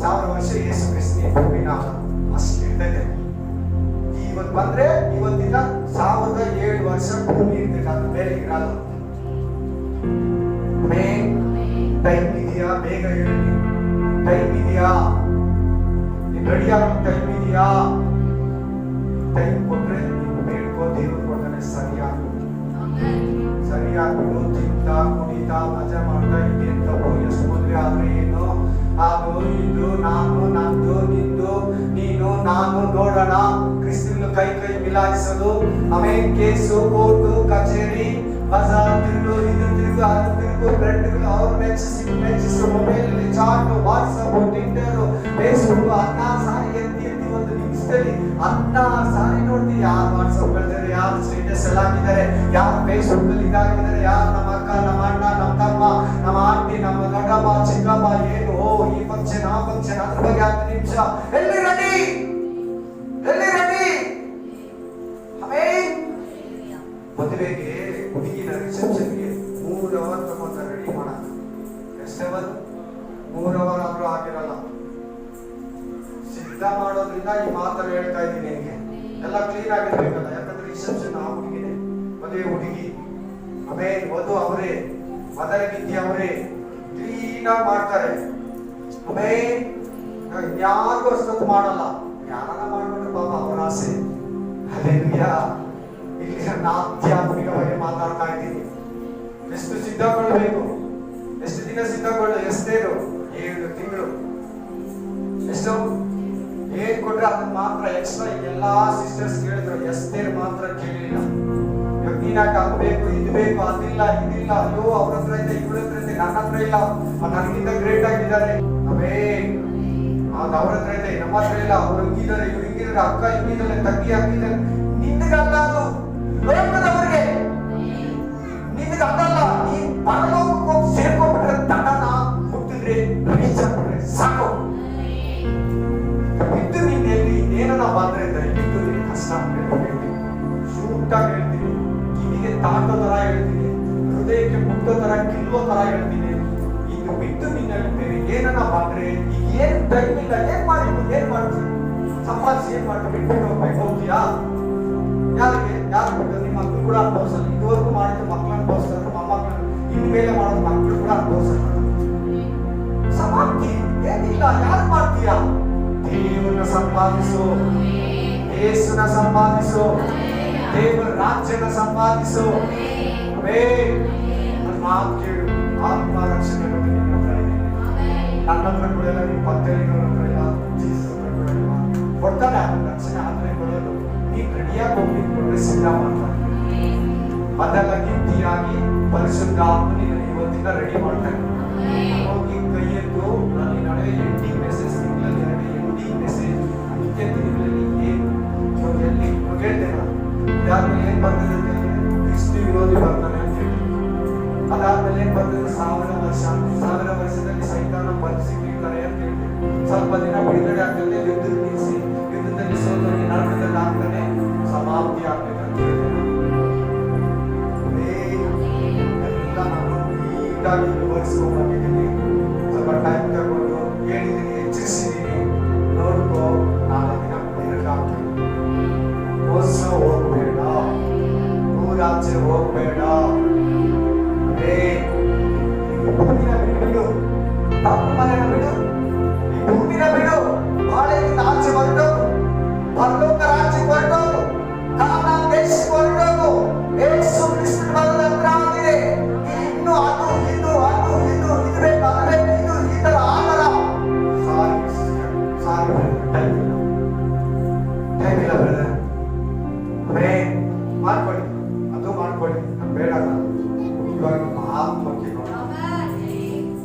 1000 ವರ್ಷ ಯೇಸು ಕ್ರಿಸ್ತನ ಭೂಮಿನ ಅಷ್ಟು ಇರ್ತದೆ. ಇವತ್ತು ಬಂದ್ರೆ ಇವತ್ತಿನ 1007 ವರ್ಷ ಭೂಮಿ ಇರ್ತದೆ, ಅದ್ರ ಮೇಲೆ ಇರಲ್ಲ. ಟೈಮ್ ಇದೆಯಾ? ಬೇಗ ಹೇಳಿ, ಟೈಮ್ ಇದೆಯಾ? ನೀನ್ ರೆಡಿ ಆಗೋ ಟೈಮ್ ಇದೆಯಾ? ಟೈಮ್ ಕೊಟ್ರೆ ನೀನು ಬೇಡ್ಕೋ, ದೇವರು ಕೊಡ್ತಾನೆ. ಸರಿಯಾಗ್ಬಿಟ್ಟು ತಿಂತಾ ಕುಡಿತಾ ಮಜಾ ಮಾಡ್ತಾ ಇದ್ದೇನೆ. ಎಷ್ಟು ಮದುವೆ ಆದ್ರೆ ಏನು, ಅದು ಇದು, ನಾನು ನಂದು ನಿಂದು ನೀನು ನಾನು ನೋಡೋಣ. ಕ್ರಿಸ್ತನ ಕೈ ಮಿಲಾಯಿಸೋದು, ಆಮೇಲೆ ಕೇಸು, ಕೋರ್ಟು, ಕಚೇರಿ, ಬಜಾರ್ ತಿರುಗು, ಇದು ತಿರುಗು, ಅದು ತಿರುಗು, ಫ್ರೆಂಡ್ಗಳು ಅವ್ರು ಮೆಚ್ಚಿಸು, mobile chat, WhatsApp, Twitter, Facebook, 16 ಸಾರಿ ಎತ್ತಿ ಒಂದು ನಿಮಿಷದಲ್ಲಿ 16 ಸಾರಿ ನೋಡ್ತೀವಿ. ಯಾರು ವಾಟ್ಸಪ್ ಕಳ್ತಾರೆ, ಯಾರು ಸ್ಟೇಟಸ್ ಎಲ್ಲ ಹಾಕಿದ್ದಾರೆ, ಯಾರು ಫೇಸ್ಬುಕ್ ಅಲ್ಲಿ ಇದಾಗಿದ್ದಾರೆ, ಯಾರು ನಮ್ಮ ಅಕ್ಕ, ನಮ್ಮ ಅಣ್ಣ, ನಮ್ಮ ತಮ್ಮ, ನಮ್ಮ ಆಂಟಿ, ನಮ್ಮ ದೊಡ್ಡಪ್ಪ, ಚಿಕ್ಕಪ್ಪ, ಏನು ಈ ಫಂಕ್ಷನ್ ಆ ಫಂಕ್ಷನ್, ಅದ್ರ ಬಗ್ಗೆ 10 ನಿಮಿಷ. ಎಲ್ಲಿ ರೆಡಿ? ಎಲ್ಲಿ ರೆಡಿ? ಮದುವೆಗೆ ಹುಡುಗಿನ ರಿಸೆಪ್ಷನ್ಗೆ 3 ಅವರ್ ತಗೊಂಡು ರೆಡಿ ಮಾಡೋದು. ಎಷ್ಟು ಅವರ್? 3 ಅವರ್ ಆದ್ರೂ ಆಗಿರಲ್ಲ. ಸಿದ್ಧ ಮಾಡೋದ್ರಿಂದ ಈ ಮಾತನ್ನು ಹೇಳ್ತಾ ಇದ್ದೀನಿ ನಿನಗೆ. ಎಲ್ಲ ಕ್ಲೀನ್ ಆಗಿರ್ಬೇಕಲ್ಲ, ಯಾಕಂದ್ರೆ ರಿಸೆಪ್ಷನ್ ಆ ಹುಡುಗಿನೇ, ಮದುವೆ ಹುಡುಗಿ, ಆಮೇಲೆ ವಧು ಅವರೇ, ಮದರ ವಿದ್ಯೆ ಅವರೇ ಕ್ಲೀನ್ ಆಗಿ ಮಾಡ್ತಾರೆ. ಆಮೇಲೆ ಯಾರಿಗೂ ಅಷ್ಟೊತ್ತು ಮಾಡಲ್ಲ, ಯಾರನ್ನ ಮಾಡ್ಬಿಟ್ರು ಪಾಪ ಅವರ ಆಸೆ. ಹಲ್ಲೆಲೂಯಾ. ಇಲ್ಲಿ ನಾನು ಆಧ್ಯಾತ್ಮಿಕವಾಗಿ ಮಾತಾಡ್ತಾ ಇದ್ದೀನಿ. ಎಷ್ಟು ಸಿದ್ಧಗೊಳ್ಳಬೇಕು? ಎಷ್ಟು ದಿನ ಸಿದ್ಧಗೊಳ್ಳು? ಎಷ್ಟೇನು? 7 ತಿಂಗಳು. ಎಷ್ಟು? ಏನ್ ಕೊಟ್ರೆ ಅದನ್ನ ಮಾತ್ರ ಎಕ್ಸ್ಟ್ರಾ. ಎಲ್ಲಾ ಸಿಸ್ಟರ್ಸ್ ಕೇಳಿದ್ರು, ಎಸ್ತೇರ್ ಮಾತ್ರ ಕೇಳಲಿಲ್ಲ. ನೀನಾಕ ಬೇಕು ಇದು ಬೇಕು ಅದಿಲ್ಲ ಇದಿಲ್ಲ, ಅಯ್ಯೋ ಅವ್ರ ಹತ್ರ ಇದೆ ಇವ್ರ ಹತ್ರ ಇದೆ ನನ್ನ ಹತ್ರ ಇಲ್ಲ, ನನಗಿಂತ ಗ್ರೇಟ್ ಆಗಿದ್ದಾರೆ ಅವೇ ಅವ್ರ ಹತ್ರ ಇದೆ ನಮ್ಮ ಹತ್ರ ಇಲ್ಲ, ಅವ್ರು ಹಿಂಗಿದ್ದಾರೆ ಇವ್ರು ಹಿಂಗಿದ್ದಾರೆ, ಅಕ್ಕ ಹಿಂಗಿದ್ದಾರೆ ತಂಗಿ ಹಾಕಿದ್ದಾರೆ. ನಿನ್ಗಲ್ಲ ಅದು ಲೋಕದವರಿಗೆ, ನಿನ್ಗಲ್ಲ. ನೀ ಪರಲೋಕಕ್ಕೆ ಹೋಗಿ ಸೇರ್ಕೊಂಡ್ಬಿಟ್ರೆ ದಂಡನ ಮುಟ್ಟಿದ್ರೆ ರೀಚ್ ಆಗ್ಬಿಟ್ರೆ ಸಾಕು. ಬಿದ್ದು ನಿನ್ನೆಲ್ಲಿ ಏನನ್ನ ಬಂದ್ರೆ ದಯವಿಟ್ಟು ನಿನ್ ಕಷ್ಟ ಶೂಟಾಗಿ ಹೇಳ್ತೀನಿ, ಕಿವಿಗೆ ತಾಟೋ ತರ ಹೇಳ್ತೀನಿ, ಹೃದಯಕ್ಕೆ ಮುಟ್ಟೋ ತರ ಕಿಲ್ಲೋ ತರ ಹೇಳ್ತೀನಿ. ಇನ್ನು ಬಿದ್ದು ನಿನ್ನಲ್ಲಿ ಬೇರೆ ಏನನ್ನ ಬಂದ್ರೆ ಈಗ ಏನ್ ಟೈಮ್ ಇಲ್ಲ, ಏನ್ ಮಾಡ್ತೀವಿ ಸಂಪಾದಿಸಿ ಏನ್ ಮಾಡ್ಕೊಂಡು ಬಿಟ್ಬಿಟ್ಟು ಹೋಗ್ಬೇಕು ಹೋಗ್ತೀಯಾ? ಯಾರಿಗೆ ಬಿಟ್ಟು ನಿಮ್ಮ ಮಕ್ಕಳು ಕೂಡ ಅನುಭವಿಸಲ್ಲ. ಇದುವರೆಗೂ ಮಾಡಿದ್ರೆ ಮಕ್ಕಳು ಅನುಭವಿಸ್ತಾರೆ, ಮೊಮ್ಮಕ್ಕಳು ಇನ್ಮೇಲೆ ಮಾಡೋದು ಮಕ್ಕಳು ಕೂಡ ಅನುಭವಿಸಲ್ಲ. ಸಮಾಪ್ತಿ ಏನಿಲ್ಲ. ಯಾರು ಮಾಡ್ತೀಯಾ? ದೇವರನ್ನ ಸಂಪಾದಿಸು, ಯೇಸುನ ಸಂಪಾದಿಸು, ದೇವರ ರಾಜ್ಯನ ಸಂಪಾದಿಸು. ನನ್ನ ಮಾತು ಕೇಳು, ಆತ್ಮ ರಕ್ಷಣೆ ನನ್ನ ಹತ್ರ ಕೊಡಲ್ಲ, ನಿಮ್ಮ ಪಕ್ಕದಲ್ಲಿರೋರ ಹತ್ರ ಇಲ್ಲ, ಜೀಸಸ್ ಹತ್ರ ಕೊಡಲ್ಲ. ಕೊಡ್ತಾನೆ ಅವನ ರಕ್ಷಣೆ, ಆದರೆ ಕೊಡೋದು ನೀನು ರೆಡಿಯಾಗಿ ಹೋಗ್ಲಿಕ್ಕೆ ಸಿದ್ಧ ಮಾಡ್ತಾನೆ. ಅದೆಲ್ಲ ಗಿಂತಿಯಾಗಿ ಪರಿಶುದ್ಧ ಆತ್ಮನಿಗೆ ಇವತ್ತಿನ ರೆಡಿ ಮಾಡ್ತಾನೆ. ಹೋಗಿ ಕೈ ಎತ್ತು, ನಾನು ಈ ನಡುವೆ ಎಂಡಿಂಗ್ ಮೆಸೇಜ್ ತಿಂಗಳಲ್ಲಿ ಎಂಡಿಂಗ್ ಮೆಸೇಜ್ ನಿತ್ಯ ದಿನಗಳಲ್ಲಿ ಏನು ಇವಾಗ ಎಲ್ಲಿ ಇವಾಗ ಹೇಳ್ದೆ ನಾನು. ಇದಾದ್ಮೇಲೆ ಏನ್ ಬರ್ತದೆ ಅಂತ ಹೇಳಿದ್ರೆ ಕ್ರಿಸ್ತ ವಿರೋಧಿ ಬರ್ತಾನೆ ಅಂತ ಹೇಳಿ. ಅದಾದ್ಮೇಲೆ ಏನ್ ಬರ್ತದೆ? 1000 ವರ್ಷದಲ್ಲಿ ಸೈತಾನ ಬಂಧಿಸಿ ಬೀಳ್ತಾರೆ ಅಂತ ಹೇಳಿ. ಸ್ವಲ್ಪ ದಿನ ಬಿಡುಗಡೆ ಆಗ್ತದೆ, ಯುದ್ಧ ನಿಲ್ಲಿಸಿ ಯುದ್ಧದಲ್ಲಿ ಸೋತರಿಗೆ ನರಕದಲ್ಲಿ ಆಗ್ತಾನೆ, ಸಮಾಪ್ತಿ ಆಗ್ತದೆ ಅಂತ ಹೇಳಿದೆ. ಎಲ್ಲ ನಾನು ನೀಟಾಗಿ ವಿವರಿಸ್ಕೊಂಡು ಬಂದಿದ್ದೀನಿ. ಸ್ವಲ್ಪ ಟೈಮ್ ತಗೊಂಡು ಹೇಳಿದ್ದೀನಿ, ಹೆಚ್ಚಿಸಿದ್ದೀನಿ. ನೋಡ್ಕೋ, ನಾಳೆ ದಿನ ಬಿಡುಗಾಗ್ತೀನಿ. ಮೋಸ ಹೋಗ್ಬೇಡ, ಊರಾಚೆ ಹೋಗ್ಬೇಡ. ಭೂಮಿನ ಬಿಡು, ತಮ್ಮ ಮನೆನ ಬಿಡು, ಈ ಭೂಮಿನ ಬಿಡು, ಬಾಳೆಯಿಂದ ಆಚೆ ಹೊರಟೋಗು, ಪರಲೋಕ ರಾಜ್ಯಕ್ಕೆ ಹೊರಟೋಗು, ಕಾನಾನ್ ದೇಶಕ್ಕೆ ಹೊರಟೋಗು. ಯೇಸು ಕ್ರಿಸ್ತನ ಬರದ ಹತ್ರ ಆಗಿದೆ. ಇನ್ನು ಅದು ಇದು ಬೇಕು, ಅದು ಬೇಕು, ಇದು ಈ ತರ ಆ ತರ. ಸಾರಿ ಟೈಮ್ ಇಲ್ಲ ಬ್ರದರ್. ಮಾಡ್ಕೊಳ್ಳಿ, ಅದು ಮಾಡ್ಕೊಳ್ಳಿ, ನಾನು ಬೇಡ. ಇವಾಗ ಆತ್ಮಕ್ಕೆ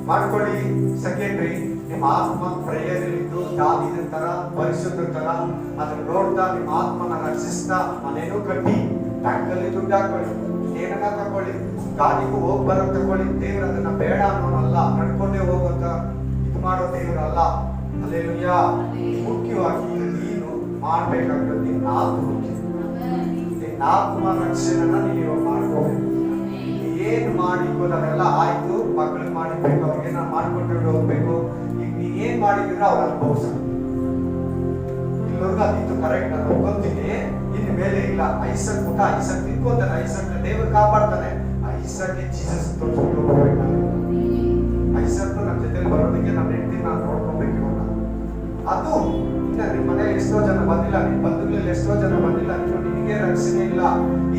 ಮಾಡ್ಕೊಳ್ಳಿ. ಸೆಕೆಂಡ್ರಿ, ನಿಮ್ಮ ಆತ್ಮ ಪ್ರೇಯರ್ ಇದ್ದು ದಾವಿದ ತರ ಪರಿಶುದ್ಧ ತರ ಅದನ್ನ ನೋಡ್ತಾ ನಿಮ್ಮ ಆತ್ಮನ ರಕ್ಷಿಸ್ತಾ ಮನೇನೂ ಕಟ್ಟಿ, ಬ್ಯಾಂಕಲ್ಲಿ ದುಡ್ಡು ಹಾಕೊಳ್ಳಿ, ಏನನ್ನ ತಕೊಳ್ಳಿ, ಗಾಡಿಗೂ ಹೋಗಿ ಬರೋಕ್ ತಕೊಳ್ಳಿ. ದೇವ್ರ ಅದನ್ನ ಬೇಡ ಅನ್ನೋನಲ್ಲ, ನಡ್ಕೊಂಡೇ ಹೋಗುವಂತ ಇದು ಮಾಡೋ ದೇವ್ರಲ್ಲ. ಅಲ್ಲೇಲುಯ್ಯ. ಮುಖ್ಯವಾಗಿ ನೀನು ಮಾಡ್ಬೇಕಾಗಿರೋದು ನಿನ್ನ ಆತ್ಮಕ್ಕೆ, ನಿನ್ನ ಆತ್ಮ ರಕ್ಷಣೆನ ನೀವು ಮಾಡ್ಕೋಬೇಕು. ಏನ್ ಮಾಡಿಕೊಂಡು ಅದೆಲ್ಲ ಆಯ್ತು, ಮಕ್ಕಳಿಗೆ ಮಾಡಿರ್ಬೇಕು, ಅವ್ರಿಗೆ ನಾನು ಮಾಡ್ಕೊಂಡು ಹೋಗ್ಬೇಕು. ಈಗ ನೀ ಏನ್ ಮಾಡಿದ್ರೆ ಅವ್ರು ಅನುಭವಿಸ. ಇಲ್ಲವರೆಗೂ ಅದಿತ್ತು ಕರೆಕ್ಟ್, ನಾನು ಒಪ್ಕೊಂತೀನಿ. ಇನ್ನು ಮೇಲೆ ಇಲ್ಲ. ಐಸಕ್ ಊಟ ಐಸಕ್ ತಿನ್ಕೋತಾನೆ, ಐಸಕ್ ದೇವ್ರು ಕಾಪಾಡ್ತಾನೆ. ಐಸಕ್ಗೆ ಜೀಸಸ್ ತೋರಿಸ್ಬಿಟ್ಟು ಹೋಗ್ಬೇಕು. ಐಸಕ್ ನನ್ನ ಜೊತೆಲಿ ಬರೋದಕ್ಕೆ ನನ್ನ ಹೆಂಡತಿ ನಾನು ನೋಡ್ಕೊಬೇಕು. ಇವಾಗ ಅದು ಇನ್ನ ನಿಮ್ಮ ಮನೇಲಿ ಎಷ್ಟೋ ಜನ ಬಂದಿಲ್ಲ, ನಿಮ್ಮ ಬಂಧುಗಳಲ್ಲಿ ಎಷ್ಟೋ ಜನ ಬಂದಿಲ್ಲ, ನಿನಗೆ ರಕ್ಷಣೆ ಇಲ್ಲ.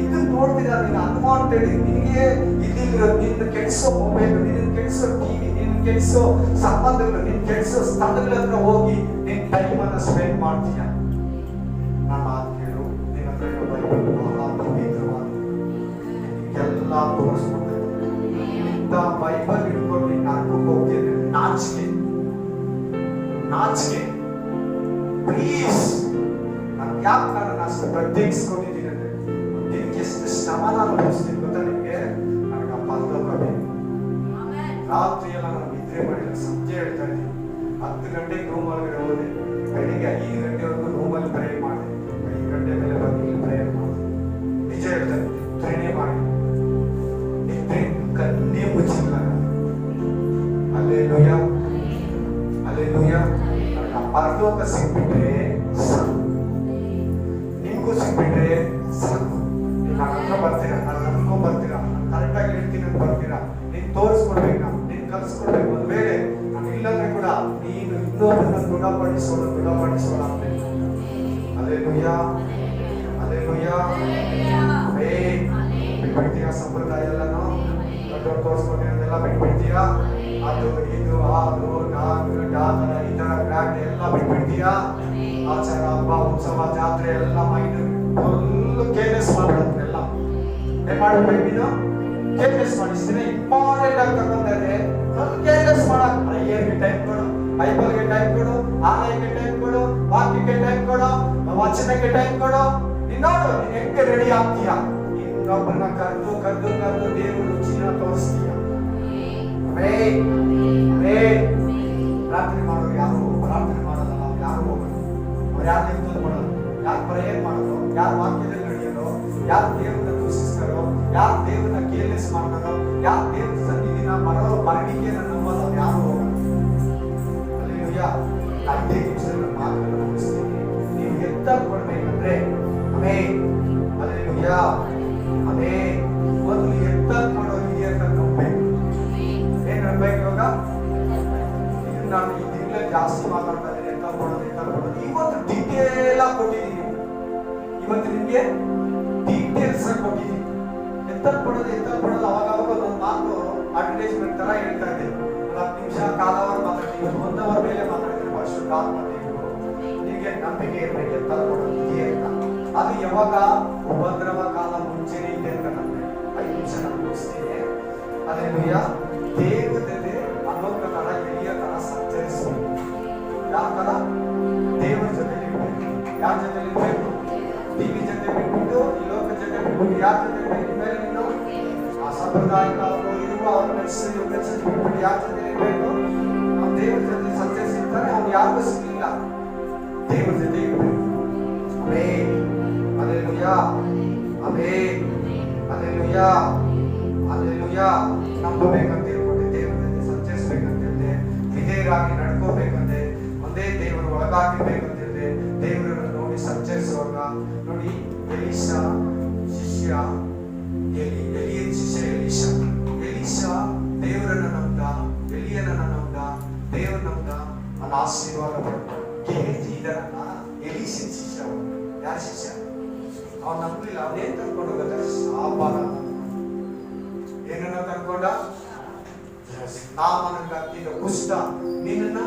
ಇದನ್ನ ನೋಡ್ತೀರಾ ನೀನು ಅನ್ವಾಂಟೆಡ್, ನಿನಗೆ ಇಲ್ಲಿರೋ ನಿನ್ನ ಕೆಡಿಸೋ ಮೊಬೈಲ್, ನಿನ್ನ ಕೆಡಿಸೋ ಟಿವಿ, ನಿನ್ನ ಕೆಡಿಸೋ ಸಂಬಂಧಗಳು, ನಿನ್ನ ಕೆಡಿಸೋ ಸ್ಥಳಗಳ ಹತ್ರ ಹೋಗಿ ನಿನ್ನ ಟೈಮ್ ಅನ್ನ ಸ್ಪೆಂಡ್ ಮಾಡ್ತೀಯ. ನಾನು ಮಾತು ಕೇಳು, ನಿನ್ನ ಹತ್ರ ಇರೋ ಬೈಬಲ್ ಬಹಳ ಪವಿತ್ರವಾದ, ನಿನಗೆಲ್ಲ ತೋರಿಸ್ಕೊಡ್ತೇನೆ. ಇಂಥ ಬೈಬಲ್ ಹಿಡ್ಕೊಂಡು ನೀನು ನರಕಕ್ಕೆ ಹೋಗ್ತಿದ್ರೆ ನಾಚಿಕೆ ಪ್ಲೀಸ್. ನಾನು ಯಾಕೆ ನಾನು ಅಷ್ಟು ಪ್ರತ್ಯೇಕಿಸ್ಕೊಂಡಿದ್ದೀನಿ ಅಂದ್ರೆ ನಿನಗೆ ಎಷ್ಟು ಶ್ರಮ ನಾನು ಅನುಭವಿಸ್ತೀನಿ ಗೊತ್ತಾ ನಿಮಗೆ. ನನಗೆ ಆ ಪರಲೋಕ ಬೇಕು. ರಾತ್ರಿ ಎಲ್ಲ ನಾನು ನಿದ್ರೆ ಮಾಡಿಲ್ಲ, ಸತ್ಯ ಹೇಳ್ತಾ ಇದ್ದೀನಿ. 10 ಗಂಟೆಗೆ ರೂಮ್ ಒಳಗಡೆ ಹೋದೆ, ಬೆಳಿಗ್ಗೆ 5 ಗಂಟೆವರೆಗೂ ರೂಮಲ್ಲಿ ಪ್ರೇಯರ್ ಮಾಡಿದೆ. 5 ಗಂಟೆ ಮೇಲೆ ಬಂದು ಇಲ್ಲಿ ಪ್ರೇಯರ್ ಮಾಡಿದೆ. ನಿಜ ಹೇಳ್ತಾ ಇದ್ದೀನಿ, ನಿದ್ರೆನೇ ಮಾಡಿ ನಿದ್ರೆ ಕಣ್ಣೇ ಮುಚ್ಚಿಲ್ಲ. Alleluia, alleluia. ಪರಲೋಕ ಸಿಕ್ಬಿಟ್ರೆ ಸಾಕು, ನಿಮ್ಗೂ ಸಿಕ್ಬಿಟ್ರೆ ಸಾಕು. ನನ್ನ ಹತ್ರ ಬರ್ತೀರಾ, ನಾನು ನಂಬ್ಕೊಂಡ್ ಬರ್ತೀರಾ, ನಾನು ಕರೆಕ್ಟಾಗಿ ಹೇಳ್ತೀನಿ ಅಂತ ಬರ್ತೀರಾ, ನೀನು ತೋರಿಸ್ಕೊಡ್ಬೇಕು, ನಾನು ನೀನು ಕಲಿಸ್ಕೊಡ್ಬೇಕು. ಒಂದು ವೇಳೆ ನಾನು ಇಲ್ಲಂದ್ರೆ ಕೂಡ ನೀನು ಇನ್ನೊಬ್ಬರನ್ನ ಗುಣಪಡಿಸೋಣ ಅಂತ. Alleluia, alleluia. ಬಿಟ್ಬಿಡ್ತೀಯಾ ಸಂಪ್ರದಾಯ ಎಲ್ಲನೂ, ದೊಡ್ಡವ್ರು ತೋರಿಸ್ಕೊಂಡಿರೋದೆಲ್ಲ ಬಿಟ್ಬಿಡ್ತೀಯಾ? ಅದು ಇದು ಅದು ಡಾದರ ಈ ತರ ಗ್ರಾಂಡ್ ಎಲ್ಲ ಬಿಟ್ಬಿಡ್ತೀಯಾ? ಆಚಾರ ಹಬ್ಬ ಉತ್ಸವ ಜಾತ್ರೆ ಎಲ್ಲ ಮೈಂಡ್ ಫುಲ್ ಕೇರ್ಲೆಸ್ ಮಾಡ್ಬಿಡೋದನ್ನೆಲ್ಲ. ಏನ್ ಮಾಡ್ಬೇಕು ನೀನು? ಕೇರ್ಲೆಸ್ ಮಾಡಿಸ್ತೀನಿ. ಇಂಪಾರ್ಟೆಂಟ್ ಆಗಿ ತಗೊಂತಾ ಇದೆ, ಸ್ವಲ್ಪ ಕೇರ್ಲೆಸ್ ಮಾಡಕ್. ಪ್ರೇಯರ್ಗೆ ಟೈಮ್ ಕೊಡು, ಬೈಬಲ್ಗೆ ಟೈಮ್ ಕೊಡು, ಆಲಯಕ್ಕೆ ಟೈಮ್ ಕೊಡು, ವಾಕ್ಯಕ್ಕೆ ಟೈಮ್ ಕೊಡು, ವಚನಕ್ಕೆ ಟೈಮ್ ಕೊಡು. ನೀನ್ ನೋಡು ನೀನ್ ಹೆಂಗೆ ರೆಡಿ ಆಗ್ತೀಯ. ಇನ್ನೊಬ್ಬರನ್ನ ಕರೆದು ಕರೆದು ಕರೆದು ದೇವ್ರ ರುಚಿನ ತೋರಿಸ್ತೀಯ. ಪ್ರಾರ್ಥನೆ ಮಾಡೋರು ಯಾರು ಪ್ರಾರ್ಥನೆ ಮಾಡೋದಲ್ಲ, ಅವ್ರು ಯಾರು ಹೋಗೋದು, ಅವ್ರು ಯಾರು ನಿಂತು ಮಾಡೋದು, ಯಾರು ಪ್ರೇಯರ್ ಮಾಡೋದು, ಯಾರು ವಾಕ್ಯದಲ್ಲಿ ನಡೆಯೋದು, ಯಾರು ದೇವರನ್ನ ದೂಷಿಸ್ತಾರೋ, ಯಾರು ದೇವರನ್ನ ಕೇರ್ಲೆಸ್ ಮಾಡ್ತಾರೋ, ಯಾರು ದೇವ್ರ ಸನ್ನಿಧಿನ ಮರಣಿಕೆ ನಂಬಲ್ಲ, ಅವ್ರು ಯಾರು ಹೋಗೋದು. ಅಲ್ಲಿಯ 5 ನಿಮಿಷದಲ್ಲಿ ಮಾತನ್ನು ಮುಗಿಸ್ತೀನಿ. ನೀವು ಎತ್ತ ಕೊಡ್ಬೇಕಂದ್ರೆ ಅಲ್ಲಿಯ ಅದೇ ಮೊದಲು ಎತ್ತ ಕೊಡೋರಿಗೆ ಅಂತ ನಂಬಬೇಕು. ಏನ್ ನಂಬಬೇಕು? ಇವಾಗ ನಾನು ಈ ತಿಂಗಳಲ್ಲಿ ಜಾಸ್ತಿ ಮಾತಾಡ್ತಾ ಇದ್ದೀನಿ. ಎತ್ತ ಕೊಡೋದು ಇವತ್ತು ಡೀಟೇಲ್ ಆಗಿ ಕೊಟ್ಟಿದ್ದೀನಿ. ಇವತ್ತು ನಿಮ್ಗೆ ಡೀಟೇಲ್ಸ್ ಆಗಿ ಕೊಟ್ಟಿದ್ದೀನಿ. ಎತ್ತ ಕೊಡೋದು ಅವಾಗ ಒಂದು ಮಾತು ಅಡ್ವರ್ಟೈಸ್ಮೆಂಟ್ ತರ ಹೇಳ್ತಾ ಇದ್ದೆ. 10 ನಿಮಿಷ ಕಾಲವರ್ ಮಾತಾಡ್ತೀವಿ, 1 ಅವರ್ ಮೇಲೆ ಮಾತಾಡ್ತೀನಿ. ಪರಿಶುದ್ಧಾತ್ಮ ದೇವರು ನಿಮಗೆ ನಂಬಿಕೆ ಇರಬೇಕು. ಎತ್ತ ಕೊಡೋದು ಇದೆ ಅಂತ. ಅದು ಯಾವಾಗ ಉಪದ್ರವ ಕಾಲ ಮುಂಚೆನೇ ಇದೆ ಅಂತ ನಂಬಬೇಕು. 5 ನಿಮಿಷ ನಾನು ಮುಗಿಸ್ತೀನಿ. ಅಲ್ಲೆಲ್ಲೂಯ್ಯ. ದೇವರ ಜೊತೆ ಅಲೋಕ ತರ ಎಲಿಯ ತರ ಸಂಚರಿಸಬೇಕು. ಯಾವ ತರ? ದೇವರ ಜೊತೆ ಇರಬೇಕು. ಯಾರ ಜೊತೆ ಇರಬೇಕು? ಟಿವಿ ಜೊತೆ ಬಿಟ್ಬಿಟ್ಟು, ಈ ಲೋಕ ಜೊತೆ ಬಿಟ್ಬಿಟ್ಟು ಯಾರ ಜೊತೆ ಮೇಲೆ ನೀನು ಆ ಸಂಪ್ರದಾಯಗಳ ಅವರು ಇರುವ ಅವ್ರ ಮೆಸೇಜ್ ಬಿಟ್ಬಿಟ್ಟು ಯಾರ ಜೊತೆ ಇರಬೇಕು? ನಾವು ದೇವರ ಜೊತೆ ಸಂಚರಿಸಿರ್ತಾರೆ. ಅವ್ನು ಯಾರಿಗೂ ಸಿಗಲಿಲ್ಲ. ದೇವರ ಜೊತೆ ಇರಬೇಕು. Amen. Hallelujah. Amen. Hallelujah. Hallelujah. ನಂಬಬೇಕಂತ ಹೇಳ್ಕೊಟ್ಟೆ, ದೇವರ ಜೊತೆ ಸಂಚರಿಸಬೇಕಂತ ಹೇಳಿದೆ, ವಿಧೇಯರಾಗಿ ನಡ್ಕೋಬೇಕಂತೆ, ಒಂದೇ ದೇವರ ಒಳಗಾಗಿರ್ಬೇಕಂತ ಹೇಳಿದೆ. ದೇವರನ್ನು ನೋಡಿ ಸಂಚರಿಸುವಾಗ ನೋಡಿ, ಎಲೀಷಾ ಶಿಷ್ಯ ಎಲಿಯನ ಶಿಷ್ಯ ಎಲೀಷಾ ದೇವರನ್ನ ನಂಬದ, ಎಲಿಯನನ್ನ ನಂಬದ, ದೇವರ ನಂಬದ, ಅವನ ಆಶೀರ್ವಾದ ಪಡ್ದ. ಗೇಹಜಿ ಇದರನ್ನ ಎಲೀಷನ ಶಿಷ್ಯ. ಯಾರ ಶಿಷ್ಯ? ಅವನು ನಂಬಲಿಲ್ಲ. ಅವನೇನ್ ತಂದ್ಕೊಂಡು ಹೋಗದ? ಶಾಪಾನ. ಏನನ್ನ ತಂದ್ಕೊಂಡ? ನಾಮನಂಗ ಹತ್ತಿದ ಕುಷ್ಠ ನಿನ್ನ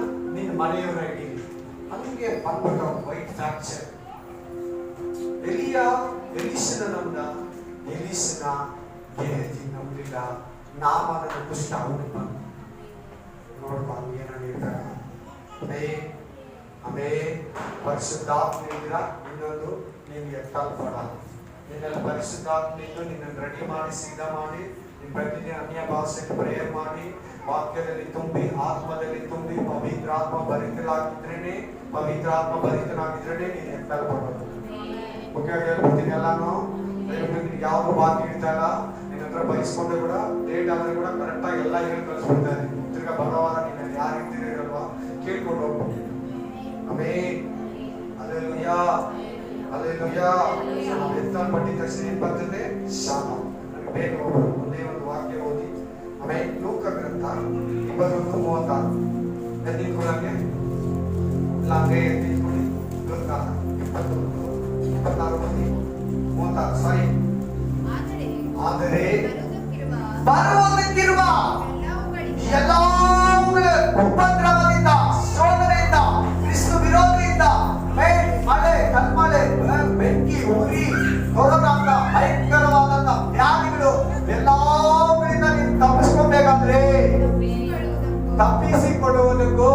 ಮನೆಯವರ ಹಿಡೀಲಿ. ಹಂಗೆ ಬಂದ್ಬಿಟ್ಟ ವೈಟ್ ಫ್ರಾಕ್ಚರ್. ಎಲೀಷನ ನಂಬದ, ಎಲೀಷನ ಗೇಹಜಿ ನಂಬಲಿಲ್ಲ. ನಾಮನನ್ನ ಕುಷ್ಠ ಅವನಿಗೆ ಬಂದ. ನೋಡ್ಬಾ ಏನನ್ನ ಹೇಳ್ತಾರ. ಪರಿಶುದ್ಧಾತ್ಮನಿಂದ ಇನ್ನೊಂದು ನೀವು ಎತ್ತಲ್ಪಡ. ನಿನ್ನಲ್ಲಿ ಪರಿಶುದ್ಧಾತ್ಮನಿಂದ ನಿನ್ನನ್ನು ರೆಡಿ ಮಾಡಿ, ಸಿದ್ಧ ಮಾಡಿ, ನಿನ್ನ ಪ್ರತಿದಿನ ಅನ್ಯ ಭಾಷೆಗೆ ಪ್ರೇಯರ್ ಮಾಡಿ, ವಾಕ್ಯದಲ್ಲಿ ತುಂಬಿ, ಆತ್ಮದಲ್ಲಿ ತುಂಬಿ, ಪವಿತ್ರಾತ್ಮ ಭರಿತನಾಗಿದ್ರೇನೆ ನೀನು ಎತ್ತಲ್ಪಡೋದು. ಮುಖ್ಯವಾಗಿ ಹೇಳ್ಬಿಡ್ತೀನಿ ಎಲ್ಲಾನು. ನಿನ್ಗೆ ಯಾವ್ದು ಬಾಕಿ ಇಡ್ತಾಯಿಲ್ಲ. ನಿನ್ನ ಹತ್ರ ಬಯಸ್ಕೊಂಡ್ರೆ ಕೂಡ ಲೇಟ್ ಆದ್ರೆ ಕೂಡ ಕರೆಕ್ಟಾಗಿ ಎಲ್ಲ ಹೇಳಿ ಕಳಿಸ್ಬಿಡ್ತಾ ಇದ್ದೀನಿ. ತಿರ್ಗಾ ಬರೋವಾರ ನೀನು ಯಾರು ಇರ್ತೀರಲ್ವಾ ಕೇಳ್ಕೊಂಡು ಹೋಗ್ಬಿಟ್ಟು. ಆಮೆನ್. ಹಲ್ಲೆಲೂಯಾ. ಹಲ್ಲೆಲೂಯಾ. ನಾವು ಎತ್ತಲ್ಪಟ್ಟಿದ ತಕ್ಷಣ ಏನ್ ಬರ್ತದೆ? ಶಾಪ. ನನಗೆ ಬೇಗ ಹೋಗ್ಬೋದು. ಒಂದೇ ಒಂದು ವಾಕ್ಯ ಓದಿ. ಆಮೇಲೆ ಲೂಕ ಗ್ರಂಥ 21:36 ಎದ್ದಿಟ್ಕೊಳ್ಳಂಗೆ ಇಲ್ಲ ಹಂಗೆ ಎದ್ದಿಟ್ಕೊಳ್ಳಿ. ಲೂಕ 21:26 ಸಾರಿ. ಆದರೆ ಬರುವುದಕ್ಕಿರುವ ಎಲ್ಲವುಗಳ ಉಪದ್ರವದಿಂದ, ಶೋಧನೆಯಿಂದ, ಕ್ರಿಸ್ತ ವಿರೋಧಿಯಿಂದ, ಮಳೆ, ಕಲ್ಮಳೆ, ಬೆಂಕಿ, ಉರಿ, ಕೊರೋನಾದ ಭಯಂಕರವಾದಂತ ವ್ಯಾಧಿಗಳು ಎಲ್ಲವುಗಳಿಂದ ನೀನು ತಪ್ಪಿಸ್ಕೊಬೇಕಾದ್ರೆ ತಪ್ಪಿಸಿಕೊಳ್ಳುವುದಕ್ಕೂ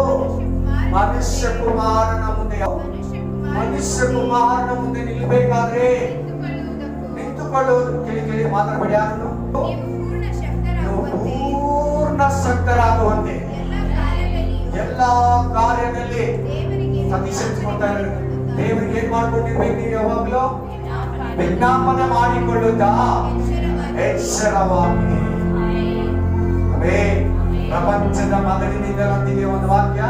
ಮನುಷ್ಯ ಕುಮಾರನ ಮುಂದೆ ನಿಲ್ಲಬೇಕಾದ್ರೆ ನಿಂತುಕೊಳ್ಳುವುದು. ಕೇಳಿ ಮಾತಾಡಬೇಡಿ. ಯಾರನ್ನು? ಪೂರ್ಣ ಶಕ್ತರಾಗುವಂತೆ ಎಲ್ಲ ಕಾರ್ಯದಲ್ಲಿ ಸತಿಶಕ್ತಿಕೊಳ್ತಾ ಇದ್ದಾರೆ. ದೇವರಿಗೆ ಏನ್ ಮಾಡ್ಕೊಂಡಿರ್ಬೇಕು? ನೀವು ಯಾವಾಗ್ಲೂ ವಿಜ್ಞಾಪನೆ ಮಾಡಿಕೊಳ್ಳುತ್ತಾ ಎಚ್ಚರವಾಗಿ. ಪ್ರಪಂಚದ ಮೊದಲಿನಿಂದ ಬಂದಿದೆ ಒಂದು ವಾಕ್ಯ.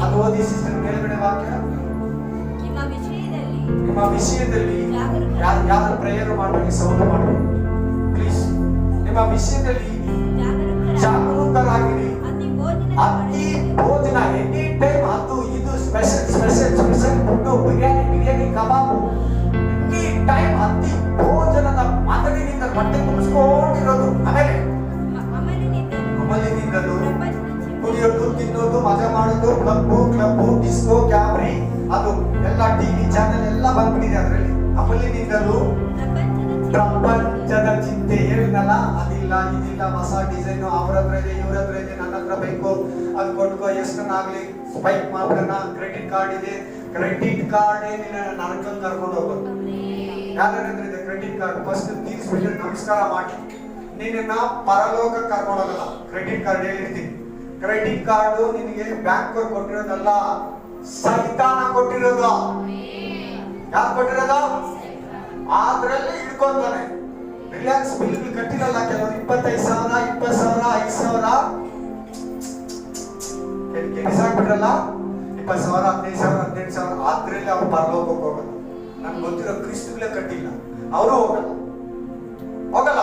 ಅದು ಓದಿ ಸಿಸ್ಟರ್. ಮೇಲ್ಗಡೆ ವಾಕ್ಯ. ನಿಮ್ಮ ವಿಷಯದಲ್ಲಿ ಯಾರು ಪ್ರೇಯರ್ ಮಾಡಬೇಕು, ಸೌಂಡ್ ಮಾಡಬೇಕು ಪ್ಲೀಸ್. ನಿಮ್ಮ ವಿಷಯದಲ್ಲಿ ಜಾಗರೂಕರಾಗಿರಿ. ಅತಿ ಭೋಜನ ಎನಿ ಟೈಮ್, ಅದು ಇದು ಸ್ಪೆಷಲ್ ಫುಡ್, ಬಿರಿಯಾನಿ ಕಬಾಬು, ಎನಿ ಟೈಮ್ ಅತಿ ಭೋಜನದ ಮದಲಿನಿಂದ ಹೊಟ್ಟೆ ತುಂಬಿಸ್ಕೊಂಡಿರೋದು. ಆಮೇಲೆ ಅಮಲಿನಿಂದಲೂ ಕುಡಿಯೋದು, ತಿನ್ನೋದು, ಮಜಾ ಮಾಡೋದು, ಕ್ಲಬ್ಬು, ಡಿಸ್ಕೋ, ಕ್ಯಾಮ್ರಿ, ಅದು ಎಲ್ಲ ಟಿವಿ ಚಾನೆಲ್ ಎಲ್ಲ ಬಂದ್ಬಿಟ್ಟಿದೆ. ಅದರಲ್ಲಿ ಅಮಲಿನಿಂದಲೂ ಪ್ರಪಂಚದ ಚಿಂತೆ ಹೇಳಿನಲ್ಲ, ಅದಿಲ್ಲ ಇದಿಲ್ಲ, ಹೊಸ ಡಿಸೈನು, ಅವ್ರ ಹತ್ರ ಇದೆ ಇವ್ರ ಹತ್ರ ಇದೆ, ನನ್ನ ಹತ್ರ ಬೇಕು, ಅದು ಕೊಟ್ಕೋ, ಎಷ್ಟನ್ನಾಗ್ಲಿ ಸ್ಪೈಕ್ ಮಾಡೋಣ, ಕ್ರೆಡಿಟ್ ಕಾರ್ಡ್ ಇದೆ, ಕ್ರೆಡಿಟ್ ಕಾರ್ಡ್ ಏನಿಲ್ಲ ನರಕಂಗೆ ಕರ್ಕೊಂಡು ಹೋಗೋದು. ಯಾರ್ಯಾರ ಇದೆ ಕ್ರೆಡಿಟ್ ಕಾರ್ಡ್ ಫಸ್ಟ್ ತೀರ್ಸ್ಬಿಟ್ಟು ನಮಸ್ಕಾರ ಮಾಡಿ, ನಿನ್ನ ಪರಲೋಕ ಕರ್ಕೊಂಡು ಹೋಗಲ್ಲ. ಕ್ರೆಡಿಟ್ ಕಾರ್ಡ್ ಹೇಳಿರ್ತೀನಿ, ಕ್ರೆಡಿಟ್ ಕಾರ್ಡು ನಿನಗೆ ಬ್ಯಾಂಕ್ ಕೊಟ್ಟಿರೋದಲ್ಲ, ಸೈತಾನ ಕೊಟ್ಟಿರೋದು. ಯಾರು ಕೊಟ್ಟಿರೋದು? ಅದ್ರಲ್ಲಿ ಇಟ್ಕೊಂತಾನೆ. ರಿಲಯನ್ಸ್ ಬಿಲ್ ಕಟ್ಟಿರಲ್ಲ ಕೆಲವರು, 25,000 20,000 5,000 ಕೆಲ್ಸಾಕ್ಬಿಟ್ರಲ್ಲ, 20,000 15,000 18,000 ಅದ್ರಲ್ಲಿ ಅವ್ರು ಪರಲೋಕಕ್ಕೆ ಹೋಗಲ್ಲ. ನನ್ಗೆ ಗೊತ್ತಿರೋ ಕ್ರಿಸ್ತಗಳೇ ಕಟ್ಟಿಲ್ಲ, ಅವರು ಹೋಗಲ್ಲ.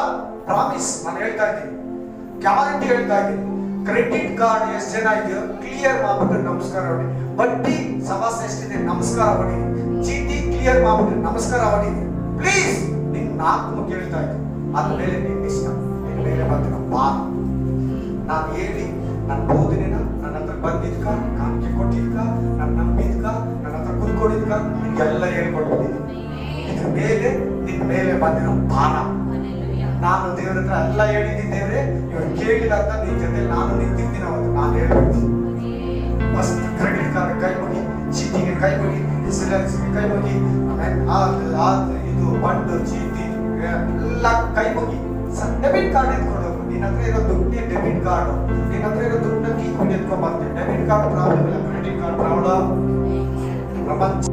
ಪ್ರಾಮಿಸ್ ನಾನು ಹೇಳ್ತಾ ಇದ್ದೀನಿ, ಗ್ಯಾರಂಟಿ ಹೇಳ್ತಾ ಇದ್ದೀನಿ. ಕ್ರೆಡಿಟ್ ಕಾರ್ಡ್ ಎಷ್ಟು ಜನ ಇದೆಯೋ ಕ್ಲಿಯರ್ ಮಾಡ್ಬಿಟ್ಟು ನಮಸ್ಕಾರ ಹೊಡಿ. ಬಡ್ಡಿ ಸವಾಸ ಎಷ್ಟಿದೆ ನಮಸ್ಕಾರ ಹೊಡಿ. ಚೀಟಿ ಕ್ಲಿಯರ್ ಮಾಡ್ಬಿಟ್ಟು ನಮಸ್ಕಾರ ಹೊಡಿ. ಪ್ಲೀಸ್ ನಿನ್ ನಾಲ್ಕು ಕೇಳ್ತಾ ಇದ್ದೀನಿ, ಅದ್ಮೇಲೆ ನಿನ್ ಇಷ್ಟ, ನಿನ್ ಮೇಲೆ ಬಂದಿರೋ ಬಾರ್. ನಾನು ಹೇಳಿ ನನ್ನ ಬೋಧನೆನ ನನ್ನ ಹತ್ರ ಬಂದಿದ್ಕ, ಕಾಣಿಕೆ ಕೊಟ್ಟಿದ್ಕ, ನಾನು ನಂಬಿದ್ಕ, ನನ್ನ ಹತ್ರ ಕುತ್ಕೊಂಡಿದ್ಕ, ನಿಮ್ಗೆಲ್ಲ ಹೇಳ್ಕೊಟ್ಟಿದ್ದೀನಿ. ಇದ್ರ ಮೇಲೆ ನಿನ್ ಮೇಲೆ ಬಂದಿರೋ ಭಾರ. ನಾನು ದೇವ್ರ ಹತ್ರ ಎಲ್ಲ ಹೇಳಿದ್ದೀನಿ, ದೇವ್ರೆ ಇವ್ರು ಕೇಳಿಲ್ಲ ಅಂತ ನಿನ್ ಜೊತೆ ನಾನು ನಿಂತಿದ್ದೀನಿ. ಅವತ್ತು ನಾನು ಹೇಳ್ಬೇಕು, ಫಸ್ಟ್ ಕ್ರೆಡಿಟ್ ಕಾರ್ಡ್ ಕೈ ಮುಗಿ, ಚೀಟಿಗೆ ಕೈ ಮುಗಿ, ಇನ್ಸೂರೆನ್ಸ್ಗೆ ಕೈ ಮುಗಿ, ಆಮೇಲೆ ಇದು ಬಂಡು ಚೀಟಿ ಎಲ್ಲ ಕೈ ಮುಗಿ. ಡೆಬಿಟ್ ಕಾರ್ಡ್ ಎತ್ಕೊಂಡು ಹೋಗು. ನಿನ್ನ ಹತ್ರ ಇರೋ ದುಡ್ಡು ಡೆಬಿಟ್ ಕಾರ್ಡ್, ನಿನ್ನ ಹತ್ರ ಇರೋ ದುಡ್ಡನ್ನ ಕೀಪ್ ಎತ್ಕೊಂಡ್ ಬರ್ತೀನಿ. ಡೆಬಿಟ್ ಕಾರ್ಡ್ ಪ್ರಾಬ್ಲಮ್ ಇಲ್ಲ, ಕ್ರೆಡಿಟ್ ಕಾರ್ಡ್ ಪ್ರಾಬ್ಲಮ್. ಪ್ರಪಂಚ